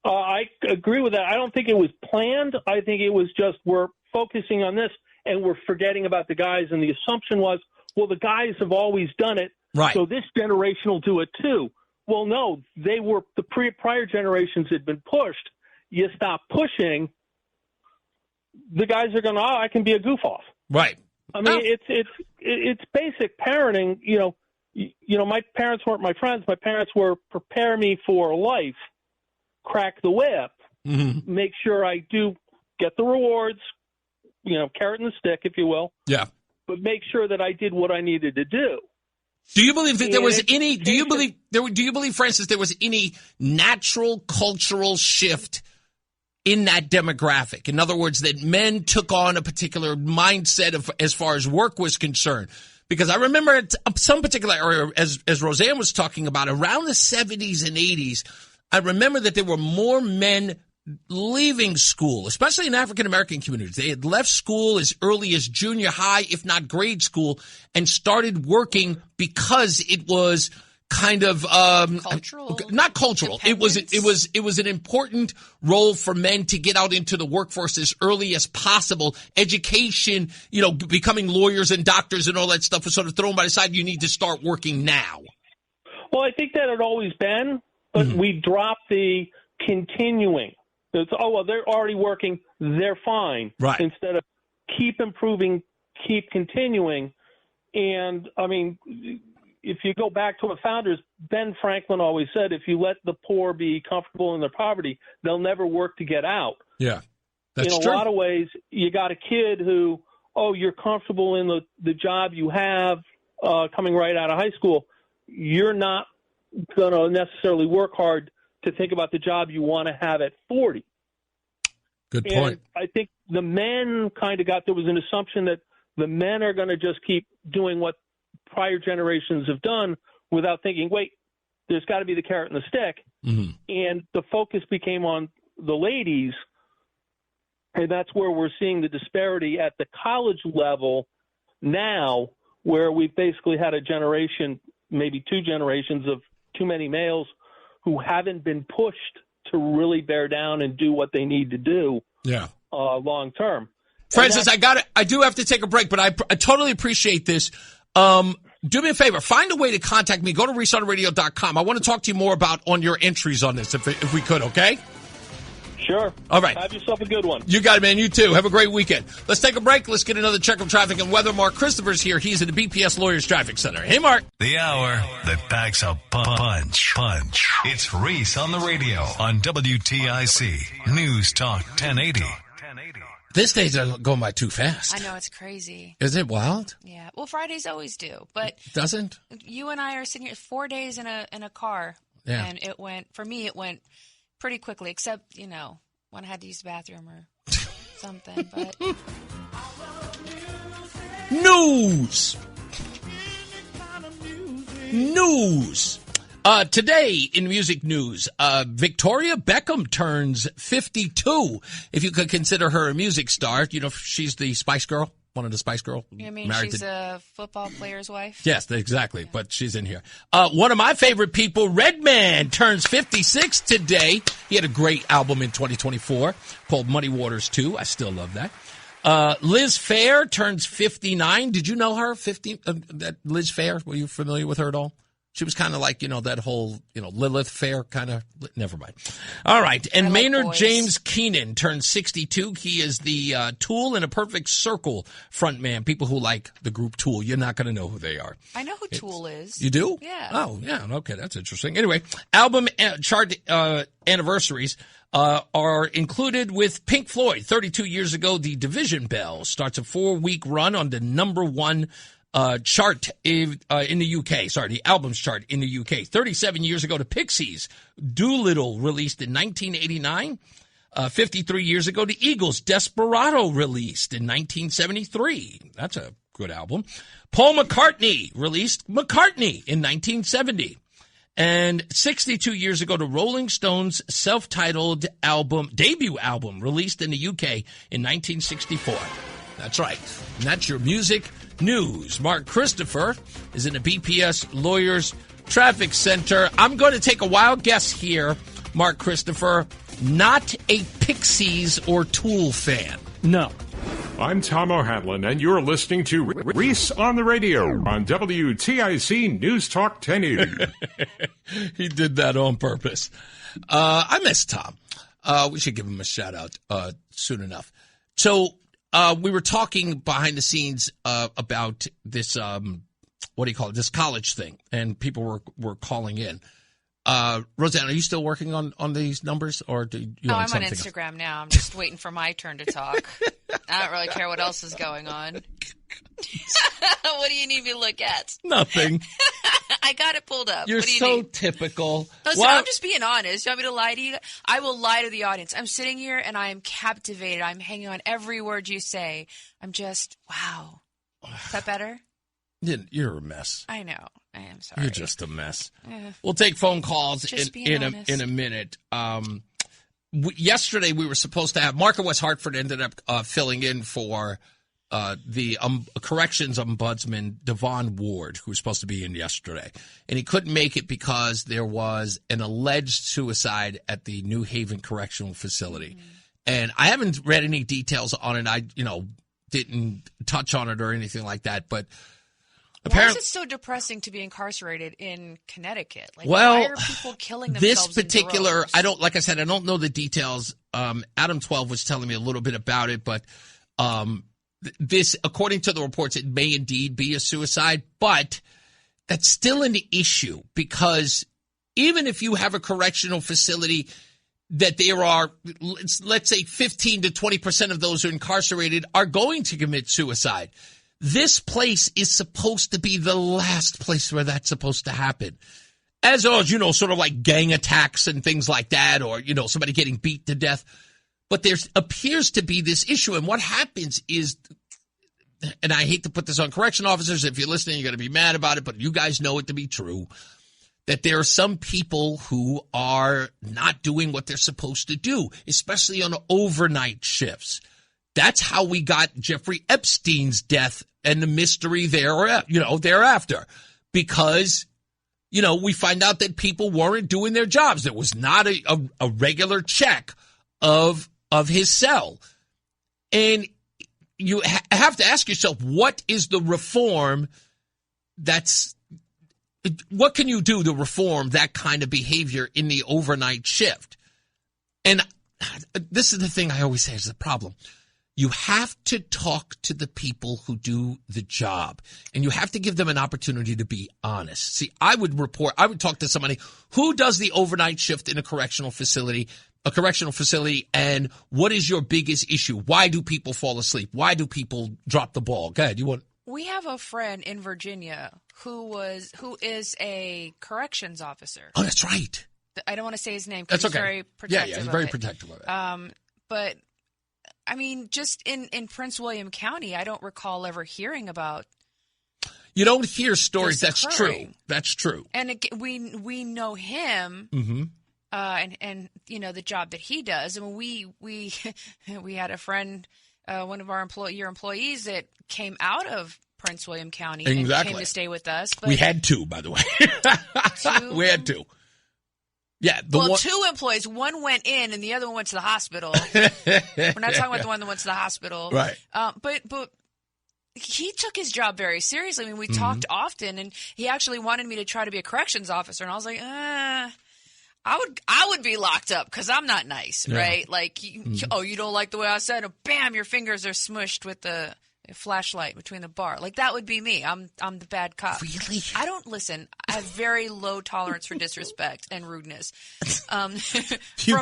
I agree with that. I don't think it was planned. I think it was just we're focusing on this and we're forgetting about the guys. And the assumption was, well, the guys have always done it, right, so this generation will do it too. Well, no, they were the prior generations had been pushed. You stop pushing, the guys are going, I can be a goof off. Right. I mean, it's basic parenting. You know, my parents weren't my friends. My parents were prepare me for life, crack the whip, make sure I do get the rewards, you know, carrot and the stick, if you will. Yeah. But make sure that I did what I needed to do. Do you believe that there was any? Do you believe, Francis, there was any natural cultural shift in that demographic? In other words, that men took on a particular mindset of as far as work was concerned. Because I remember at some particular area, as Roseanne was talking about, around the 70s and 80s, I remember that there were more men leaving school, especially in African-American communities. They had left school as early as junior high, if not grade school, and started working because it was kind of cultural. Not cultural. It was an important role for men to get out into the workforce as early as possible. Education, you know, becoming lawyers and doctors and all that stuff was sort of thrown by the side. You need to start working now. Well, I think that had always been, but we dropped the continuing. It's, they're already working, they're fine. Right. Instead of keep improving, keep continuing. And, I mean, if you go back to what founders, Ben Franklin always said, if you let the poor be comfortable in their poverty, they'll never work to get out. Yeah, that's true. In a lot of ways, you got a kid who, you're comfortable in the job you have coming right out of high school. You're not going to necessarily work hard to think about the job you want to have at 40. Good point. And I think the men there was an assumption that the men are going to just keep doing what prior generations have done without thinking, wait, there's got to be the carrot and the stick. And the focus became on the ladies. And that's where we're seeing the disparity at the college level now, where we've basically had a generation, maybe two generations of too many males who haven't been pushed to really bear down and do what they need to do long term. Francis, I do have to take a break, but I totally appreciate this. Do me a favor. Find a way to contact me. Go to ReeseOnRadio.com. I want to talk to you more about on your entries on this, if we could, okay? Sure. All right. Have yourself a good one. You got it, man. You too. Have a great weekend. Let's take a break. Let's get another check of traffic and weather. Mark Christopher's here. He's at the BPS Lawyers Traffic Center. Hey, Mark. The hour that packs a punch. It's Reese on the radio on WTIC News Talk 1080. This day's going by too fast. I know, it's crazy. Is it wild? Yeah. Well, Fridays always do, but doesn't. You and I are sitting here 4 days in a car, and it went pretty quickly, except, you know, when I had to use the bathroom or something. But News. Today in music news, Victoria Beckham turns 52. If you could consider her a music star, you know, she's the Spice Girl. One of the Spice Girls. You mean she's a football player's wife? Yes, exactly. Yeah. But she's in here. One of my favorite people, Redman, turns 56 today. He had a great album in 2024 called Muddy Waters 2. I still love that. Liz Phair turns 59. Did you know her? That Liz Phair? Were you familiar with her at all? She was kind of like, you know, that whole, you know, Lilith Fair kind of. Never mind. All right. And Maynard James Keenan turns 62. He is the Tool in a Perfect Circle frontman. People who like the group Tool, you're not going to know who they are. I know who Tool is. You do? Yeah. Oh, yeah. Okay. That's interesting. Anyway, album chart anniversaries are included with Pink Floyd. 32 years ago, The Division Bell starts a 4-week run on the number one chart in the UK. Sorry, the albums chart in the UK. 37 years ago, the Pixies, Doolittle, released in 1989. 53 years ago, the Eagles, Desperado, released in 1973. That's a good album. Paul McCartney released McCartney in 1970. And 62 years ago, the Rolling Stones' self-titled debut album, released in the UK in 1964. That's right. And that's your music news. Mark Christopher is in the BPS Lawyers Traffic Center. I'm going to take a wild guess here, Mark Christopher. Not a Pixies or Tool fan. No. I'm Tom O'Hanlon, and you're listening to Reese on the radio on WTIC News Talk 1080. He did that on purpose. I miss Tom. We should give him a shout out soon enough. So we were talking behind the scenes about this, this college thing, and people were calling in. Roseanne, are you still working on these numbers, or do you? No, I'm on Instagram now. I'm just waiting for my turn to talk. I don't really care what else is going on. What do you need me to look at? Nothing. I got it pulled up. You're what do you so need? typical. Listen, I'm just being honest. You want me to lie to you? I will lie to the audience. I'm sitting here and I am captivated. I'm hanging on every word you say. I'm just, wow. Is that better? You're a mess. I know. I am sorry. You're just a mess. We'll take phone calls in a minute. Yesterday we were supposed to have Mark in West Hartford ended up filling in for the corrections ombudsman Devon Ward, who was supposed to be in yesterday, and he couldn't make it because there was an alleged suicide at the New Haven Correctional Facility. And I haven't read any details on it. I didn't touch on it or anything like that, but why is it so depressing to be incarcerated in Connecticut? Why are people killing themselves? This particular, in droves? like I said, I don't know the details. Adam 12 was telling me a little bit about it, but this, according to the reports, it may indeed be a suicide, but that's still an issue because even if you have a correctional facility that there are, let's say 15 to 20% of those who are incarcerated are going to commit suicide. This place is supposed to be the last place where that's supposed to happen. As sort of like gang attacks and things like that, or, somebody getting beat to death. But there appears to be this issue. And what happens is, and I hate to put this on correction officers, if you're listening, you're going to be mad about it, but you guys know it to be true, that there are some people who are not doing what they're supposed to do, especially on overnight shifts. That's how we got Jeffrey Epstein's death and the mystery thereafter. Because, we find out that people weren't doing their jobs. There was not a regular check of his cell. And you have to ask yourself, what is the reform what can you do to reform that kind of behavior in the overnight shift? And this is the thing I always say is the problem. You have to talk to the people who do the job, and you have to give them an opportunity to be honest. See, I would talk to somebody who does the overnight shift in a correctional facility, and what is your biggest issue? Why do people fall asleep? Why do people drop the ball? Go ahead. We have a friend in Virginia who is a corrections officer. Oh, that's right. I don't want to say his name because he's very protective. Yeah, he's very protective of it. But I mean, just in Prince William County, I don't recall ever hearing about. You don't hear stories. That's true. That's true. And we know him. Mm-hmm. And the job that he does. I mean, we had a friend, one of our employees that came out of Prince William County and came to stay with us. But we had two, by the way. We had two. Yeah. Two employees. One went in and the other one went to the hospital. We're not talking about the one that went to the hospital. Right. But he took his job very seriously. I mean, we talked often, and he actually wanted me to try to be a corrections officer. And I was like, I would be locked up because I'm not nice, right? Like, you don't like the way I said it? Bam, your fingers are smushed with the flashlight between the bar. Like, that would be me. I'm the bad cop. Really? I don't listen. I have very low tolerance for disrespect and rudeness from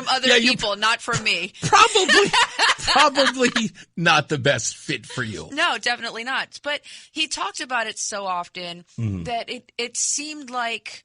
other people, not from me. Probably not the best fit for you. No, definitely not. But he talked about it so often that it seemed like.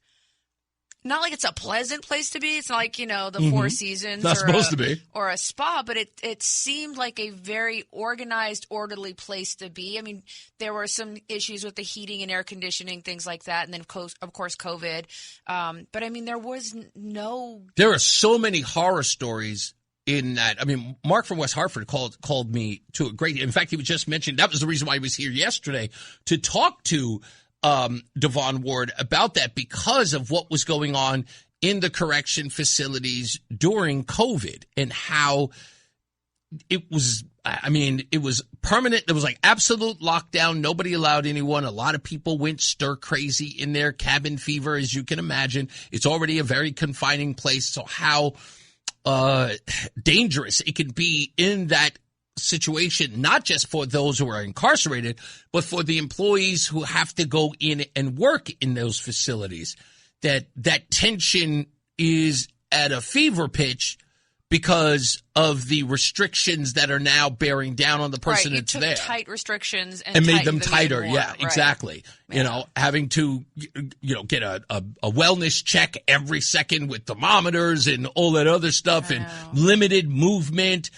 Not like it's a pleasant place to be. It's not like, the Four Seasons not supposed to be. Or a spa, but it seemed like a very organized, orderly place to be. I mean, there were some issues with the heating and air conditioning, things like that, and then, of course, COVID. But, I mean, there was no... There are so many horror stories in that. I mean, Mark from West Hartford called me to a great... In fact, he was just mentioned, that was the reason why he was here yesterday, to talk to Devon Ward about that because of what was going on in the correction facilities during COVID and how it was, it was permanent. It was like absolute lockdown. Nobody allowed anyone. A lot of people went stir crazy in their cabin fever, as you can imagine. It's already a very confining place. So how dangerous it can be in that situation, not just for those who are incarcerated, but for the employees who have to go in and work in those facilities. That tension is at a fever pitch because of the restrictions that are now bearing down on the person that's there. Tight restrictions and made them tighter. More, yeah, right. exactly. Yeah. Having to, get a wellness check every second with thermometers and all that other stuff and limited movement.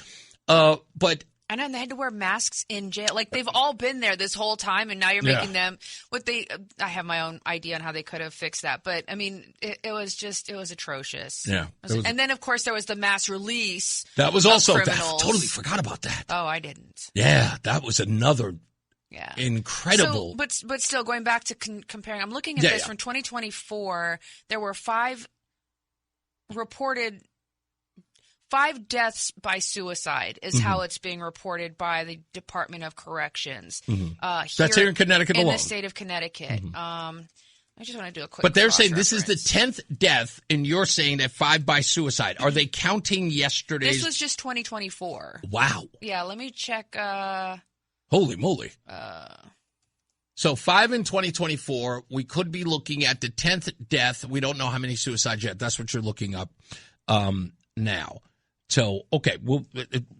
But I know, and they had to wear masks in jail. Like, they've all been there this whole time, and now you're making them I have my own idea on how they could have fixed that. But, I mean, it was atrocious. Yeah. And then, of course, there was the mass release. That was also, I criminals. totally forgot about that. Oh, I didn't. Yeah, that was another incredible. So, but still, going back to comparing, I'm looking at this from 2024. There were 5 deaths by suicide is how it's being reported by the Department of Corrections. That's here in Connecticut alone. In the state of Connecticut. I just want to do a quick But they're saying this is the 10th death, and you're saying that 5 by suicide. Are they counting yesterday's? This was just 2024. Wow. Yeah, let me check. Holy moly. So 5 in 2024. We could be looking at the 10th death. We don't know how many suicides yet. That's what you're looking up now. So, okay,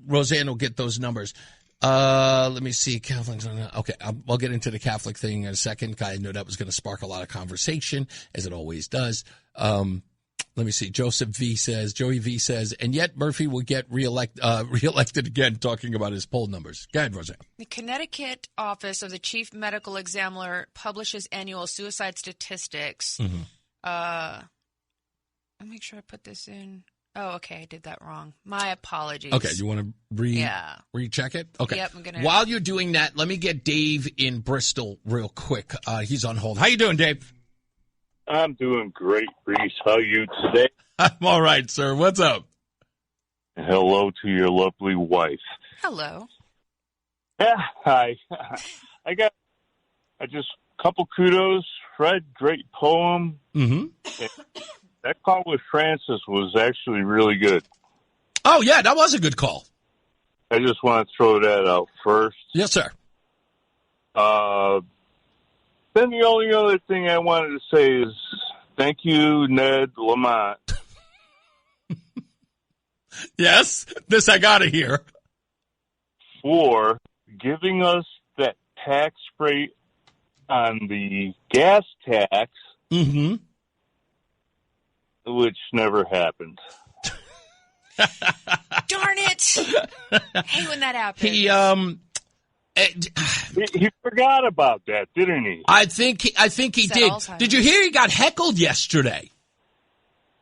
Roseanne will get those numbers. Let me see. Catholics. Okay, I'll get into the Catholic thing in a second. I know that was going to spark a lot of conversation, as it always does. Let me see. Joey V says, and yet Murphy will get reelected again, talking about his poll numbers. Go ahead, Roseanne. The Connecticut Office of the Chief Medical Examiner publishes annual suicide statistics. Let me make sure I put this in. Oh, okay, I did that wrong. My apologies. Okay, you want to recheck it? Okay. Yep, I'm gonna. While you're doing that, let me get Dave in Bristol real quick. He's on hold. How you doing, Dave? I'm doing great, Reese. How are you today? I'm all right, sir. What's up? Hello to your lovely wife. Hello. Yeah, hi. I just couple kudos. Fred, great poem. That call with Francis was actually really good. Oh, yeah, that was a good call. I just want to throw that out first. Yes, sir. Then the only other thing I wanted to say is thank you, Ned Lamont. Yes, this I got to hear. For giving us that tax rate on the gas tax. Which never happened. Darn it! I hate when that happens. He forgot about that, didn't he? I think he did. Did you hear he got heckled yesterday?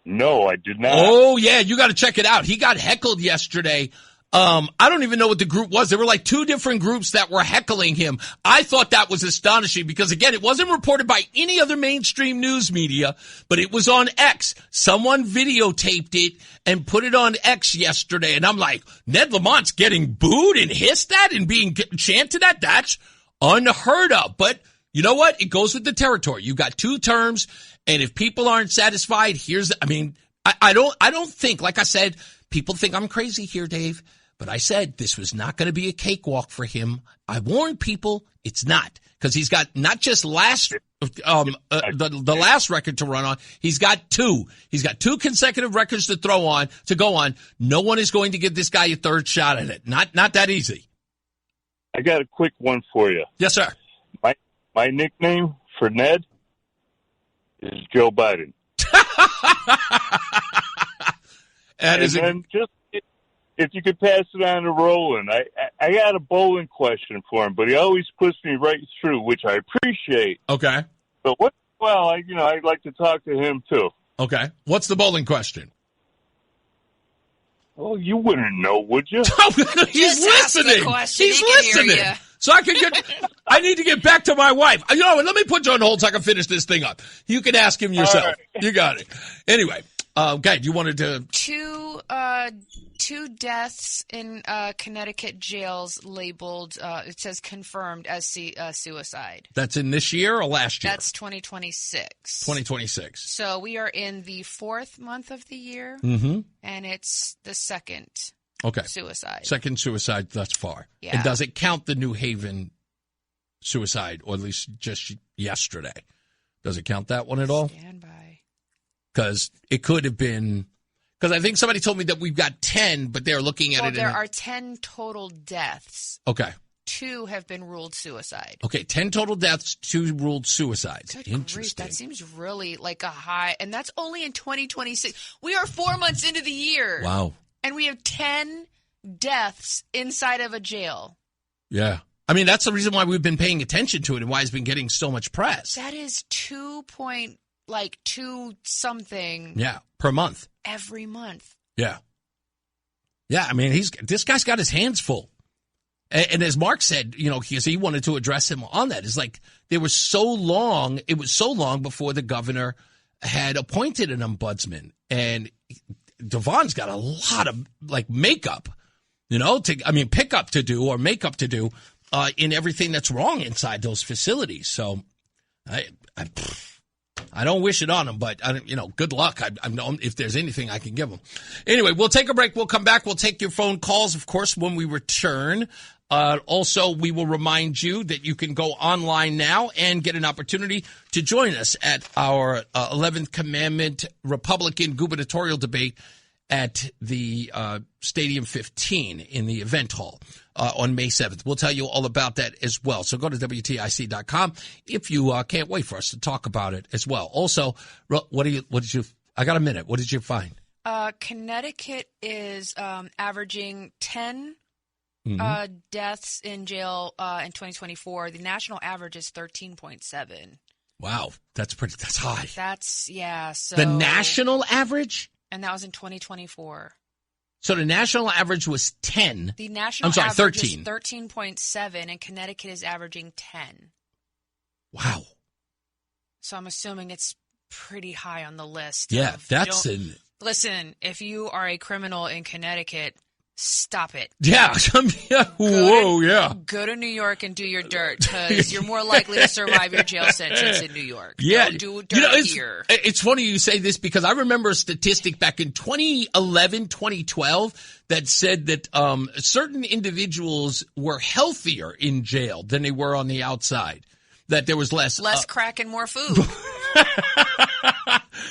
No, I did not. Oh, yeah, you got to check it out. He got heckled yesterday. I don't even know what the group was. There were like 2 different groups that were heckling him. I thought that was astonishing because, again, it wasn't reported by any other mainstream news media, but it was on X. Someone videotaped it and put it on X yesterday, and I'm like, Ned Lamont's getting booed and hissed at and being chanted at? That's unheard of. But you know what? It goes with the territory. You've got 2 terms, and if people aren't satisfied, I don't think, like I said, people think I'm crazy here, Dave. But I said this was not going to be a cakewalk for him. I warned people it's not, because he's got not just the last record to run on. He's got 2. He's got 2 consecutive records to go on. No one is going to give this guy a 3rd shot at it. Not that easy. I got a quick one for you. Yes, sir. My nickname for Ned is Joe Biden. If you could pass it on to Roland, I got a bowling question for him, but he always puts me right through, which I appreciate. Okay. But I'd like to talk to him too. Okay. What's the bowling question? Well, you wouldn't know, would you? He's listening. He's listening. So I need to get back to my wife. You know what? Let me put you on hold so I can finish this thing up. You can ask him yourself. Right. You got it. Anyway. Okay, you wanted to... 2 deaths in Connecticut jails labeled, it says confirmed as suicide. That's in this year or last year? That's 2026. 2026. So we are in the 4th month of the year, and it's the 2nd Okay. suicide. Second suicide thus far. Yeah. And does it count the New Haven suicide, or at least just yesterday? Does it count that one at all? Stand by. Because it could have been. Because I think somebody told me that we've got 10, but they're looking at it. There are 10 total deaths. Okay. 2 have been ruled suicide. Okay, 10 total deaths, 2 ruled suicides. Good Interesting. grief, that seems really like a high, and that's only in 2026. We are 4 months into the year. Wow. And we have 10 deaths inside of a jail. Yeah. I mean, that's the reason why we've been paying attention to it and why it's been getting so much press. That is 2 something. Yeah, per month. Every month. Yeah. Yeah, I mean, this guy's got his hands full. And as Mark said, because he wanted to address him on that, it's like it was so long before the governor had appointed an ombudsman. And Devon's got a lot of makeup, pickup to do or makeup to do in everything that's wrong inside those facilities. So I don't wish it on him, but good luck. I know if there's anything I can give him. Anyway, we'll take a break. We'll come back. We'll take your phone calls, of course, when we return. Also, we will remind you that you can go online now and get an opportunity to join us at our 11th Commandment Republican gubernatorial debate at the Stadium 15 in the event hall on May 7th. We'll tell you all about that as well. So go to WTIC.com if you can't wait for us to talk about it as well. Also, I got a minute. What did you find? Connecticut is averaging 10 deaths in jail in 2024. The national average is 13.7. Wow, that's high. So the national average? And that was in 2024. So the national average was 10. The national average 13. is 13.7, and Connecticut is averaging 10. Wow. So I'm assuming it's pretty high on the list. Yeah, Listen, if you are a criminal in Connecticut, stop it. Yeah. Whoa, Go to New York and do your dirt, because you're more likely to survive your jail sentence in New York. Yeah. Don't do dirt here. It's funny you say this, because I remember a statistic back in 2011, 2012 that said that certain individuals were healthier in jail than they were on the outside, that there was less crack and more food.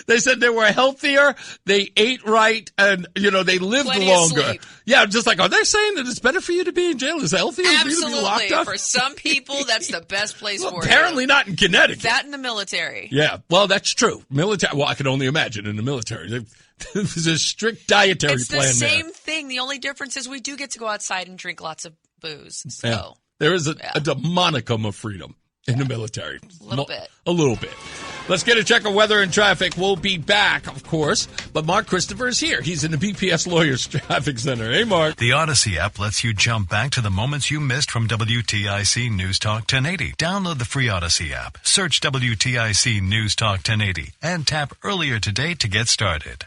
They said they were healthier, they ate right, and, they lived longer. Yeah, just like, are they saying that it's better for you to be in jail? Is healthier for you to be locked up? For some people, that's the best place for you. Apparently not in Connecticut. That in the military. Yeah, well, that's true. Military. Well, I can only imagine in the military. There's a strict dietary plan there. It's the same thing. The only difference is we do get to go outside and drink lots of booze. So. Yeah. There is a monicum of freedom in the military. A little bit. Let's get a check of weather and traffic. We'll be back, of course. But Mark Christopher is here. He's in the BPS Lawyers Traffic Center. Hey, Mark. The Odyssey app lets you jump back to the moments you missed from WTIC News Talk 1080. Download the free Odyssey app. Search WTIC News Talk 1080 and tap earlier today to get started.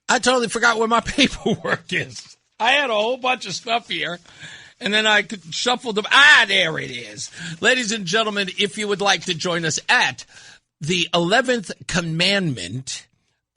I totally forgot where my paperwork is. I had a whole bunch of stuff here. And then I could shuffle them. There it is. Ladies and gentlemen, if you would like to join us at the 11th Commandment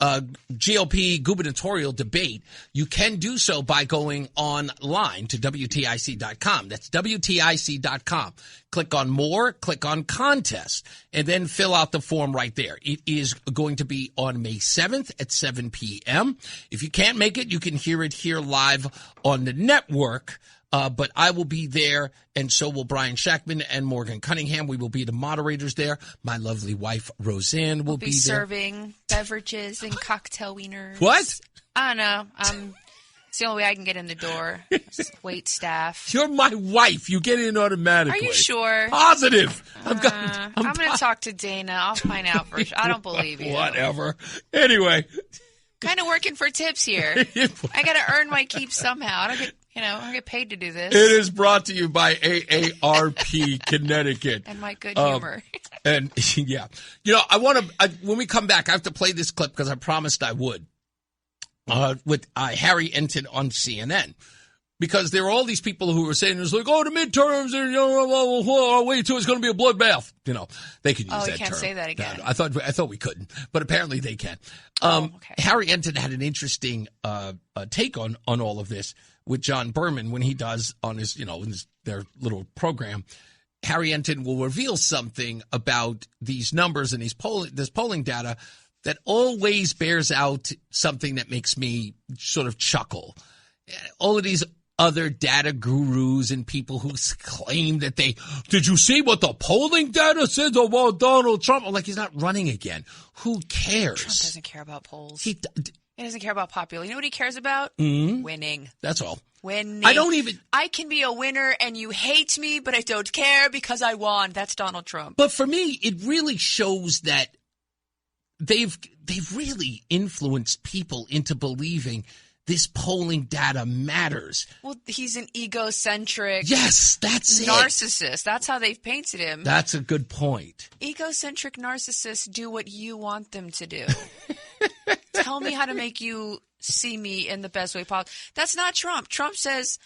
GOP gubernatorial debate, you can do so by going online to WTIC.com. That's WTIC.com. Click on more, click on contest, and then fill out the form right there. It is going to be on May 7th at 7 p.m. If you can't make it, you can hear it here live on the network. But I will be there, and so will Brian Shackman and Morgan Cunningham. We will be the moderators there. My lovely wife, Roseanne, will be there. Serving beverages and cocktail wieners. What? I don't know. It's the only way I can get in the door. Wait staff. You're my wife. You get in automatically. Are you sure? Positive. I'm going to talk to Dana. I'll find out for sure. I don't believe you. Whatever. Anyway. Kind of working for tips here. I got to earn my keep somehow. I don't get paid to do this. It is brought to you by AARP Connecticut. And my good humor. And yeah. I want to, when we come back, I have to play this clip because I promised I would, with Harry Enton on CNN. Because there are all these people who are saying, it's like, the midterms, and wait till it's going to be a bloodbath. They can use that term. Oh, you can't say that again. I thought we couldn't, but apparently they can. Okay. Harry Enton had an interesting take on all of this with John Berman when he does on his, their little program. Harry Enton will reveal something about these numbers and this polling data that always bears out something that makes me sort of chuckle. All of these other data gurus and people who claim that did you see what the polling data says about Donald Trump? I'm like, he's not running again. Who cares? Trump doesn't care about polls. He doesn't care about popular. You know what he cares about? Winning. That's all. Winning. I can be a winner and you hate me, but I don't care because I won. That's Donald Trump. But for me, it really shows that they've really influenced people into believing this polling data matters. Well, he's an egocentric narcissist. Narcissist. That's how they've painted him. That's a good point. Egocentric narcissists do what you want them to do. Tell me how to make you see me in the best way possible. That's not Trump. Trump says,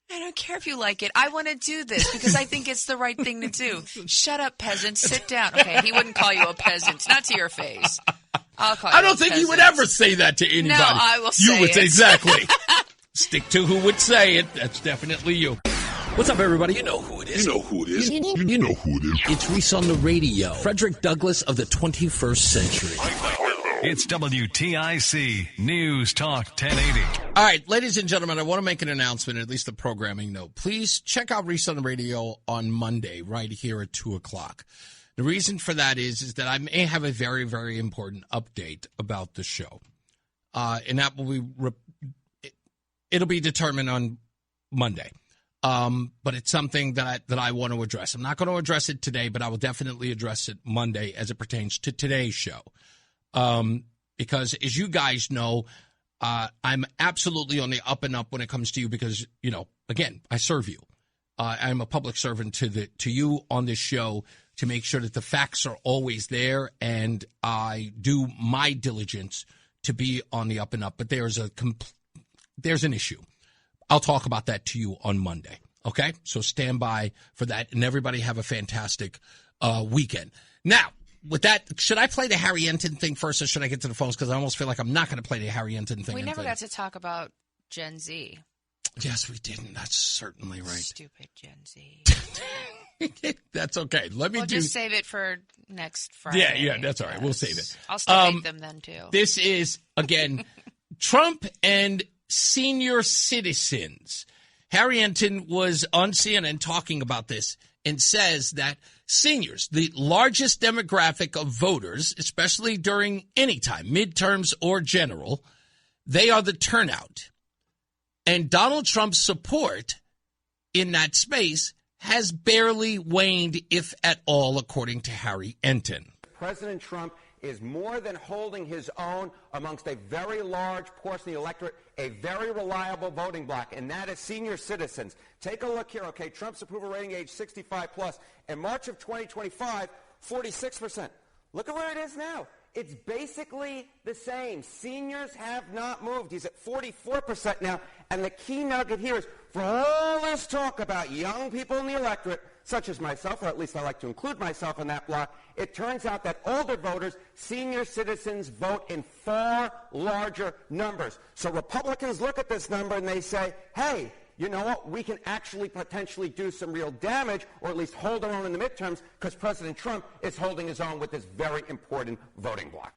I don't care if you like it. I want to do this because I think it's the right thing to do. Shut up, peasant. Sit down. Okay, he wouldn't call you a peasant. Not to your face. I'll call you I don't think he would ever say that to anybody. No, I will say You would it. say, exactly. Stick to who would say it. That's definitely you. What's up, everybody? You know who it is. You know who it is. You know who it is. It's Reese on the radio. Frederick Douglass of the 21st century. It's WTIC News Talk 1080. All right, ladies and gentlemen, I want to make an announcement, at least a programming note. Please check out Reese on the radio on Monday, right here at 2 o'clock. The reason for that is that I may have a very, very important update about the show. And that will it'll be determined on Monday. But it's something that I want to address. I'm not going to address it today, but I will definitely address it Monday as it pertains to today's show. Because as you guys know, I'm absolutely on the up and up when it comes to you because, again, I serve you. I'm a public servant to you on this show to make sure that the facts are always there, and I do my diligence to be on the up and up. But there's an issue. I'll talk about that to you on Monday. Okay? So stand by for that, and everybody have a fantastic weekend. Now, with that, should I play the Harry Enton thing first, or should I get to the phones? Because I almost feel like I'm not going to play the Harry Enton thing. We never got to talk about Gen Z. Yes, we didn't. That's certainly right. Stupid Gen Z. That's okay. We'll just save it for next Friday. Yeah, that's all right. We'll save it. I'll still hate them then, too. This is, again, Trump and senior citizens. Harry Enton was on CNN talking about this and says that seniors, the largest demographic of voters, especially during any time, midterms or general, they are the turnout. And Donald Trump's support in that space has barely waned, if at all, according to Harry Enton. President Trump is more than holding his own amongst a very large portion of the electorate, a very reliable voting bloc, and that is senior citizens. Take a look here, okay, Trump's approval rating age 65 plus. In March of 2025, 46%. Look at where it is now. It's basically the same. Seniors have not moved. He's at 44% now. And the key nugget here is, for all this talk about young people in the electorate, such as myself, or at least I like to include myself in that block, it turns out that older voters, senior citizens, vote in far larger numbers. So Republicans look at this number and they say, hey, you know what, we can actually potentially do some real damage, or at least hold our own in the midterms, because President Trump is holding his own with this very important voting bloc.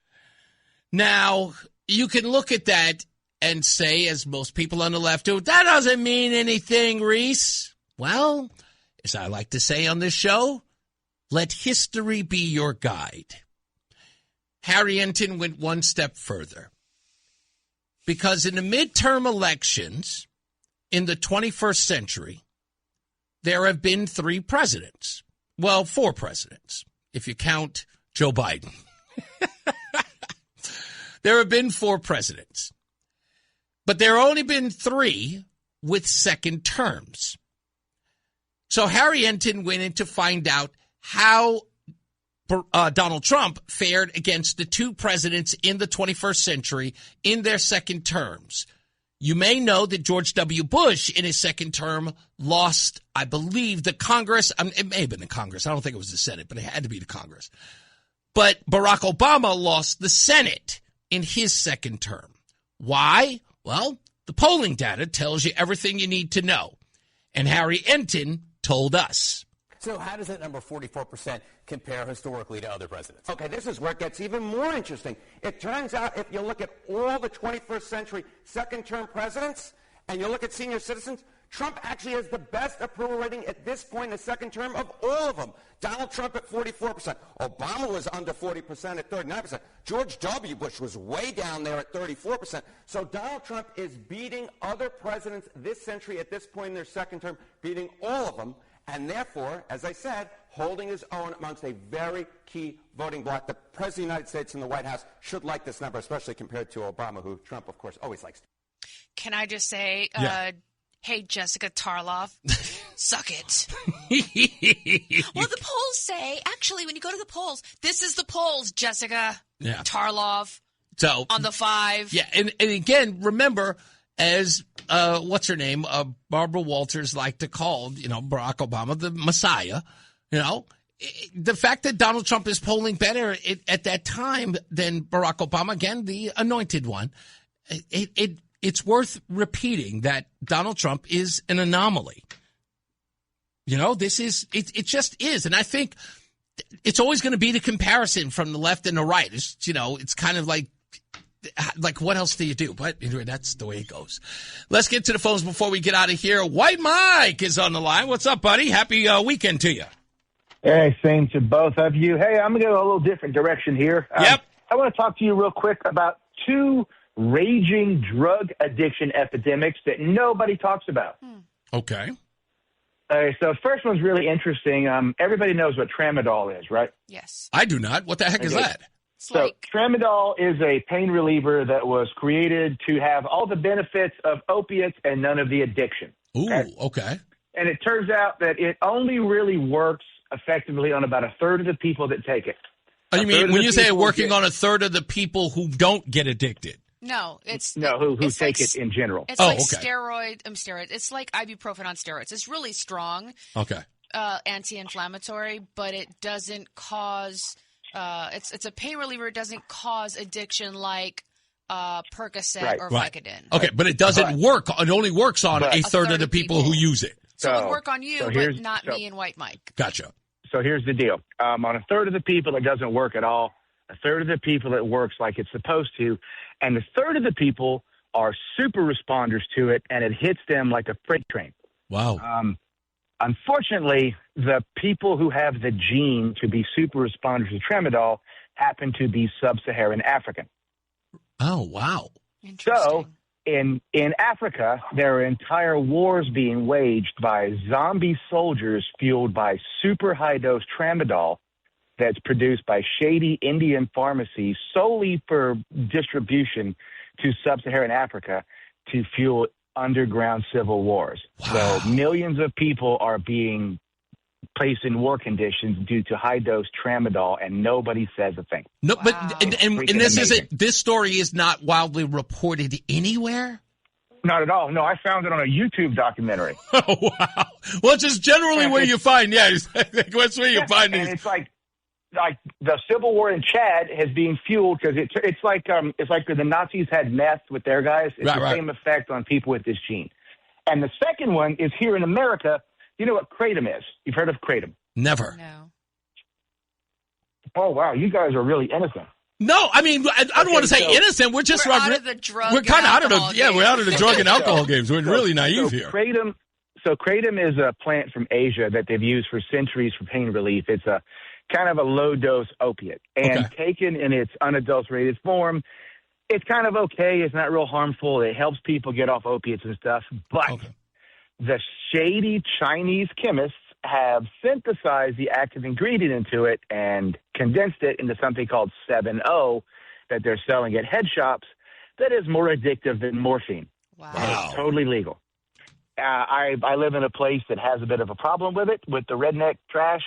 Now, you can look at that and say, as most people on the left do, that doesn't mean anything, Reese. Well, as I like to say on this show, let history be your guide. Harry Enton went one step further. Because in the midterm elections in the 21st century, there have been 3 presidents. Well, 4 presidents, if you count Joe Biden. There have been 4 presidents. But there have only been 3 with second terms. So Harry Enton went in to find out how Donald Trump fared against the 2 presidents in the 21st century in their second terms. You may know that George W. Bush, in his second term, lost, I believe, the Congress. It may have been the Congress. I don't think it was the Senate, but it had to be the Congress. But Barack Obama lost the Senate in his second term. Why? Well, the polling data tells you everything you need to know. And Harry Enton told us. So how does that number 44% compare historically to other presidents? Okay, this is where it gets even more interesting. It turns out if you look at all the 21st century second-term presidents and you look at senior citizens, Trump actually has the best approval rating at this point in the second term of all of them. Donald Trump at 44%. Obama was under 40% at 39%. George W. Bush was way down there at 34%. So Donald Trump is beating other presidents this century at this point in their second term, beating all of them, and therefore, as I said, holding his own amongst a very key voting bloc. The President of the United States and the White House should like this number, especially compared to Obama, who Trump, of course, always likes. Can I just say, hey, Jessica Tarlov, suck it. Well, the polls say, actually, when you go to the polls, this is the polls, Jessica Tarlov, so, on the 5. Yeah, and again, remember, as what's her name, Barbara Walters liked to call, Barack Obama the Messiah, the fact that Donald Trump is polling better at that time than Barack Obama, again, the anointed one, it's worth repeating that Donald Trump is an anomaly. It just is. And I think it's always going to be the comparison from the left and the right. It's kind of like what else do you do? But anyway, that's the way it goes. Let's get to the phones before we get out of here. White Mike is on the line. What's up, buddy? Happy weekend to you. Hey, same to both of you. Hey, I'm going to go a little different direction here. Yep. I want to talk to you real quick about 2 raging drug addiction epidemics that nobody talks about. Okay. So first one's really interesting. Everybody knows what tramadol is, right? Yes. I do not. What the heck is that? So tramadol is a pain reliever that was created to have all the benefits of opiates and none of the addiction. Ooh, okay. And it turns out that it only really works effectively on about a third of the people that take it. Oh, you mean when you say working on a third of the people who don't get addicted? No, it's who take it in general. It's steroids. It's like ibuprofen on steroids. It's really strong. Okay. Anti-inflammatory, but it doesn't cause. It's a pain reliever. It doesn't cause addiction like Percocet or Vicodin. Okay, but it doesn't work. It only works on a third of the people who use it. So it would work on you, but not me and White Mike. Gotcha. So here's the deal. On a third of the people, it doesn't work at all. A third of the people, it works like it's supposed to. And the third of the people are super responders to it, and it hits them like a freight train. Wow. Unfortunately, the people who have the gene to be super responders to tramadol happen to be sub-Saharan African. Oh, wow. So in Africa, there are entire wars being waged by zombie soldiers fueled by super high-dose tramadol that's produced by shady Indian pharmacies solely for distribution to sub-Saharan Africa to fuel underground civil wars. Wow. So millions of people are being placed in war conditions due to high-dose tramadol, and nobody says a thing. No, but and this story is not wildly reported anywhere? Not at all. No, I found it on a YouTube documentary. Oh, wow. Well, it's just generally where you find, that's where you find these. And it's like the civil war in Chad has been fueled because it's like the Nazis had meth with their guys. It's the same effect on people with this gene. And the second one is here in America. You know what kratom is? You've heard of kratom? Never. No. Oh, wow. You guys are really innocent. No, I mean, I don't want to say innocent. We're just out of the drug. We're kind of out of the we're out of the drug and alcohol games. We're really naive here. Kratom is a plant from Asia that they've used for centuries for pain relief. It's a kind of a low-dose opiate. And taken in its unadulterated form, it's kind of okay. It's not real harmful. It helps people get off opiates and stuff. But the shady Chinese chemists have synthesized the active ingredient into it and condensed it into something called 7-0 that they're selling at head shops that is more addictive than morphine. Wow. It's totally legal. I live in a place that has a bit of a problem with it, with the redneck trash,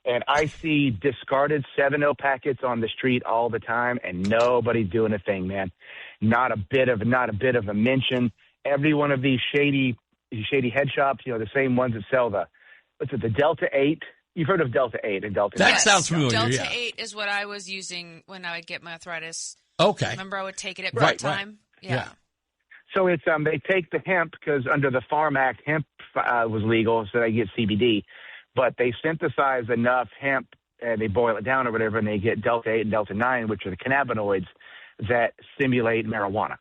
and I see discarded 7-0 packets on the street all the time, and nobody's doing a thing, man. Not a bit of a mention. every one of these shady head shops, the same ones that sell the Delta 8. You've heard of Delta 8 and Delta 9. That sounds familiar, Delta 8 is what I was using when I would get my arthritis. Okay. Remember I would take it at part time? Right. Yeah. So it's they take the hemp because under the Farm Act, hemp was legal, so they get CBD. But they synthesize enough hemp, and they boil it down or whatever, and they get Delta 8 and Delta 9, which are the cannabinoids that stimulate marijuana.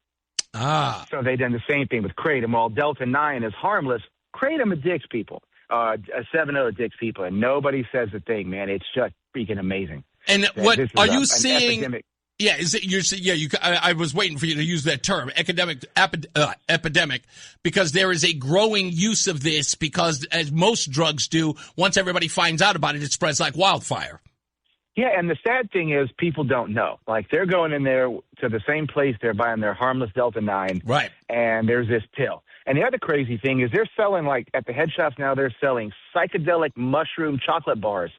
Ah. So they've done the same thing with Kratom. While Delta 9 is harmless, Kratom addicts people. 7-0 addicts people, and nobody says a thing, man. It's just freaking amazing. And what are you an seeing? Epidemic. Yeah, is it? I was waiting for you to use that term, epidemic, because there is a growing use of this. Because as most drugs do, once everybody finds out about it, it spreads like wildfire. Yeah, and the sad thing is people don't know. Like, they're going in there to the same place, they're buying their harmless Delta 9. Right. And there's this pill. And the other crazy thing is they're selling, like, at the head shops now, they're selling psychedelic mushroom chocolate bars.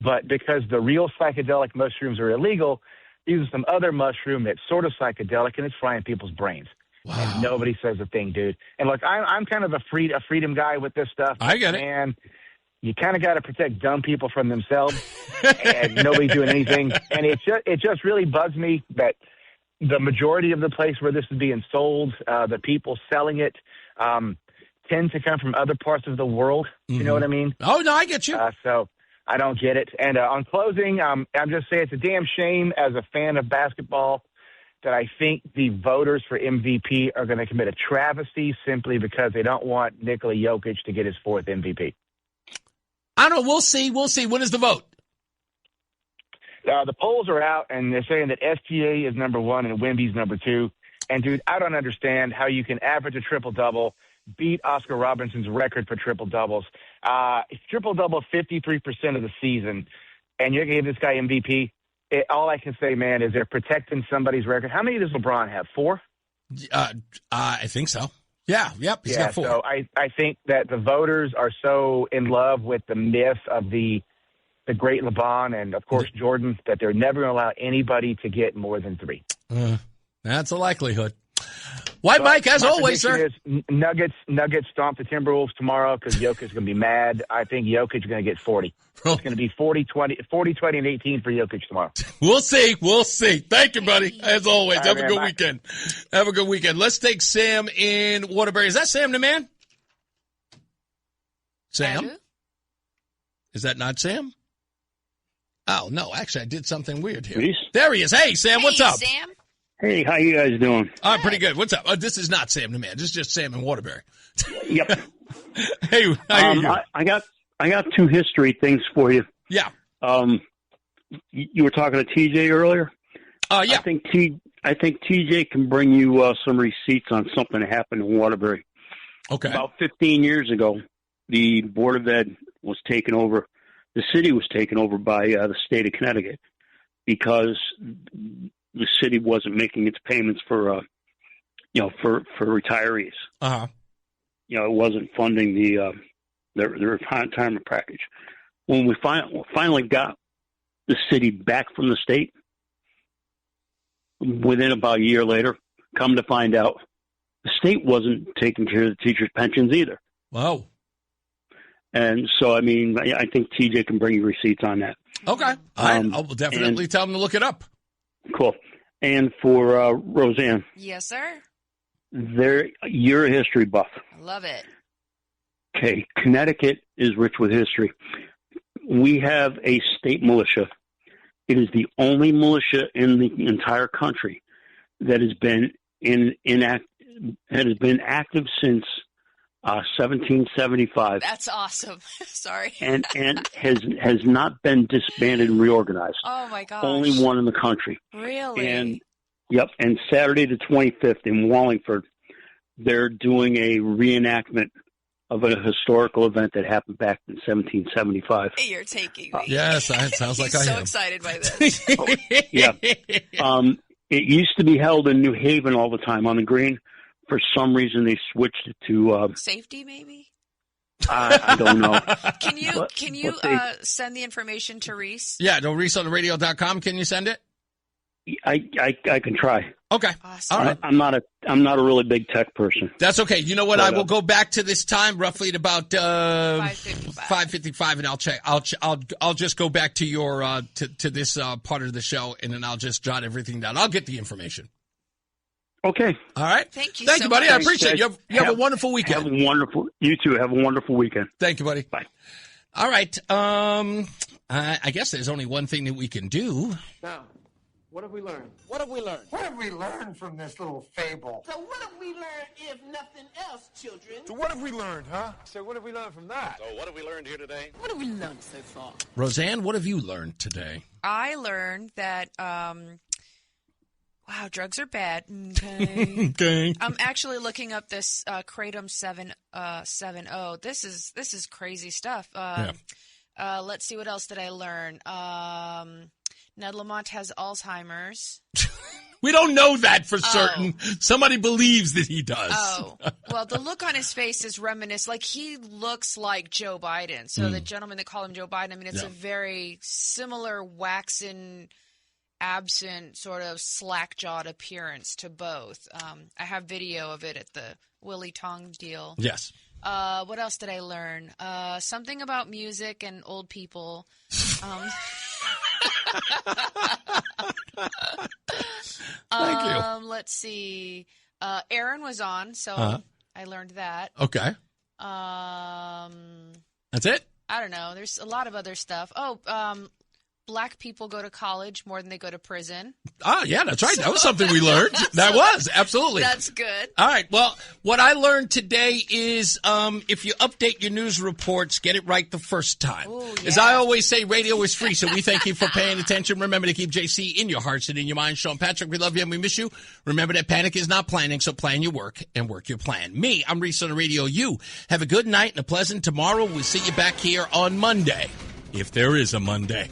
But because the real psychedelic mushrooms are illegal, using some other mushroom that's sort of psychedelic, and it's frying people's brains. Wow. And nobody says a thing, dude. And look, I'm kind of a freedom guy with this stuff. I get it. And you kind of got to protect dumb people from themselves, and nobody's doing anything. And it just really bugs me that the majority of the place where this is being sold, the people selling it, tend to come from other parts of the world. Mm-hmm. You know what I mean? Oh, no, I get you. So I don't get it. And on closing, I'm just saying it's a damn shame as a fan of basketball that I think the voters for MVP are going to commit a travesty simply because they don't want Nikola Jokic to get his 4th MVP. I don't know. We'll see. When is the vote? The polls are out, and they're saying that SGA is number 1 and Wemby's number 2. And, dude, I don't understand how you can average a triple-double, beat Oscar Robinson's record for triple-doubles. Triple-double 53% of the season, and you're going to give this guy MVP? All I can say, man, is they're protecting somebody's record. How many does LeBron have? 4? I think so. Yeah, yep, he's got 4. So I think that the voters are so in love with the myth of the great LeBron and, of course, Jordan, that they're never going to allow anybody to get more than 3. That's a likelihood. White Mike, as always, sir. Nuggets stomp the Timberwolves tomorrow because Jokic is going to be mad. I think Jokic is going to get 40. It's going to be 40-20, and 18 for Jokic tomorrow. We'll see. Thank you, buddy. As always, have a good weekend. Have a good weekend. Let's take Sam in Waterbury. Is that Sam the man? Sam? Hello? Is that not Sam? Oh, no. Actually, I did something weird here. Reese? There he is. Hey, Sam, what's up? Sam. Hey, how you guys doing? Pretty good. What's up? This is not Sam the man. This is just Sam in Waterbury. Yep. Hey, how are you? I got 2 history things for you. Yeah. You were talking to TJ earlier. Yeah. I think TJ can bring you some receipts on something that happened in Waterbury. Okay. About 15 years ago, the Board of Ed was taken over. The city was taken over by the state of Connecticut because the city wasn't making its payments for retirees. Uh-huh. It wasn't funding the retirement package. When we finally got the city back from the state, within about a year later, come to find out, the state wasn't taking care of the teachers' pensions either. Wow. And so, I mean, I think TJ can bring you receipts on that. Okay. I'll definitely tell him to look it up. Cool. And for Roseanne. Yes, sir. You're a history buff. Love it. Okay. Connecticut is rich with history. We have a state militia. It is the only militia in the entire country that has been active since 1775. That's awesome. Sorry. and has not been disbanded and reorganized. Oh my gosh. Only one in the country. Really? And Saturday the 25th in Wallingford, they're doing a reenactment of a historical event that happened back in 1775. You're taking me. Yes, that sounds like I am. So excited by this. Yeah. It used to be held in New Haven all the time on the green. For some reason, they switched it to safety, maybe. I don't know. Can you send the information to Reese? Yeah, to ReeseOnTheRadio.com. Can you send it? I can try. Okay. Awesome. All right. I'm not a really big tech person. That's okay. You know what? But, I will go back to this time roughly at about 5:55, and I'll check. I'll just go back to your to this part of the show, and then I'll just jot everything down. I'll get the information. Okay. All right. Thank you. Thank so you, buddy. much. I appreciate it. You have a wonderful weekend. You too. Have a wonderful weekend. Thank you, buddy. Bye. All right. I guess there's only one thing that we can do. Now, what have we learned? What have we learned? What have we learned from this little fable? So what have we learned if nothing else, children? So what have we learned, huh? So what have we learned from that? So what have we learned here today? What have we learned so far? Roseanne, what have you learned today? I learned that, wow, drugs are bad. Okay. Okay. I'm actually looking up this Kratom 770. This is crazy stuff. Let's see, what else did I learn? Ned Lamont has Alzheimer's. We don't know that for certain. Somebody believes that he does. Oh, well, the look on his face is reminiscent. Like, he looks like Joe Biden. So the gentleman that call him Joe Biden, I mean, it's a very similar waxen, absent, sort of slack-jawed appearance to both. I have video of it at the Willie Tong deal. Yes. What else did I learn? Something about music and old people. Thank you. Let's see. Erin was on, so I learned that. Okay. That's it? I don't know. There's a lot of other stuff. Black people go to college more than they go to prison. Oh, yeah, that's right. That was something we learned. That was, absolutely. That's good. All right. Well, what I learned today is if you update your news reports, get it right the first time. Ooh, yeah. As I always say, radio is free, so we thank you for paying attention. Remember to keep JC in your hearts and in your mind. Sean Patrick, we love you and we miss you. Remember that panic is not planning, so plan your work and work your plan. Me, I'm Reese on the radio. You have a good night and a pleasant tomorrow. We'll see you back here on Monday, if there is a Monday.